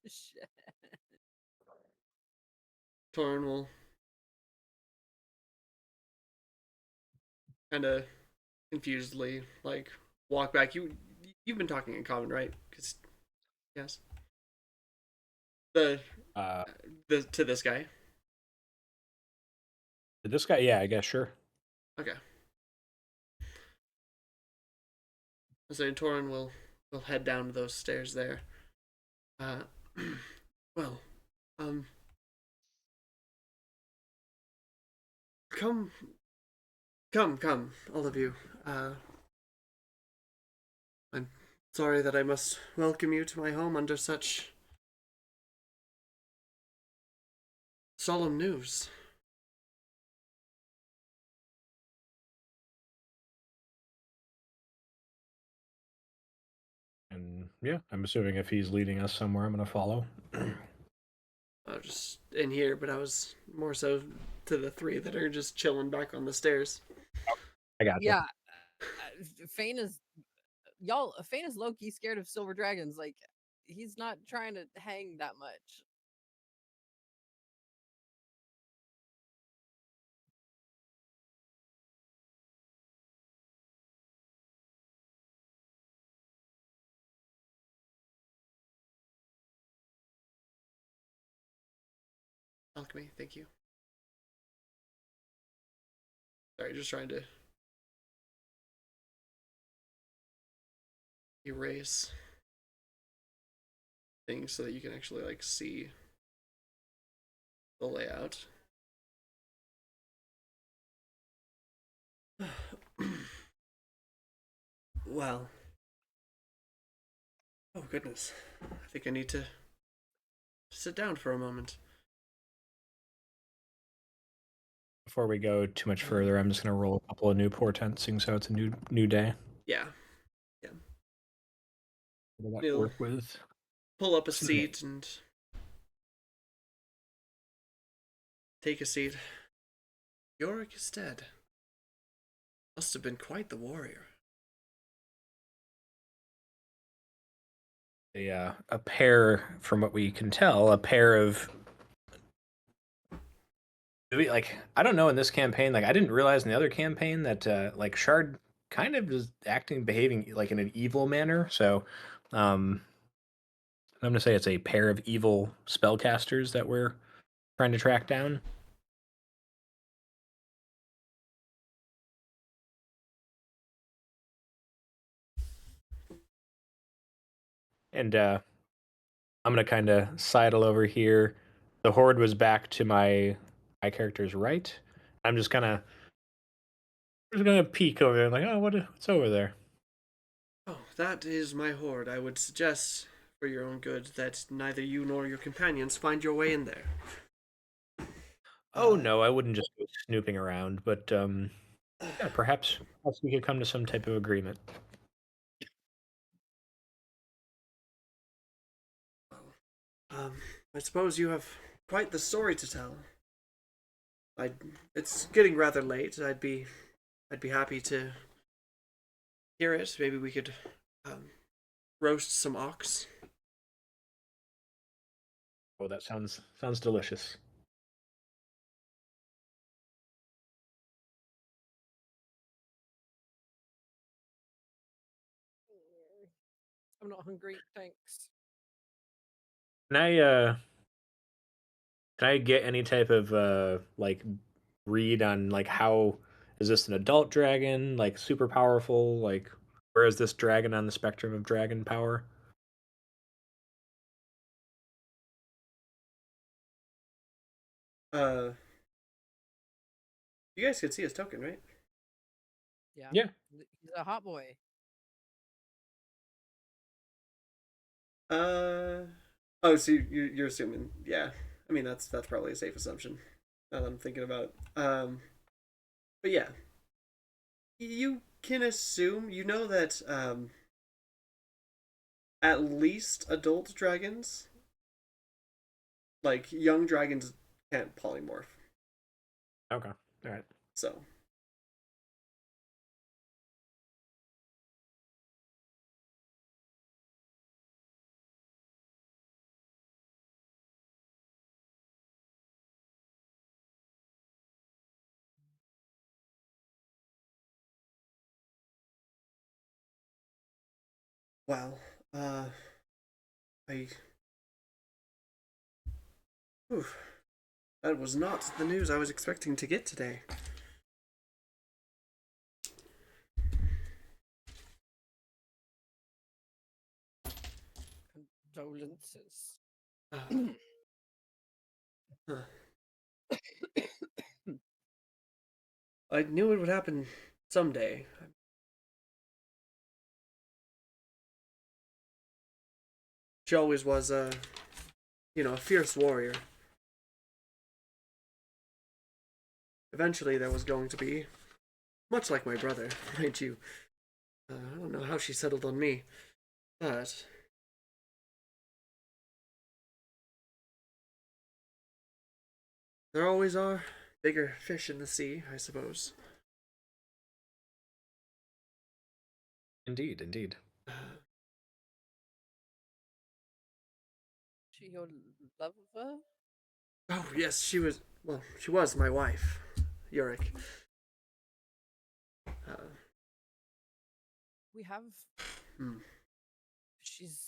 Shit. Torin will kind of confusedly like walk back. You've been talking in common, right? Because yes, the Uh, the to this guy. this guy, yeah, I guess sure. Okay. So Torin will head down those stairs there. Uh, well, um, come, come, all of you. I'm sorry that I must welcome you to my home under such solemn news. And yeah, I'm assuming if he's leading us somewhere, I'm gonna follow. I was just in here, but I was more so to the three that are just chilling back on the stairs. I got you. Yeah, Fane is Fane is low key scared of silver dragons. Like, he's not trying to hang that much. Alchemy, thank you. Sorry, just trying to erase things so that you can actually like see the layout. Well, oh goodness, I think I need to sit down for a moment. Before we go too much further, I'm just gonna roll a couple of new portents, seeing so it's a new day. Yeah, What do I got to Neil, work with? pull up a seat and take a seat. Yorick is dead. Must have been quite the warrior. A pair, from what we can tell, a pair of like I don't know in this campaign. Like I didn't realize in the other campaign that like Shard kind of is behaving like in an evil manner. So I'm gonna say it's a pair of evil spellcasters that we're trying to track down. And I'm gonna kind of sidle over here. The horde was back to my character's right. I'm just gonna peek over there, like, oh, what's over there? Oh, that is my horde. I would suggest for your own good that neither you nor your companions find your way in there. Oh Uh, no, I wouldn't just go snooping around, but yeah, perhaps we could come to some type of agreement. um, I suppose you have quite the story to tell. I It's getting rather late. I'd be happy to hear it. Maybe we could roast some ox. Oh, that sounds delicious. I'm not hungry, thanks. Can I get any type of like read on like how is this an adult dragon, like super powerful, like where is this dragon on the spectrum of dragon power? Uh, you guys can see his token, right? Yeah. Yeah. He's a hot boy. Oh, so you're assuming, yeah. I mean, that's probably a safe assumption. Now that I'm thinking about it. But yeah, you can assume. You know that at least adult dragons, like young dragons, can't polymorph. Okay. All right. So well, I. Whew, that was not the news I was expecting to get today. Condolences. Uh, huh. I knew it would happen someday. She always was a fierce warrior. Eventually, there was going to be, much like my brother, mind you. I don't know how she settled on me, but there always are bigger fish in the sea, I suppose. Indeed, indeed. She your lover? Oh yes, she was my wife, Yurik. Uh, We have. hmm. She's.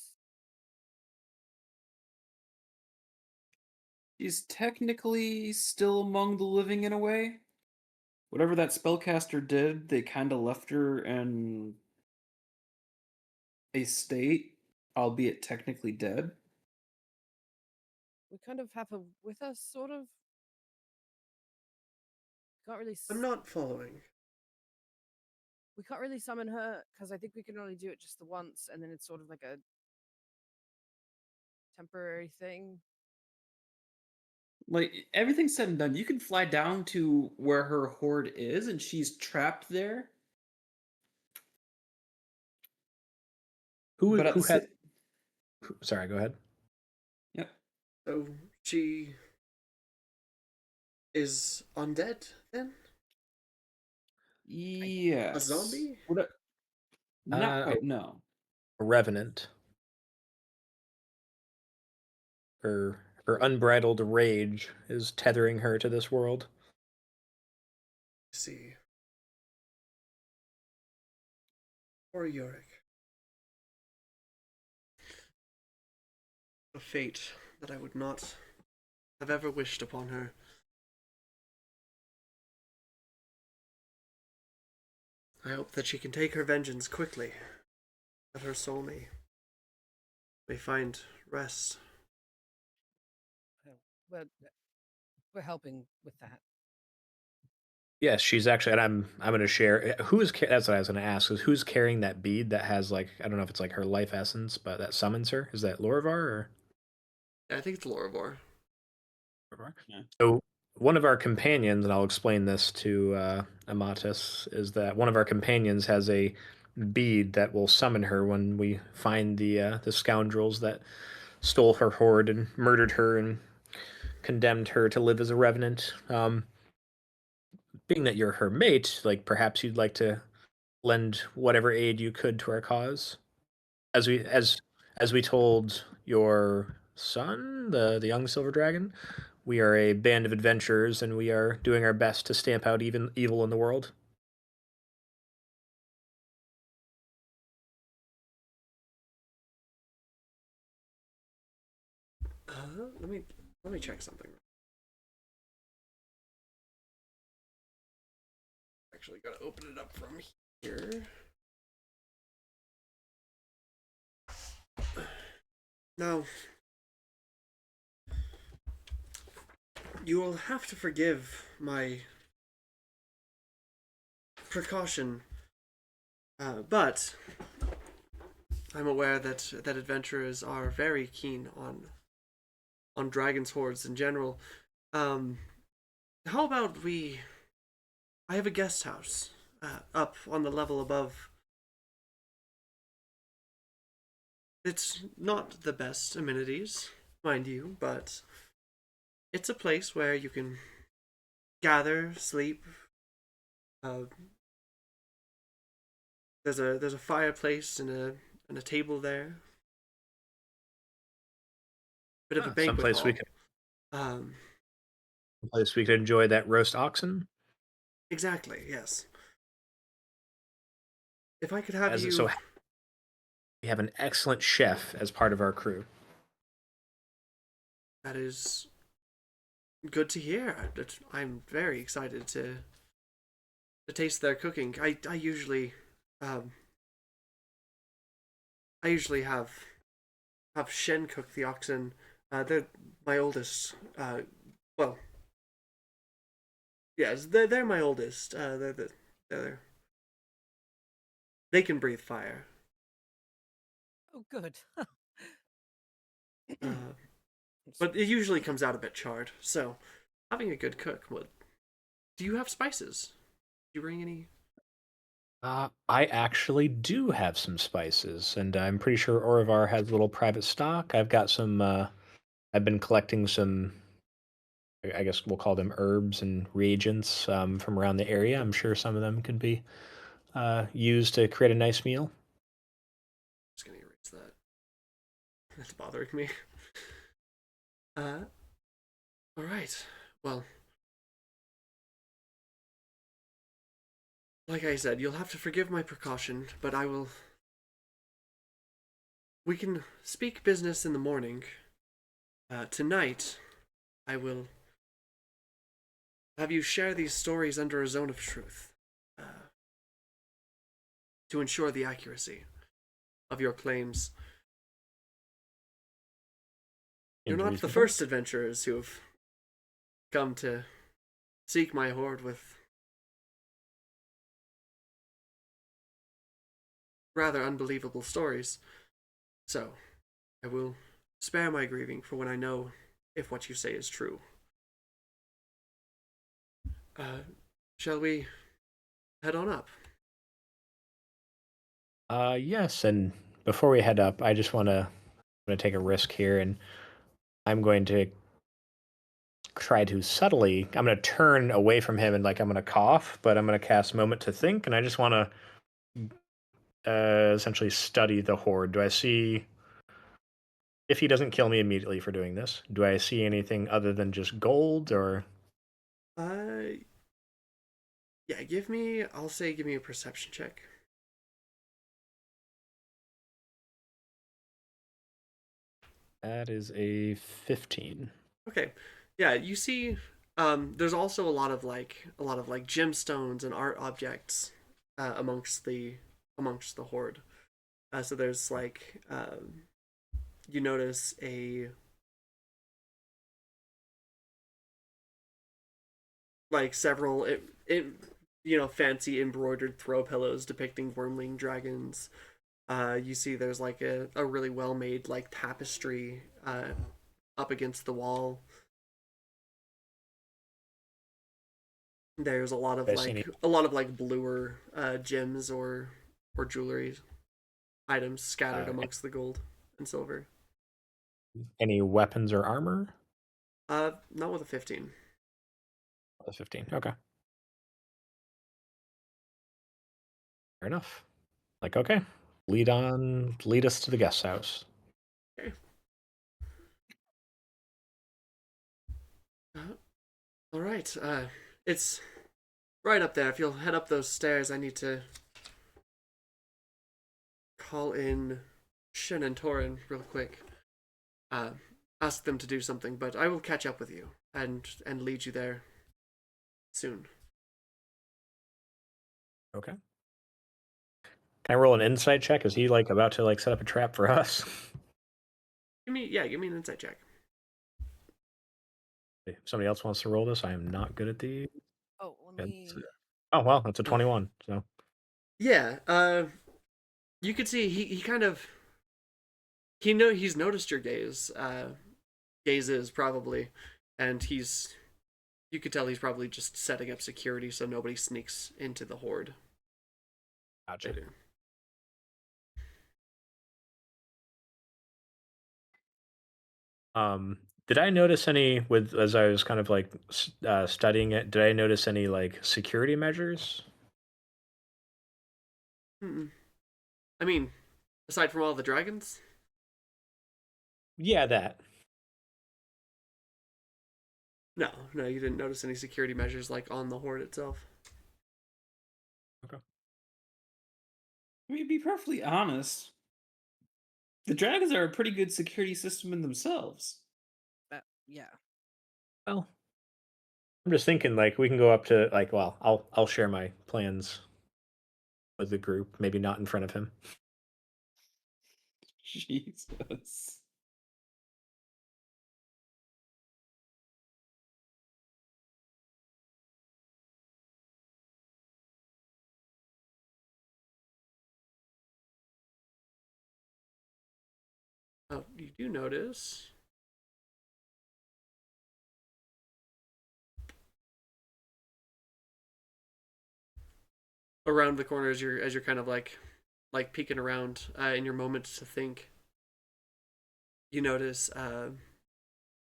She's technically still among the living in a way. Whatever that spellcaster did, they kind of left her in a state, albeit technically dead. We kind of have her with us, sort of. Can't really. I'm not following. We can't really summon her because I think we can only do it just the once, and then it's sort of like a temporary thing. Like everything's said and done, you can fly down to where her horde is, and she's trapped there. Who But at who the had same, sorry, go ahead. yep, So she is undead then? A yes. zombie? Not A quite. No. revenant. Her unbridled rage is tethering her to this world. I see. Or Yurik. A fate that I would not have ever wished upon her. I hope that she can take her vengeance quickly, that her soul may find rest. Well, we're helping with that. Yes, she's actually, and I'm gonna share. Who is that's what I was gonna ask. Is who's carrying that bead that has like I don't know if it's like her life essence, but that summons her? Is that Lorivar or Yeah, I think it's Lorivor. Lorivar? Yeah. So one of our companions, and I'll explain this to Amatis, is that one of our companions has a bead that will summon her when we find the scoundrels that stole her hoard and murdered her and condemned her to live as a revenant. Being that you're her mate, like perhaps you'd like to lend whatever aid you could to our cause. As we as we told your son, the young silver dragon, we are a band of adventurers and we are doing our best to stamp out even evil in the world. Let me check something. Actually, gotta open it up from here. Now, you will have to forgive my precaution, but I'm aware that adventurers are very keen on dragons hordes in general. Um, how about we? I have a guest house up on the level above. It's not the best amenities, mind you, but it's a place where you can gather, sleep. Uh, there's a fireplace and a table there. Bit of a banquet Someplace we hall. could Um, someplace we could enjoy that roast oxen. exactly. Yes. If I could have As it so you, we have an excellent chef as part of our crew. that is good to hear. I'm very excited to taste their cooking. Um, I usually have Shen cook the oxen. They're my oldest. Well, yes, they're my oldest. They're they can breathe fire. Oh, good. Uh, but it usually comes out a bit charred. So having a good cook would. Do you have spices? Do you bring any? I actually do have some spices, and I'm pretty sure Orivar has a little private stock. I've got some. I've been collecting some. I guess we'll call them herbs and reagents from around the area. I'm sure some of them could be used to create a nice meal. Just gonna erase that. That's bothering me. All right. Well, like I said, you'll have to forgive my precaution, but I will. We can speak business in the morning. Tonight, I will have you share these stories under a zone of truth to ensure the accuracy of your claims. You're Seems not the reasonable. first adventurers who have come to seek my hoard with rather unbelievable stories. So, I will spare my grieving for when I know if what you say is true. Uh, shall we head on up? Yes, and before we head up, I just want to take a risk here, and I'm going to try to subtly. I'm going to turn away from him and like I'm going to cough, but I'm going to cast Moment to Think, and I just want to essentially study the horde. Do I see if he doesn't kill me immediately for doing this? Do I see anything other than just gold or? Uh, yeah, give me a perception check. That is a 15. Okay. Yeah, you see there's also a lot of like gemstones and art objects amongst the horde. So there's like you notice a like several fancy embroidered throw pillows depicting wormling dragons. You see there's like a really well made like tapestry up against the wall. There's I see any, a lot of like bluer gems or jewelry items scattered uh, amongst the gold and silver. any weapons or armor? Not with a 15. 15. Okay. Fair enough. Like, okay. Lead us to the guest house. Okay. All right. It's right up there. If you'll head up those stairs, I need to call in Shin and Torin real quick. Uh, Ask them to do something, but I will catch up with you and lead you there soon. Okay. Can I roll an insight check? Is he like about to like set up a trap for us? Give me an insight check. If somebody else wants to roll this, I am not good at the. Oh, let me. Oh well, that's a 21. So Yeah. You could see he kind of he's noticed your gazes probably, and you could tell he's probably just setting up security so nobody sneaks into the horde. gotcha. Did I notice any with as I was kind of like studying it? Did I notice any like security measures? Mm-mm. I mean, aside from all the dragons. Yeah, that. No, you didn't notice any security measures like on the horde itself. Okay. I mean, to be perfectly honest, the dragons are a pretty good security system in themselves. Yeah. Well, I'm just thinking like we can go up to like well, I'll share my plans with the group, maybe not in front of him. Jesus. Oh, you do notice. Around the corner as you're kind of like peeking around in your moments to think, you notice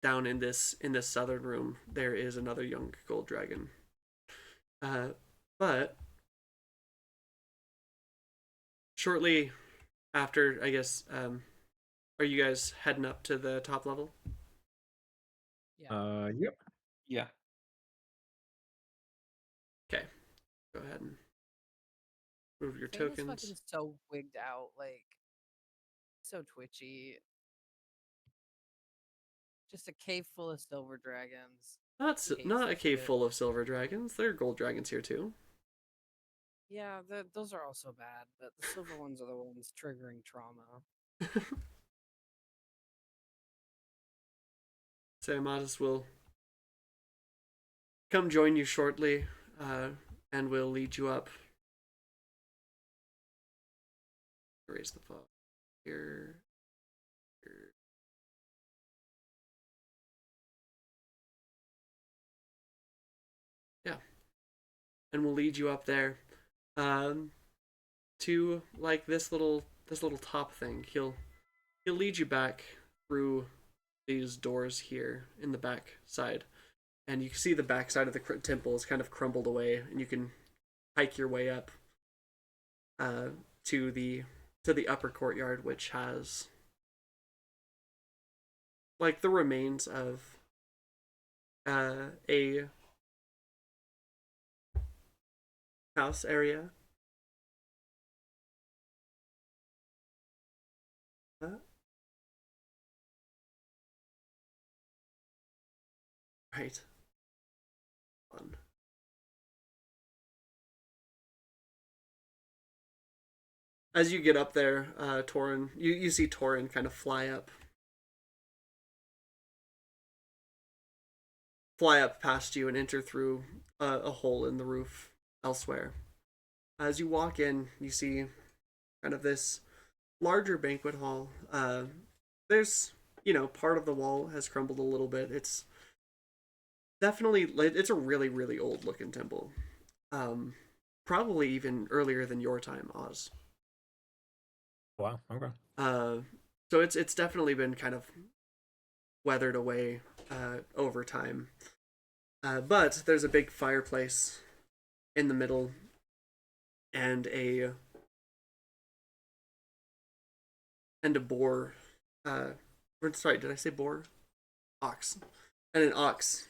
down in this southern room there is another young gold dragon. But shortly after, I guess, are you guys heading up to the top level? Yeah. Yep. Yeah. Okay, go ahead and move your Fane is tokens. fucking so wigged out, like so twitchy. Just a cave full of silver dragons. Not a cave full of silver dragons. There are gold dragons here too. Yeah, those are also bad, but the silver ones are the ones triggering trauma. So Amatis will come join you shortly, and will lead you up. Raise the fog here. Yeah, and we'll lead you up there, to like this little top thing. He'll lead you back through these doors here in the back side, and you can see the back side of the temple is kind of crumbled away, and you can hike your way up to the upper courtyard, which has like the remains of a house area. Right. Fun. As you get up there, Torin, you see Torin kind of fly up. fly up past you and enter through a hole in the roof elsewhere. As you walk in, you see kind of this larger banquet hall. There's, part of the wall has crumbled a little bit. It's definitely, it's a really, really old looking temple. Probably even earlier than your time, Oz. Wow. Okay. So it's definitely been kind of weathered away over time. But there's a big fireplace in the middle, and a boar. Sorry, did I say boar? Ox, and an ox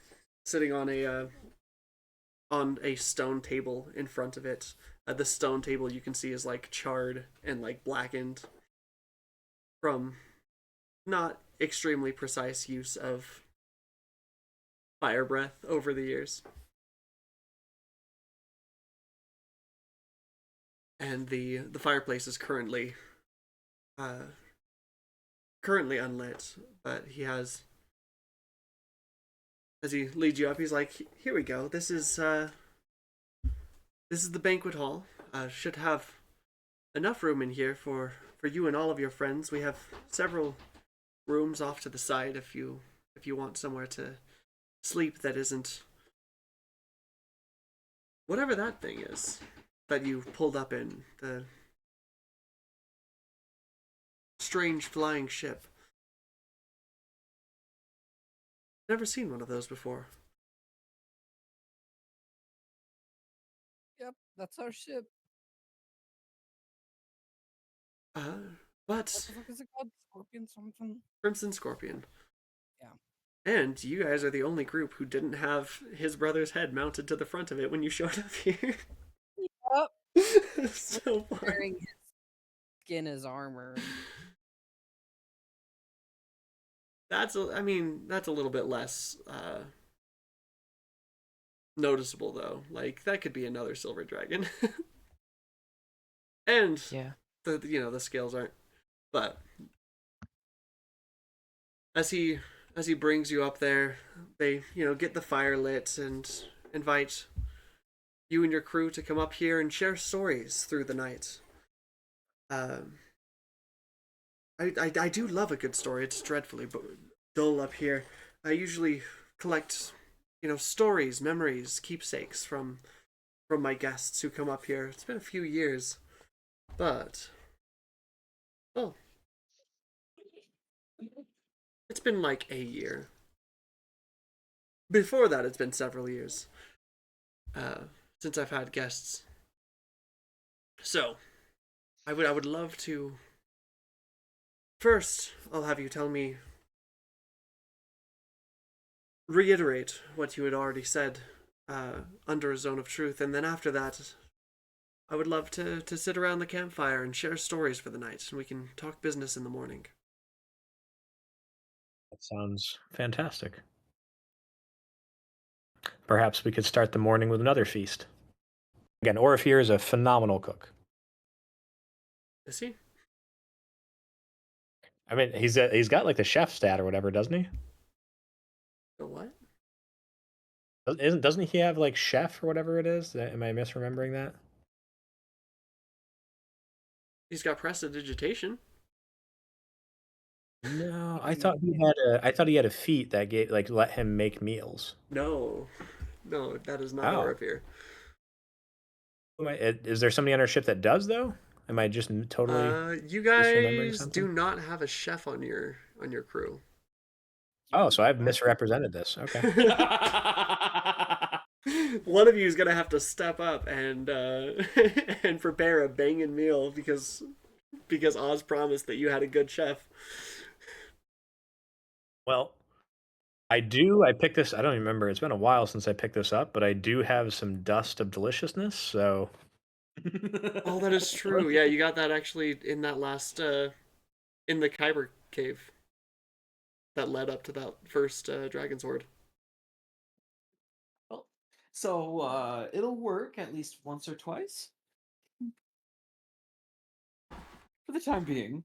sitting on a stone table in front of it. The stone table you can see is like charred and like blackened from not extremely precise use of fire breath over the years. And the fireplace is currently unlit, but he has, as he leads you up, he's like, "Here we go. This is the banquet hall. Should have enough room in here for you and all of your friends. We have several rooms off to the side if you want somewhere to sleep that isn't whatever that thing is that you pulled up in, the strange flying ship. Never seen one of those before." Yep, that's our ship. But What the fuck is it called? Scorpion something? Crimson Scorpion. Yeah. And you guys are the only group who didn't have his brother's head mounted to the front of it when you showed up here. Yep. So far. Wearing his skin as armor. That's a little bit less noticeable though. Like that could be another silver dragon. And Yeah. the scales aren't. But as he brings you up there, they get the fire lit and invite you and your crew to come up here and share stories through the night. I do love a good story. It's dreadfully dull up here. I usually collect stories, memories, keepsakes from my guests who come up here. It's been a few years, but it's been like a year. Before that, it's been several years since I've had guests. So, I would love to. First, I'll have you reiterate what you had already said under a zone of truth, and then after that, I would love to sit around the campfire and share stories for the night, and we can talk business in the morning. That sounds fantastic. Perhaps we could start the morning with another feast. Again, Orifir is a phenomenal cook. Is he? I mean, he's got like the chef stat or whatever, doesn't he? The what? Doesn't he have like chef or whatever it is? Am I misremembering that? He's got prestidigitation. No, I thought he had a feat that gave like let him make meals. No, that is not Oh. Orifir. Is there somebody on our ship that does though? Am I just totally? You misremembering guys something? do not have a chef on your crew. Oh, so I've misrepresented this. Okay. One of you is gonna have to step up and and prepare a banging meal because Oz promised that you had a good chef. Well, I do. I picked this. I don't even remember. It's been a while since I picked this up, but I do have some dust of deliciousness. So. Oh, that is true. Yeah, you got that actually in that last in the Kyber cave that led up to that first dragon's horde. Well, so it'll work at least once or twice. For the time being.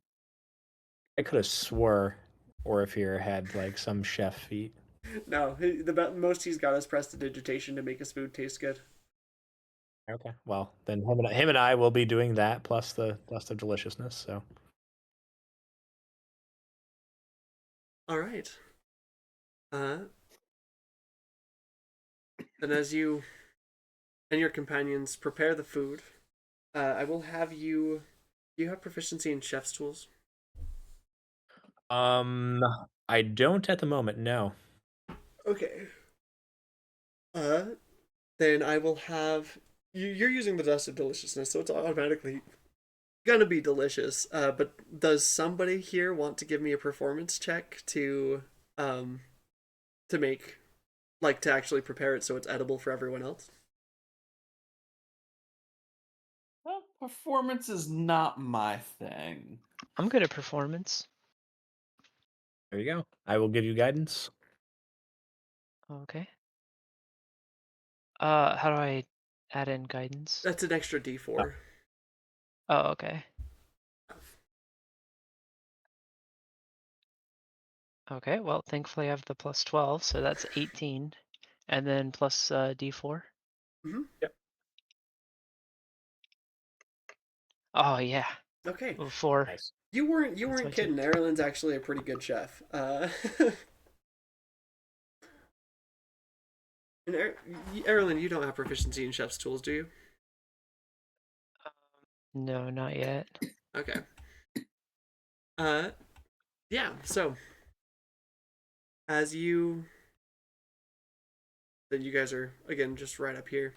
I could have swore Orifir had like some chef feat. No, the most he's got is prestidigitation to make his food taste good. Okay. Well, then him and I will be doing that plus the dust of deliciousness. So. All right. And as you and your companions prepare the food, I will have you. You have proficiency in chef's tools. Um, I don't at the moment. No. Okay. Uh, then I will have you. You're using the dust of deliciousness, so it's automatically gonna be delicious. But does somebody here want to give me a performance check um to make to actually prepare it so it's edible for everyone else? Well, performance is not my thing. I'm good at performance. There you go. I will give you guidance. Okay. How do I add in guidance? That's an extra D4. Oh, okay. Okay, well, thankfully I have the plus 12, so that's 18. And then plus D4. Mm-hmm. Yep. Oh, yeah. Okay. Oh, 4. Nice. You weren't That's my kidding. Erlen's actually a pretty good chef. And Erlen, you don't have proficiency in chef's tools, do you? No, not yet. Okay. Yeah. So, as you, then you guys are again just right up here.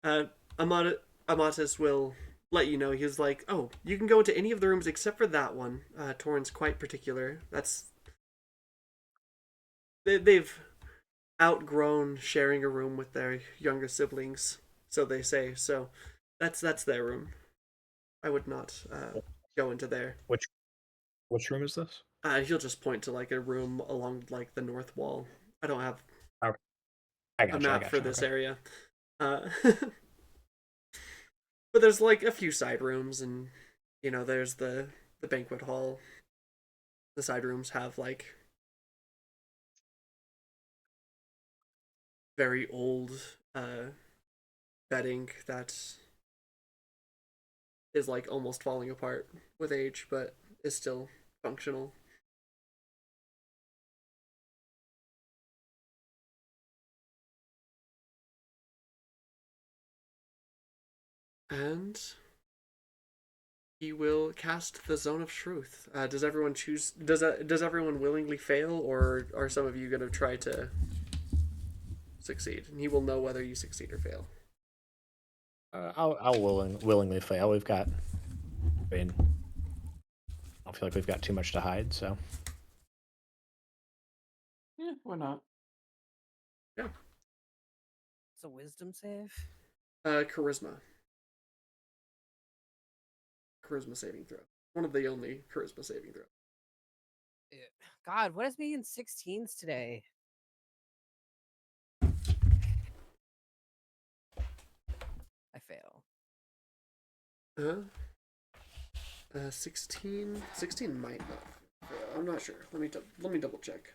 Amatis will let you know. He's like, "Oh, you can go into any of the rooms except for that one." Torrent's quite particular. They've outgrown sharing a room with their younger siblings, so they say. So, that's their room. I would not go into there. Which room is this? He'll just point to a room along the north wall. I don't have Okay. I a gotcha. I map for gotcha. this Okay. area. But there's a few side rooms, and there's the banquet hall. The side rooms have very old bedding that is almost falling apart with age, but is still functional. And he will cast the Zone of Truth. Does everyone choose? Does everyone willingly fail, or are some of you going to try to succeed? And he will know whether you succeed or fail. I'll willingly fail. We've got. I mean, I don't feel like we've got too much to hide. So. Yeah, why not? Yeah. It's a wisdom save. Charisma. Charisma saving throw. One of the only charisma saving throw. God, what is me in 16s today? I fail. 16. 16 might not. I'm not sure. Let me double check.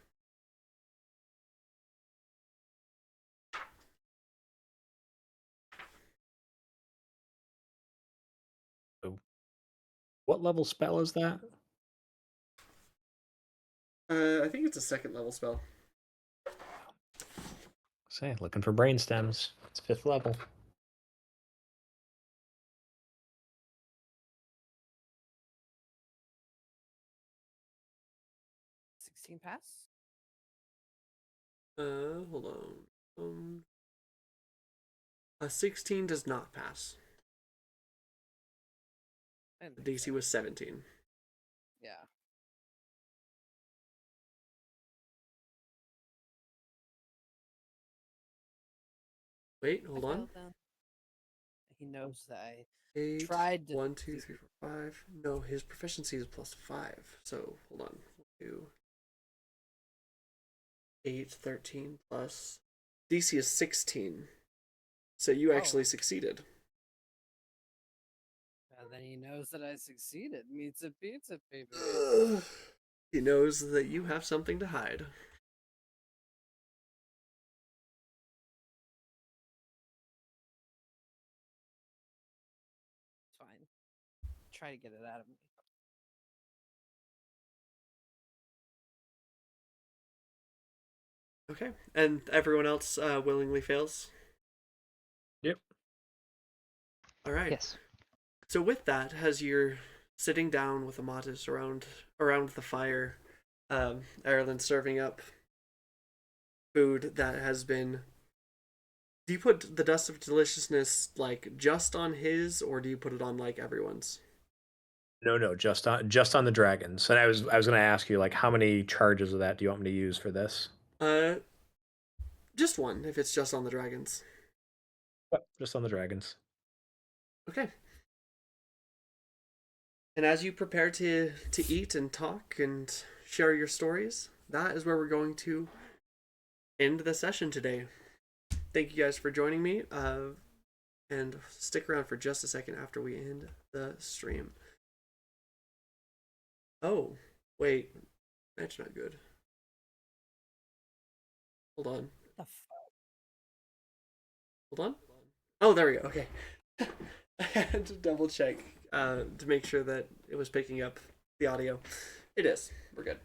What level spell is that? I think it's a second level spell. Say, looking for brain stems. It's 5th level. 16 pass? Hold on. A 16 does not pass. The DC was 17. Yeah. Wait, hold on. He knows that I 8, tried to 1, 2, 3, 4, 5. No, his proficiency is plus 5. So, hold on. 2, 8, 13 plus. DC is 16. So you actually succeeded. then he knows that I succeeded. Meets a pizza, baby. He knows that you have something to hide. try to get it out of me. Okay, and everyone else willingly fails. Yep. All right. Yes. So with that, as you're sitting down with Amatis around the fire, Ireland serving up food that has been. Do you put the dust of deliciousness like just on his, or do you put it on like everyone's? No, just on the dragons. And I was going to ask you, like, how many charges of that do you want me to use for this? Uh, just one if it's just on the dragons. Yep, just on the dragons. Okay. And as you prepare to eat and talk and share your stories, that is where we're going to end the session today. Thank you guys for joining me. And stick around for just a second after we end the stream. Oh, wait. That's not good. Hold on. The fuck? Hold on. Oh, there we go. Okay. I had to double check to make sure that it was picking up the audio. It is. We're good.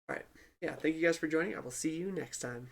All right. Yeah, thank you guys for joining. I will see you next time.